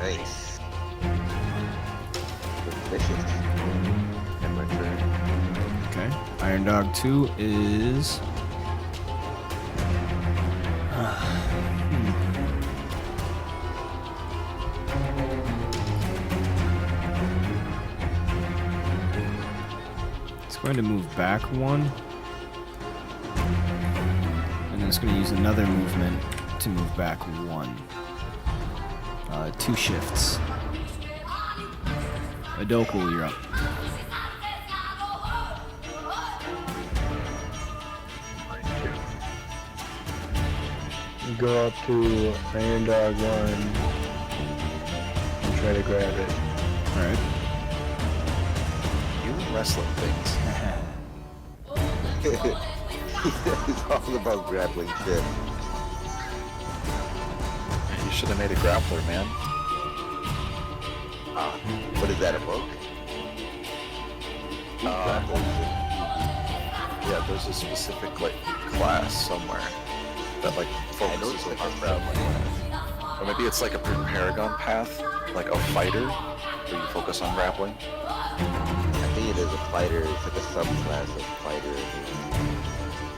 nice. Delicious. And my turn. Okay. Iron Dog 2 is... It's going to move back 1. And then it's going to use another movement to move back 1. 2 shifts. Adoku, you're up. Go up to Iron Dog 1 and try to grab it. Alright. You and wrestling things. He's all about grappling shit. You should have made a grappler, man. What is that, a book? Grappling Yeah, there's a specific like class somewhere that like focuses like on a grappling. Or maybe it's like a Paragon path, like a fighter, where you focus on grappling. I think it is a fighter. It's like a subclass of fighter.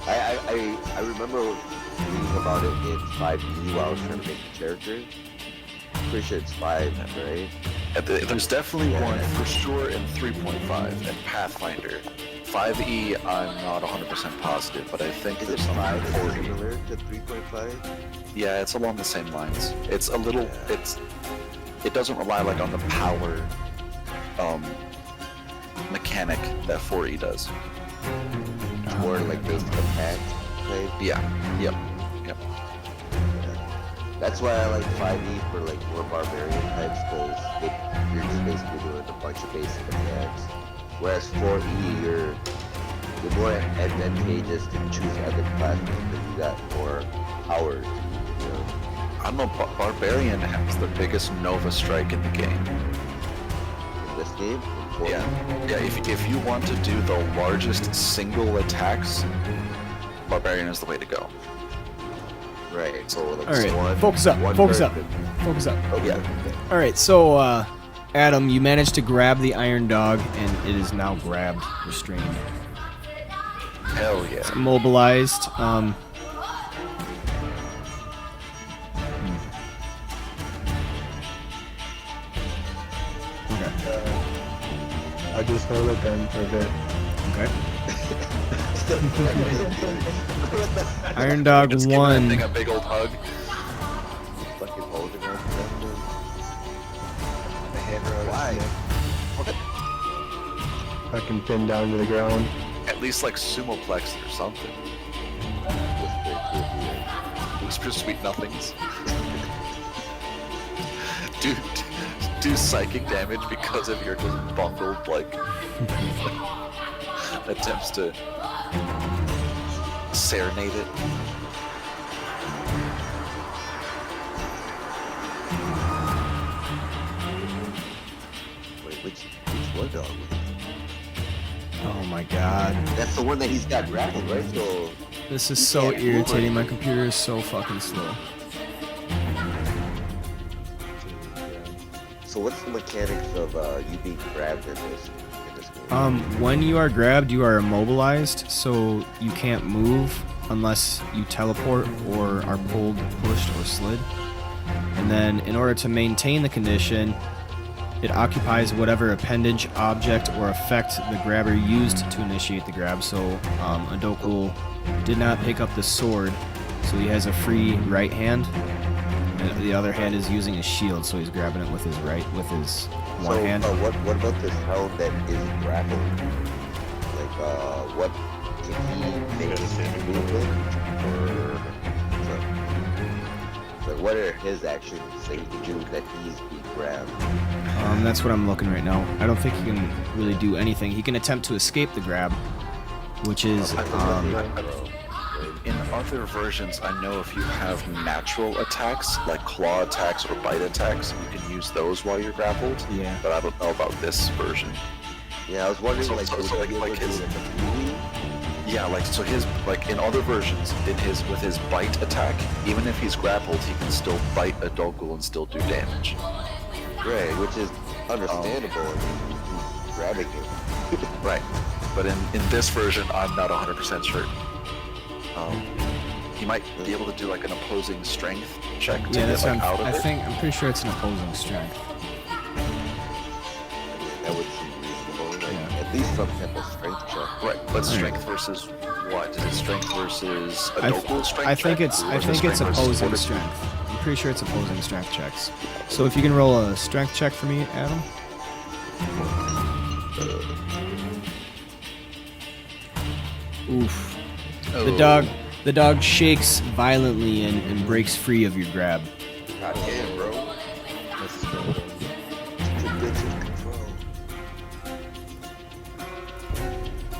I remember reading about it in 5e while I was trying to make the character. Pretty sure it's 5, right? There's definitely one for sure in 3.5 and Pathfinder. 5e, I'm not 100% positive, but I think Is it there's something 5 for is similar to 3.5? Yeah, it's along the same lines. It's a little, it doesn't rely like on the power mechanic that 4e does. More like this attack type. Yeah, yep. That's why I like 5e for like more barbarian types, because you're just basically doing a bunch of basic attacks. Whereas 4e, you're more advantageous to choose other classes because you got more powers. You know? I don't know, Barbarian has the biggest Nova Strike in the game. In this game, in 4e. Yeah, if you want to do the largest single attacks, Barbarian is the way to go. Right. So like Alright, focus up, focus up, focus up. Oh yeah. Alright, so, Adam, you managed to grab the Iron Dog, and it is now grabbed, restrained. Hell yeah. It's immobilized. Okay. I just hold it then for a bit. Okay. Iron Dog Just give that 1. thing a big old hug. Fucking holding on to that thing. The hand around Why? his neck. Fucking pinned down to the ground. At least like Sumoplex or something. Whisper sweet nothings. Do psychic damage because of your just bungled like attempts to serenade it. Wait, which one dog? Oh my god. That's the one that he's got grappled, right? So This is so can't move irritating. it. My computer is so fucking slow. So what's the mechanics of you being grabbed in this game? When you are grabbed, you are immobilized, so you can't move unless you teleport or are pulled, pushed, or slid. And then, in order to maintain the condition, it occupies whatever appendage, object, or effect the grabber used to initiate the grab. So, Adokul did not pick up the sword, so he has a free right hand. And the other hand is using his shield, so he's grabbing it with his one hand. What about this hound that is grappling? Like, what can he make his movement? Or what are his actions that he can do that he's being grabbed? That's what I'm looking right now. I don't think he can really do anything. He can attempt to escape the grab, which is in other versions, I know if you have natural attacks, like claw attacks or bite attacks, you can use those while you're grappled. Yeah. But I don't know about this version. Yeah, I was wondering, So- like, so- would so, he like- be able like to do his- like a melee? Yeah, like so his like in other versions, with his bite attack, even if he's grappled, he can still bite a Dogul and still do damage. Right, which is understandable. I mean, he's grabbing him. Right. But in this version, I'm not 100% sure. He might be able to do like an opposing strength check to Yeah, get that's like, what out of it. I'm pretty sure it's an opposing strength. I mean, that would seem reasonable. Like, Yeah. at least some type of strength check. Right, but strength versus what? Is it strength versus a I Dogul strength I think check? it's Or I is it think it's strength versus opposing fortitude? strength. I'm pretty sure it's opposing strength checks. So if you can roll a strength check for me, Adam. Oof. The dog shakes violently and breaks free of your grab. God damn, bro. Let's go. Tradition control.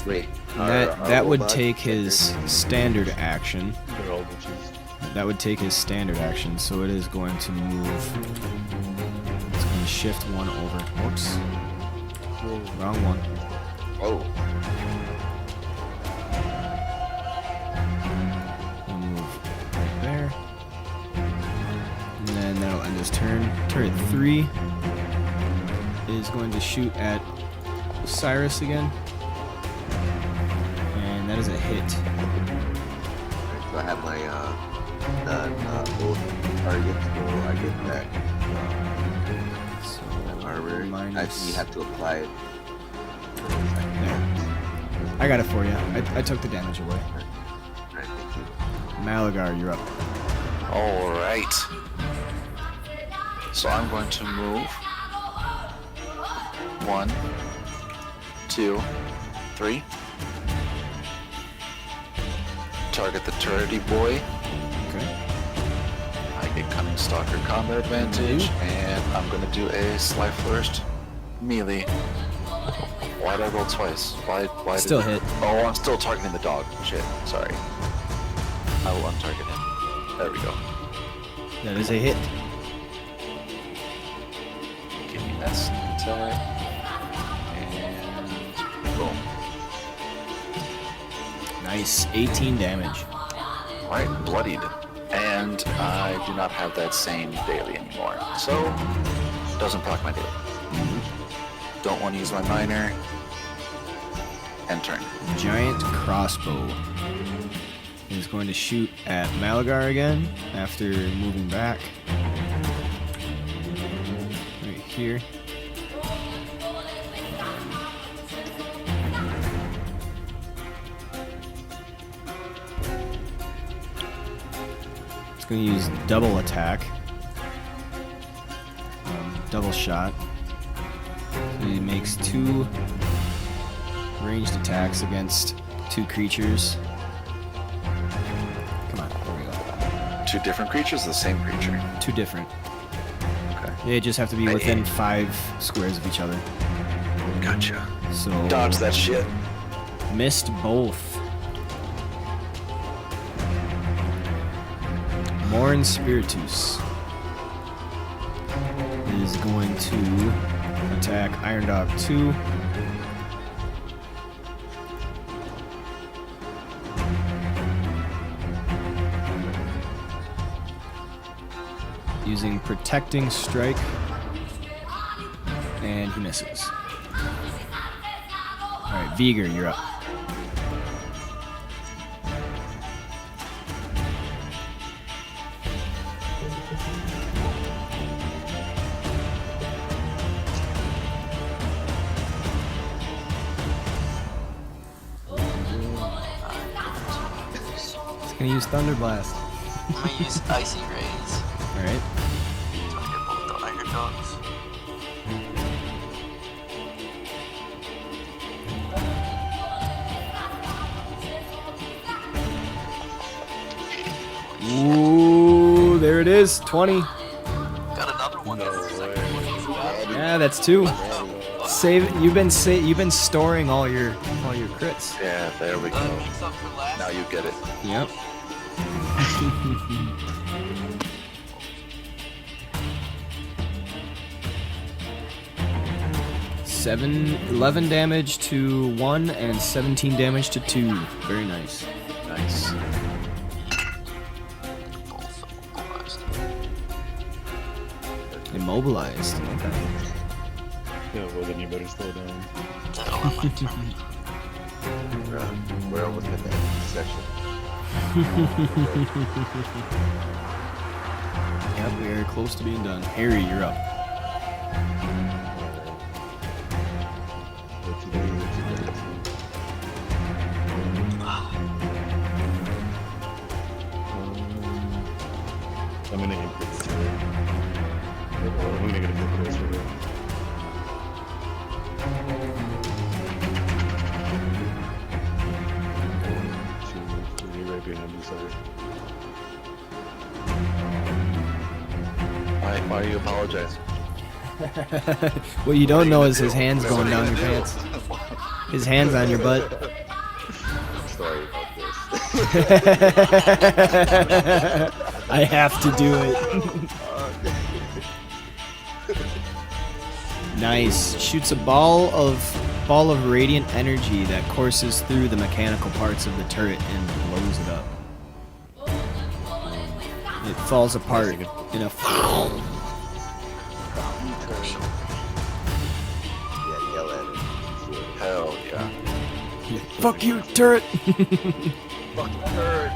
Wait. That would take his standard action. They're all bitches. That would take his standard action, so it is going to move. It's going to shift one over. Whoops. Wrong one. Oh. We'll move right there. And then that'll end his turn. Turret 3 is going to shoot at Cyrus again. And that is a hit. So I have my both targets, so I get that So armor. I minus- think you have to apply it. There. I got it for you. I took the damage away. Alright, thank you. Malagar, you're up. Alright. So I'm going to move. 1, 2, 3. Target the turrety boy. Okay. I get Cunning Stalker combat advantage, and I'm gonna do a Sly Flourish melee. Why'd I roll twice? Why Still did... hit. Oh, I'm still targeting the dog. Shit, sorry. I will untarget him. There we go. That is a hit. Give me that sneak attack. And boom. Nice. 18 damage. Alright, bloodied. And I do not have that same daily anymore. So, doesn't proc my daily. Don't want to use my minor. End turn. Giant crossbow is going to shoot at Malagar again after moving back. Right here. It's going to use double attack. Double shot. So he makes 2 ranged attacks against 2 creatures. Come on, there we go. 2 different creatures, the same creature. 2 different. Okay. They just have to be within 5 squares of each other. Gotcha. So Dodge that shit. missed both. Morin Spiritus is going to attack Iron Dog 2. Using Protecting Strike. And he misses. Alright, Vigor, you're up. It's gonna use Thunder Blast. I'm gonna use Icy Rays. Alright. Trying to get both the iron dogs. Ooh, there it is. 20. Got another one. No That's the way. second one he's got. Yeah, that's 2. Save. You've been storing all your crits. Yeah, there we go. Mix up for last. Now you get it. Yep. 11 damage to 1 and 17 damage to 2. Very nice. Nice. Both immobilized. Immobilized. Okay. Yeah, well then you better slow down. That'll have my turn. We're almost at the end of the session. Yep, we are close to being done. Harry, you're up. What you doing? What you doing? I'm gonna input this here. I'm gonna get a good place for here. You're right behind me, sorry. Why do you apologize? What you don't know is his hand's going down your pants. His hand's on your butt. Sorry about this. I have to do it. Nice. Shoots a ball of radiant energy that courses through the mechanical parts of the turret and blows it up. It falls apart in a Yeah, yell at it. Hell yeah. fuck you, turret. Fucking turret.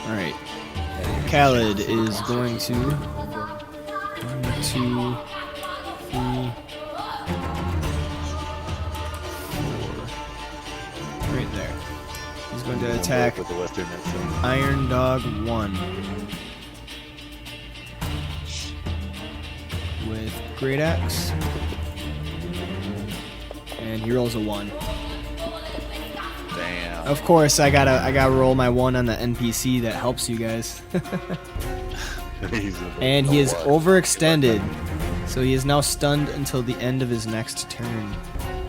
All right. Khaled is going to 1, 2, 3, 4. Right there. He's going to attack With the Western accent. Iron Dog 1 with Great Axe, and he rolls a 1. Damn. Of course, I gotta roll my 1 on the NPC that helps you guys. And he is overextended, so he is now stunned until the end of his next turn.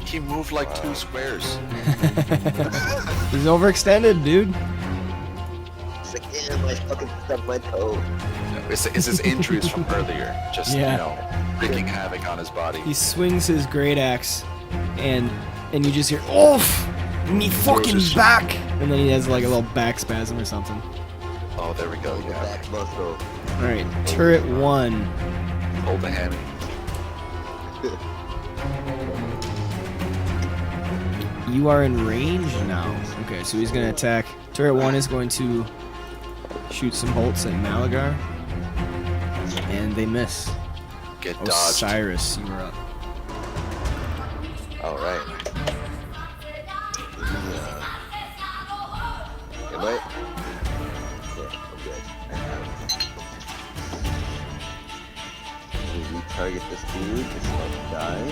He moved like 2 squares. He's overextended, dude. It's like, damn, I fucking stubbed my toe. It's his injuries from earlier. Just, Yeah. you know, wreaking havoc on his body. He swings his great axe, and you just hear, "Oof! Me fucking his- back!" And then he has like a little back spasm or something. Oh, there we go. The Yeah. back muscle. All right, turret 1. Hold the hammy. You are in range now. Okay, so he's gonna attack. Turret 1 is going to shoot some bolts at Malagar, and they miss. Get dodged. Osiris, you are up. Alright. Am I? Yeah, I'm good. I have it. We target this dude, it's about to die.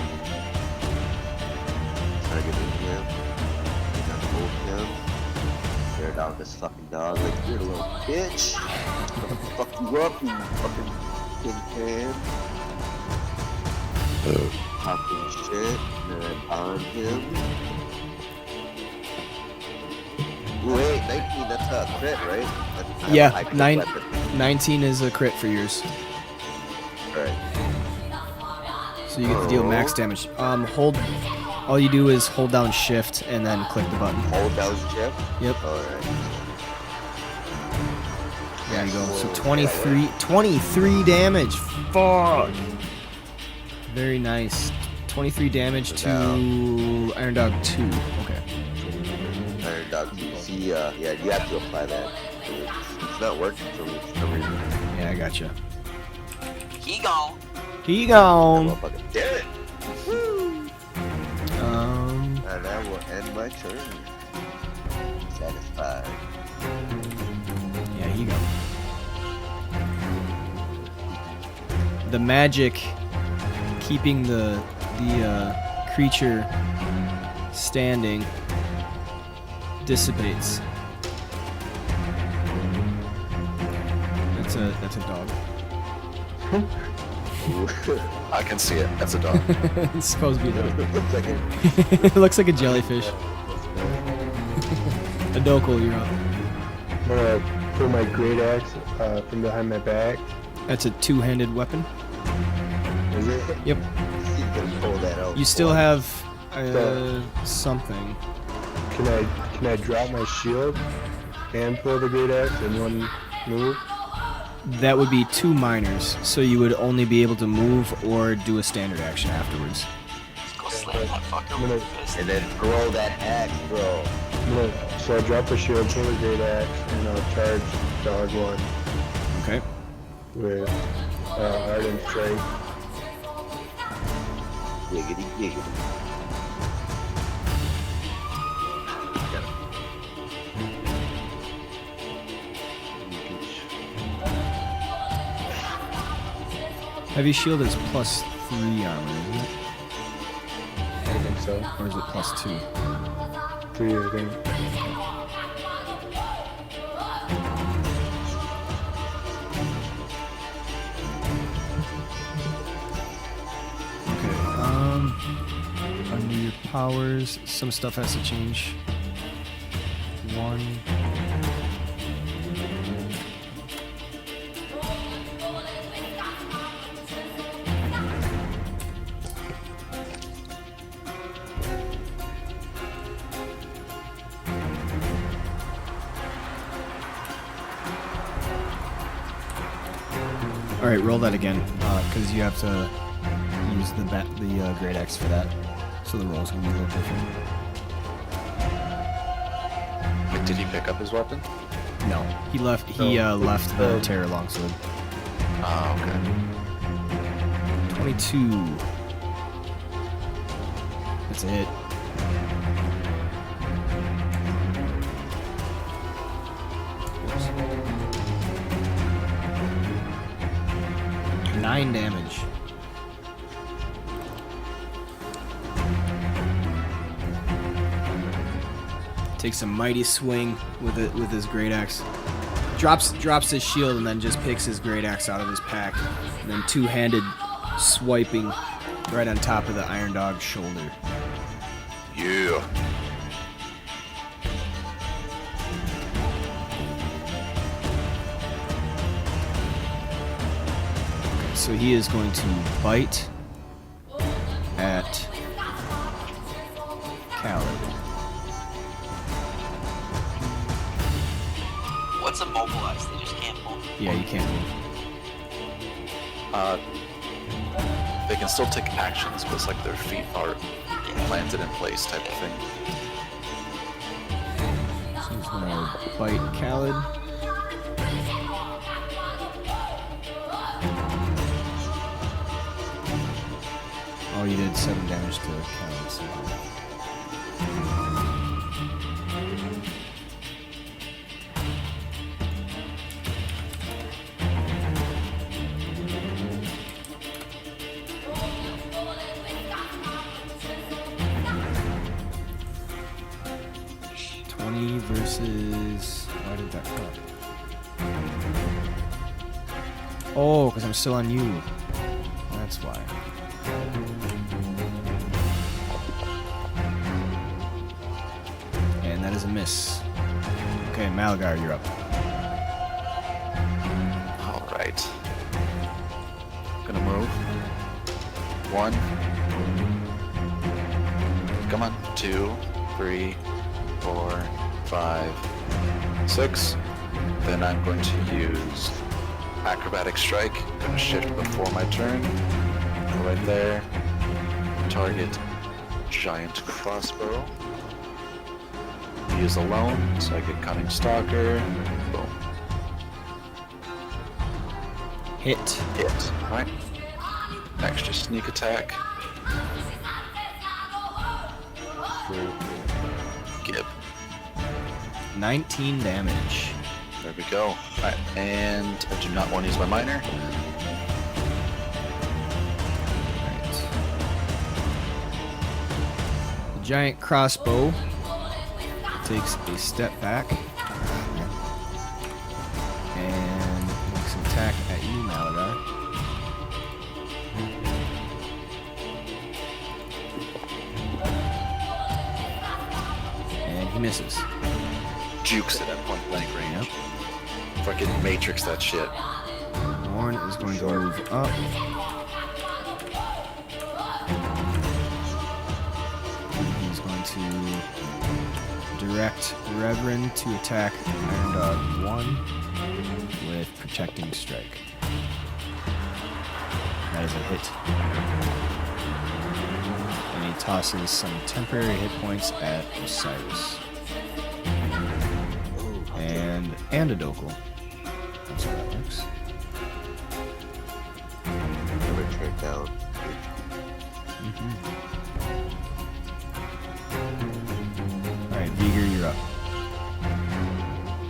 Targeting him. We're gonna hold him. Tear down this fucking dog like you're a little bitch. I'm gonna fuck you up, you fucking tin can. Popping shit, and then on him. Wait, 19, that's a crit, right? That's Yeah, a high crit 9 weapon. 19 is a crit for yours, Alright. so you get to deal max damage. Hold. All you do is hold down Shift and then click the button. Hold down shift? Yep. Alright. There you go. So 23 damage. Fuck. Very nice. 23 damage to Iron Dog 2. Okay. Iron Dog, you see, yeah, you have to apply that. It's not working for me for some reason. Yeah, I gotcha. He gone. He gone. Motherfucker. Damn it! And that will end my turn. So satisfied. Yeah, here you go. The magic keeping the creature standing dissipates. That's a dog. I can see it. That's a dog. It's supposed to be a dog. Looks like it. It looks like a jellyfish. Adoko, you're up. I'm gonna pull my great axe from behind my back. That's a two-handed weapon. Is it? Yep. See if you can pull that out. You still have something. Can I drop my shield and pull the great axe in one move? That would be 2 minors, so you would only be able to move or do a standard action afterwards. Just go slam that fucker I'm with gonna- your fist. And then throw that axe, bro. So I drop the shield, pull the great axe, and I'll charge dog 1 Okay. with ardent strike. Giggity, giggity. Heavy shield is plus 3 armor, isn't it? I think so. Or is it plus 2? 3, I think. Okay, under your powers, some stuff has to change. 1. All right, roll that again, because you have to use the great axe for that. So the roll's gonna be a little different. Wait, did he pick up his weapon? No, he left. He left the terror longsword. Oh, okay. 22. That's a hit. Oops. 9 damage. Takes a mighty swing with his great axe. Drops his shield and then just picks his great axe out of his pack, and then two-handed swiping right on top of the Iron Dog's shoulder. Yeah. So he is going to bite at Khaled. What's immobilized? They just can't move. Yeah, you can't move. They can still take actions, but it's like their feet are planted in place type of thing. So he's gonna bite Khaled. Oh, you did 7 damage to Khaled. So. Versus... Why did that come? Oh, because I'm still on you. That's why. And that is a miss. Okay, Malgar, you're up. Alright. Gonna move. 1. Come on. 2, 3, 4, 5, 6. Then I'm going to use Acrobatic Strike. Gonna shift before my turn. Go right there. Target Giant Crossbow. He is alone, so I get Cunning Stalker. Boom. Hit. Hit. Alright. Extra sneak attack. Gib. 19 damage. There we go. Alright, and I do not want to use my minor. Alright. The giant crossbow takes a step back and makes an attack at you, Malaga. And he misses. Jukes it at point blank range. Yep. Fucking matrix that shit. Warren is going to move up. He's going to direct Reverend to attack Iron Dog 1 with Protecting Strike. That is a hit. And he tosses some temporary hit points at Osiris. And a Dokul. That's how that works. Never turn down. Alright, Viger, you're up.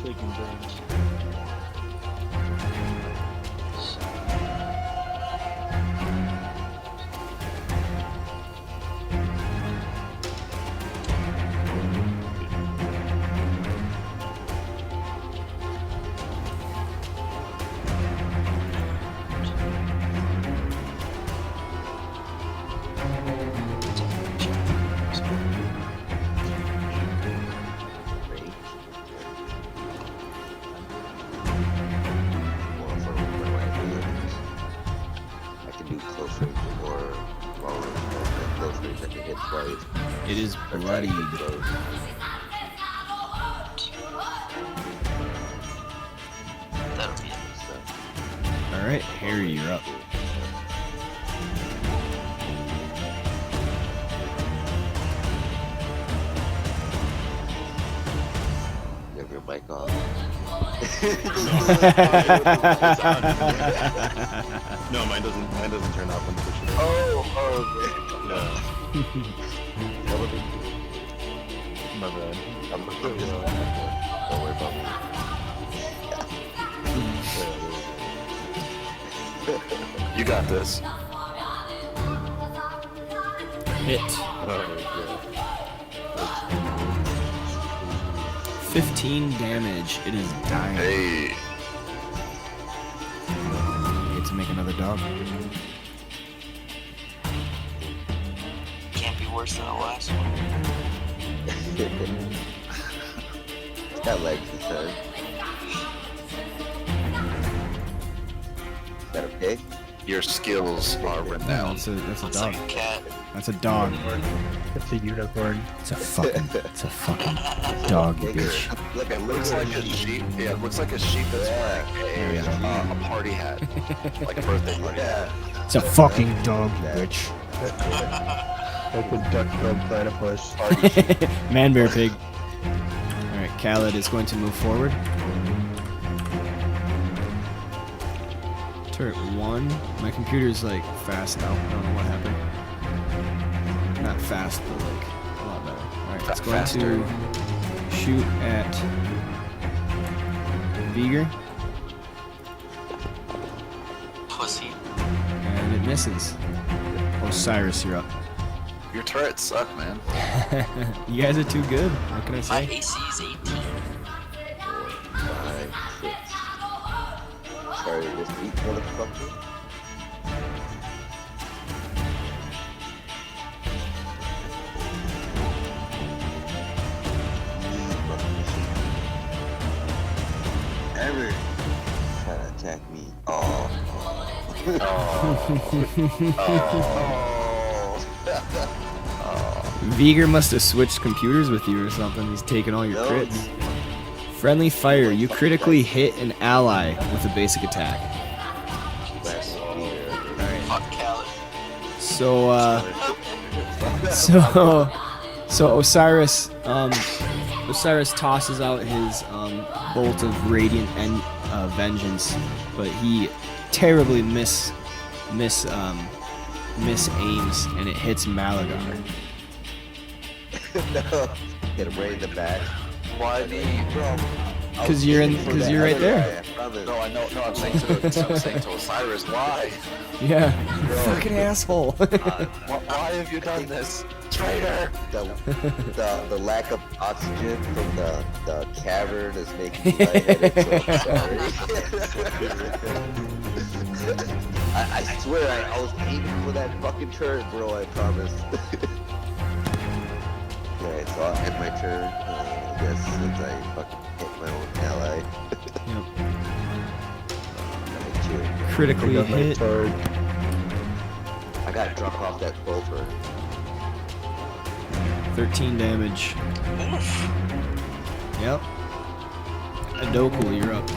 Taking turns. I can do close range or long range. Close range, I can hit twice. It is bloodied. That'll be it. Alright, Harry, you're up. You have your mic off. No, mine doesn't turn off when the push. My bad. I'm just don't worry about me. You got this. Hit. Oh, 15 damage. It is dying. Hey. You get to make another dog. Can't be worse than the last one. It's got legs, he says. Is that a pig? Your skills are No, renowned. that's a Looks dog. like a cat. That's a dog. It's a unicorn. It's a fucking dog, you bitch. Look, It looks like a sheep. Yeah, it looks like a sheep that's wearing a party hat, like a birthday party hat. It's a fucking dog, you bitch. Like a duck-billed platypus. Man bear pig. Alright, Khaled is going to move forward. Turret 1. My computer's like fast now. I don't know what happened. Not fast, but like a lot better. Alright, it's going to shoot at Viger. Pussy. And it misses. Osiris, you're up. Your turrets suck, man. You guys are too good. What can I My say? AC is 18. 4, 5, 6. Sorry, this weak motherfucker. Ever try to attack me? Oh. Viger must have switched computers with you or something. He's taking all your No. crits. Friendly fire. You critically hit an ally with a basic attack. Last year. Fuck Khaled. So, so Osiris tosses out his bolt of radiant and vengeance, but he terribly miss aims, and it hits Malagar. No. Get him right in the back. Why me? Bro. Because you're right there. No, I know. No, I'm saying to Osiris. Why? Yeah. Fucking asshole. Why have you done this, traitor? The lack of oxygen from the cavern is making me lightheaded, so I'm sorry. I swear I was aiming for that fucking turn, bro. I promise. Alright, so I'll end my turn. I guess since I fucking hit my own ally. Yep. Critically got my hit. sword. I gotta drop off that sulfur. 13 damage. Yep. Adoku, you're up.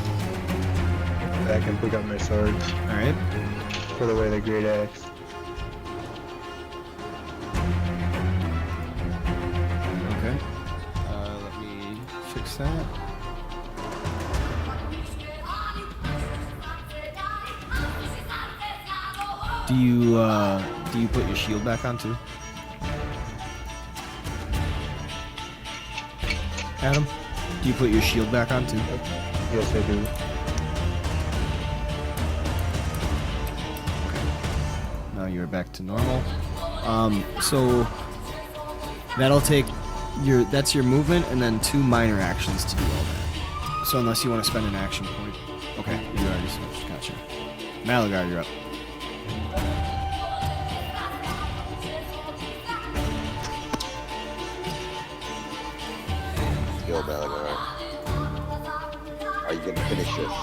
I can pick up my sword. Alright. Put away the great axe. Okay. Let me fix that. Do you put your shield back on too? Adam? Do you put your shield back on too? Yes, I do. Now you're back to normal. So that'll take that's your movement and then 2 minor actions to do all that. So unless you want to spend an action point. Okay, you already switched. Gotcha. Malagar, you're up. Yo, Malagar. Are you gonna finish this?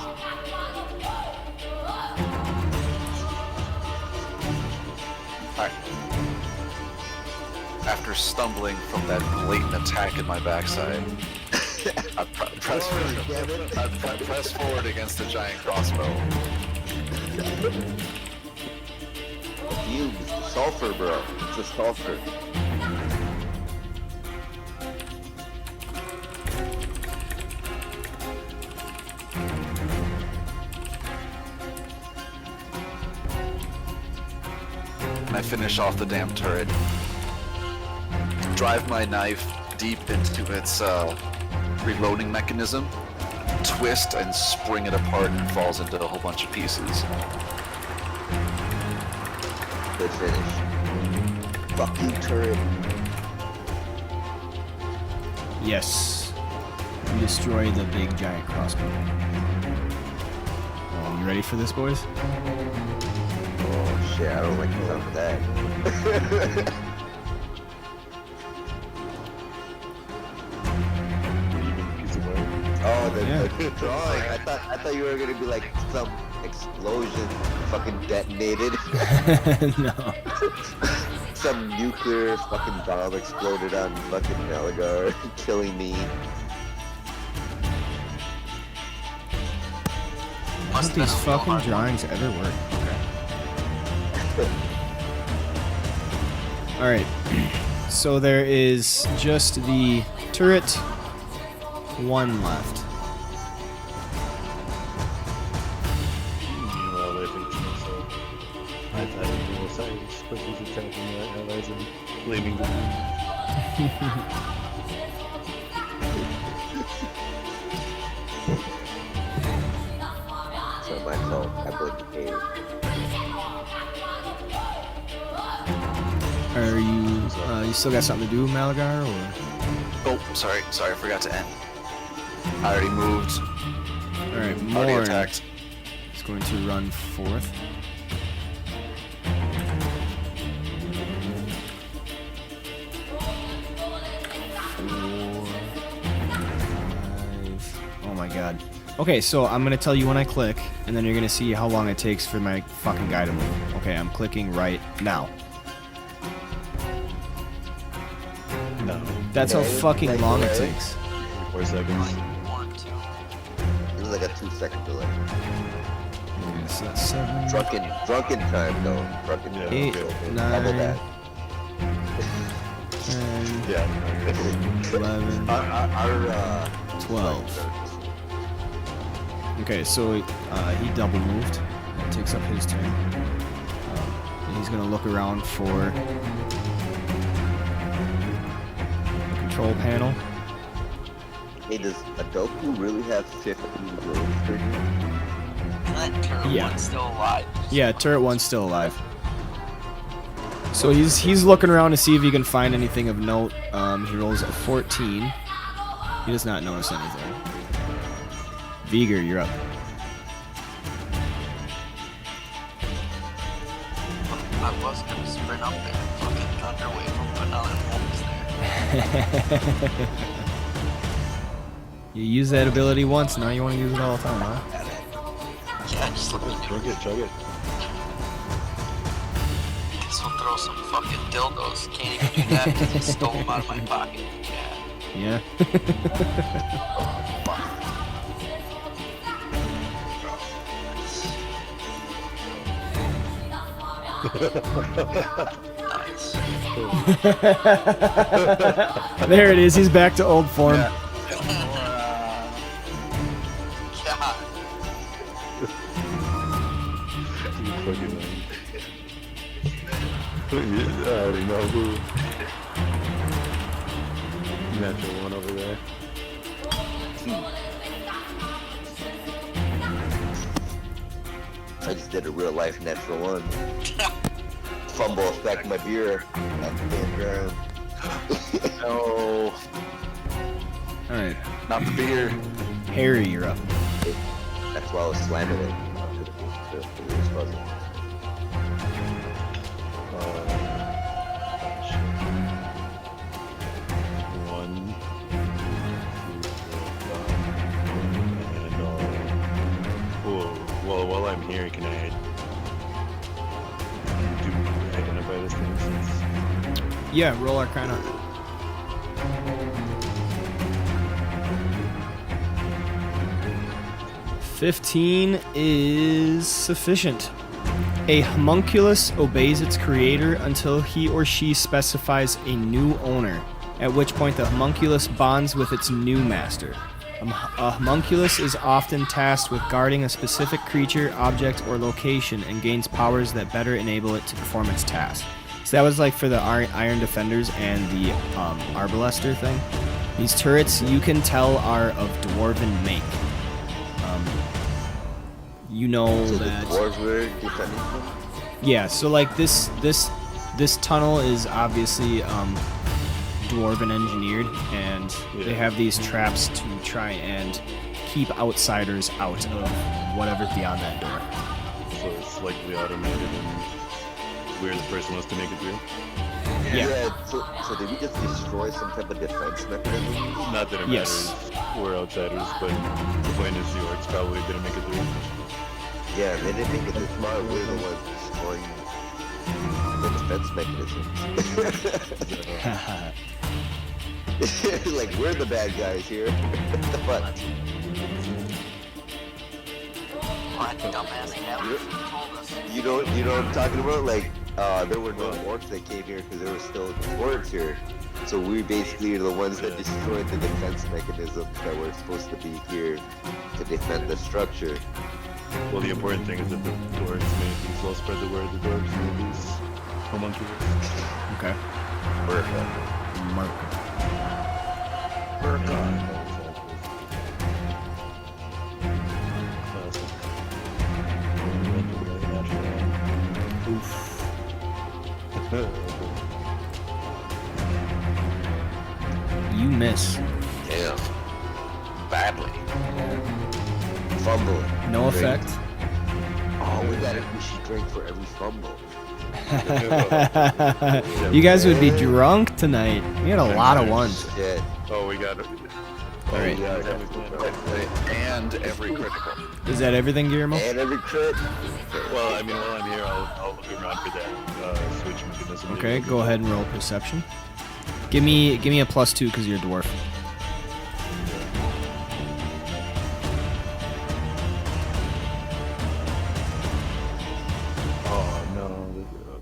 Alright. After stumbling from that blatant attack in my backside, I press forward against the giant crossbow. Fumes, sulfur, bro. It's a sulfur. And I finish off the damn turret. Drive my knife deep into its reloading mechanism, twist and spring it apart, and falls into a whole bunch of pieces. Good finish. Fuck you, turret. Yes. You destroy the big giant crossbow. Well, you ready for this, boys? Oh shit, I don't like the sound of that. Oh, the drawing. I thought you were gonna be like some explosion fucking detonated. No. Some nuclear fucking bomb exploded on fucking Malagar, killing me. How do these fucking drawings ever work? Okay. Alright. So there is just the turret. 1 left. Meanwhile, I think so. I didn't know science, but he's attacking my allies and blaming them. So my fault. I blame the game. Are you still got something to do, Malagar, or? Oh, sorry, I forgot to end. I already moved. Alright, Already Morn attacked. is going to run 4th. 4, 5. Oh my god. Okay, so I'm gonna tell you when I click, and then you're gonna see how long it takes for my fucking guy to move. Okay, I'm clicking right now. No. That's how Okay, fucking like, long it right? takes. 4 seconds. 1, 2. It was like a 2-second delay. Okay, so that's 7, Drunken time though. Drunken Yeah. time. 8, Double 9, that. 10, Yeah. 11, Our 12. Okay, so he double moved. That takes up his turn. And he's gonna look around for the control panel. Hey, does Adoku really have 50 rolls per year? That turret Yeah. one's still alive. Yeah, turret one's still alive. So he's looking around to see if he can find anything of note. He rolls a 14. He does not notice anything. Viger, you're up. I was gonna sprint up there and fucking thunderwave him, but now that Wolf's there. You use that ability once, now you want to use it all the time, huh? Yeah, just let me do Chug it. it, chug it. Guess we'll throw some fucking dildos. Can't even do that because he stole them out of my pocket. Yeah. Yeah. Nice. There it is, he's back to old form. God. You fucking I already know who. Natural one over there. I just did a real life natural one. Fumble back my beer on the damn ground. No, Alright. not the beer. Harry, you're up. That's why I was slamming it. To this puzzle. One, well, while I'm here, can I identify this thing since Yeah, roll Arcana. $15 is sufficient. A homunculus obeys its creator until he or she specifies a new owner, at which point the homunculus bonds with its new master. A homunculus is often tasked with guarding a specific creature, object, or location and gains powers that better enable it to perform its task. So that was like for the Iron Defenders and the Arbalester thing. These turrets, you can tell, are of dwarven make. You know So the that. dwarves were defending them? Yeah, so like this tunnel is obviously dwarven engineered, and they have these traps to try and keep outsiders out of whatever's beyond that door. so it's likely automated and we're the first ones to make it through. Yeah. So did we just destroy some type of defense mechanism? Not that it Yes. matters. We're outsiders, but the point is the orcs probably didn't make it through. Yeah, they didn't make it this far. We're the ones destroying the defense mechanisms. Like, we're the bad guys here. What the fuck? What dumbass never told us. You know what I'm talking about? Like, there were no orcs that came here because there were still dwarves here. So we basically are the ones that destroyed the defense mechanisms that were supposed to be here to defend the structure. Well, the important thing is that the dwarves made these well spread the word. The dwarves made these homunculus. Okay. Mark. You miss. Damn. Badly. Fumble. No effect. Oh, we should drink for every fumble. You guys would be drunk tonight. You had a lot of ones. Shit. Oh, we got it. Alright. And every critical. Is that everything, Guillermo? And every crit. Well, I mean, while I'm here, I'll look around for that switch mechanism. Okay, go ahead and roll perception. Give me a +2 because you're a dwarf. Oh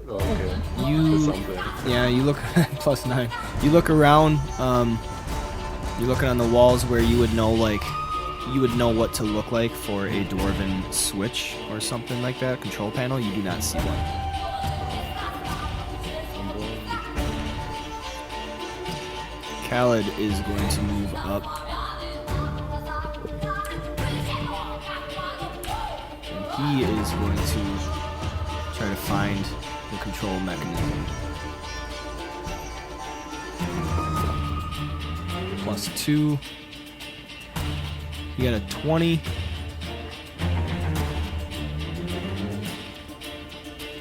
no. Okay. You, Something. yeah, you look +9. You look around. You're looking on the walls where you would know what to look like for a dwarven switch or something like that. Control panel. You do not see one. Khaled is going to move up he is going to try to find the control mechanism. +2. You got a 20.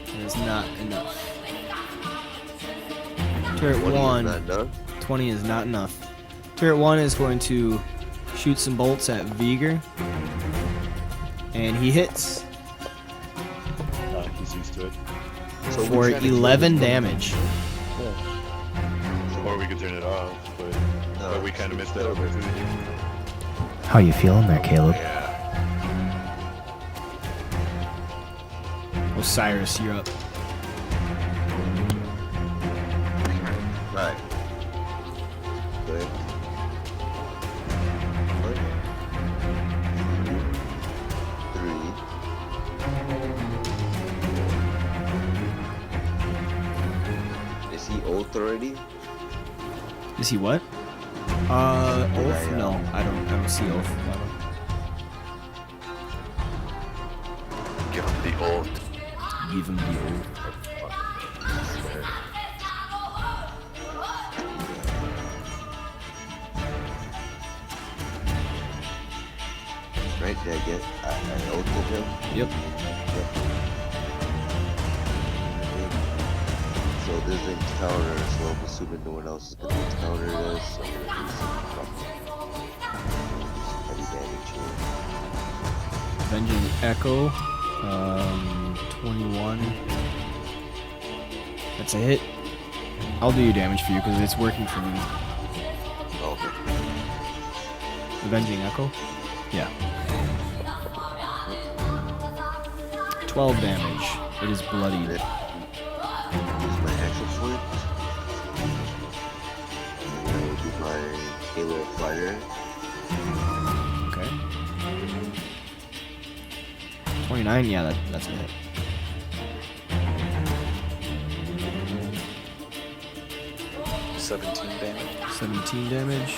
That is not enough. Turret 1. 20 is not enough. Turret 1 is going to shoot some bolts at Viger. And he hits He's used to it. So we for try to kill 11 this damage. Or we could turn it off, but we kind of missed that opportunity. How you feeling there, Caleb? Osiris, you're up. Right. Good. One, 2, 3. Is he oath already? Is he what? Oath? Yeah. No, I don't see Oath. Give him the old. Give him the Oath. Right? Did I get an oath with him? Yep. So this is encounter, so I'm assuming no one else is gonna encounter this. So I'm gonna do some heavy damage here. Avenging Echo. 21. That's a hit. I'll do your damage for you because it's working for me. Oh, okay. Avenging Echo? Yeah. 12 damage. It is bloodied. Use my action point. And I will do my Halo Fire. Okay. 29, yeah, that's a hit. – 17 damage. 17 damage.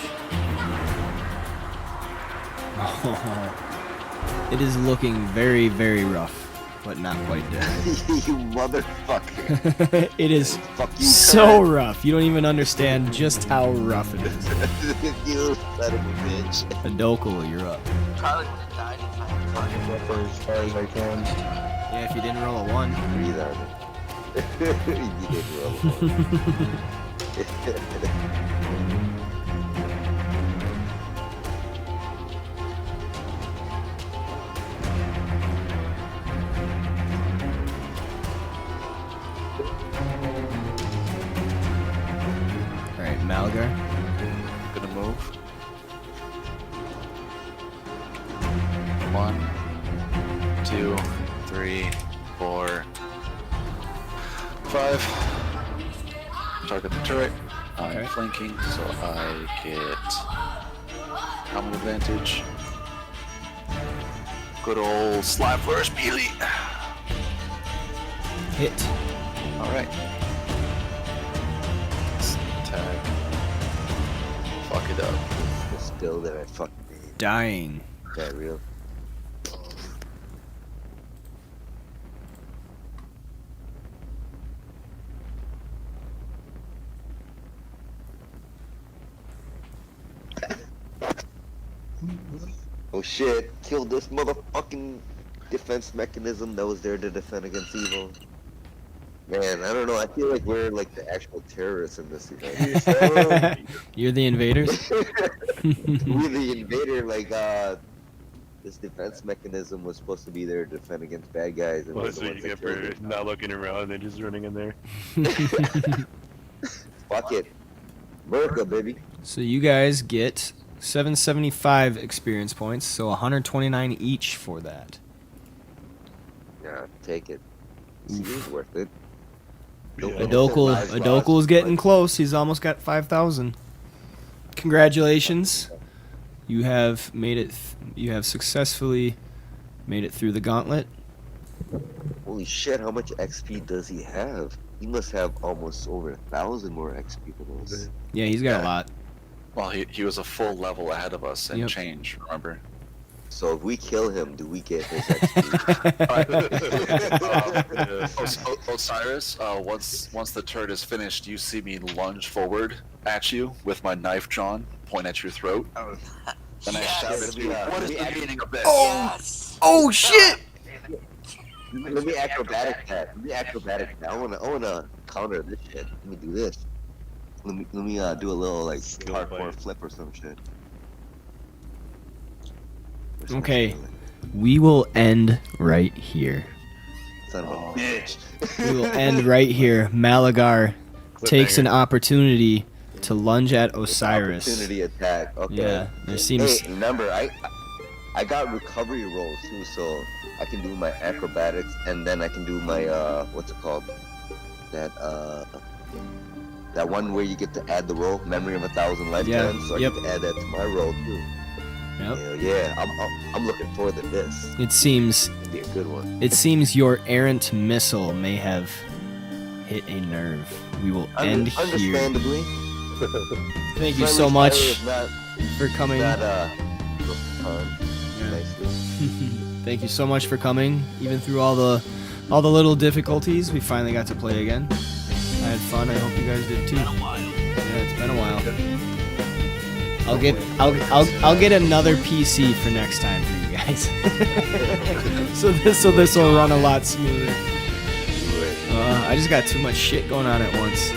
It is looking very, very rough, but not quite dead. You motherfucker. It is Fuck you, so Kurt. rough. You don't even understand just how rough it is. You son of a bitch. Adokal, you're up. Probably would have died if I hadn't fucking Go for as far as I can. Yeah, if you didn't roll a 1. Breathe on it. You did roll. Alright, Malgar. Gonna move. 1, 2, 3, 4, 5. Target the turret. I'm Okay. flanking, so I get combat advantage. Good old slap first melee. Hit. Alright. Attack. Fuck it up. The skill that I fucking need. Dying. Is that real? Oh shit, killed this motherfucking defense mechanism that was there to defend against evil. Man, I don't know, I feel like we're like the actual terrorists in this event. You're the invaders? We're the invader, like, this defense mechanism was supposed to be there to defend against bad guys. And Well, we're that's the what you ones get that for killed it. not looking around and just running in there. Fuck it. America, baby. So you guys get 775 experience points, so 129 each for that. Yeah, take it. It's worth it. Adokal's getting close. He's almost got 5,000. Congratulations. You have made it. You have successfully made it through the gauntlet. Holy shit, how much XP does he have? He must have almost over 1,000 more XP than us. Yeah, he's got a Yeah. lot. Well, he was a full level ahead of us and Yep. change, remember? So if we kill him, do we get his XP? Osiris, once the turret is finished, you see me lunge forward at you with my knife drawn, point at your throat, Oh, and I shout at you, what is the meaning of this? yes. Oh shit! Let me acrobatic that. I wanna counter this shit. Let me do this. Let me do a little like hardcore flip or some shit. Or some Okay. shit like- We will end right here. Son of a bitch. We will end right here. Malagar takes an opportunity to lunge at Osiris. Opportunity attack. Okay. Yeah, there seems. Hey, remember, I got recovery rolls too, so I can do my acrobatics and then I can do my what's it called? That one where you get to add the roll, memory of 1,000 lifetimes. So I yep. get to add that to my roll too. Yep. Hell yeah, I'm looking forward to this. It seems. It'll be a good one. It seems your errant missile may have hit a nerve. We will end here. Understandably. Thank you so much Not, for coming. nicely. Thank you so much for coming. Even through all the little difficulties, we finally got to play again. I had fun. I hope you guys did too. Yeah, it's been a while. I'll get another PC for next time for you guys. so this will run a lot smoother. I just got too much shit going on at once.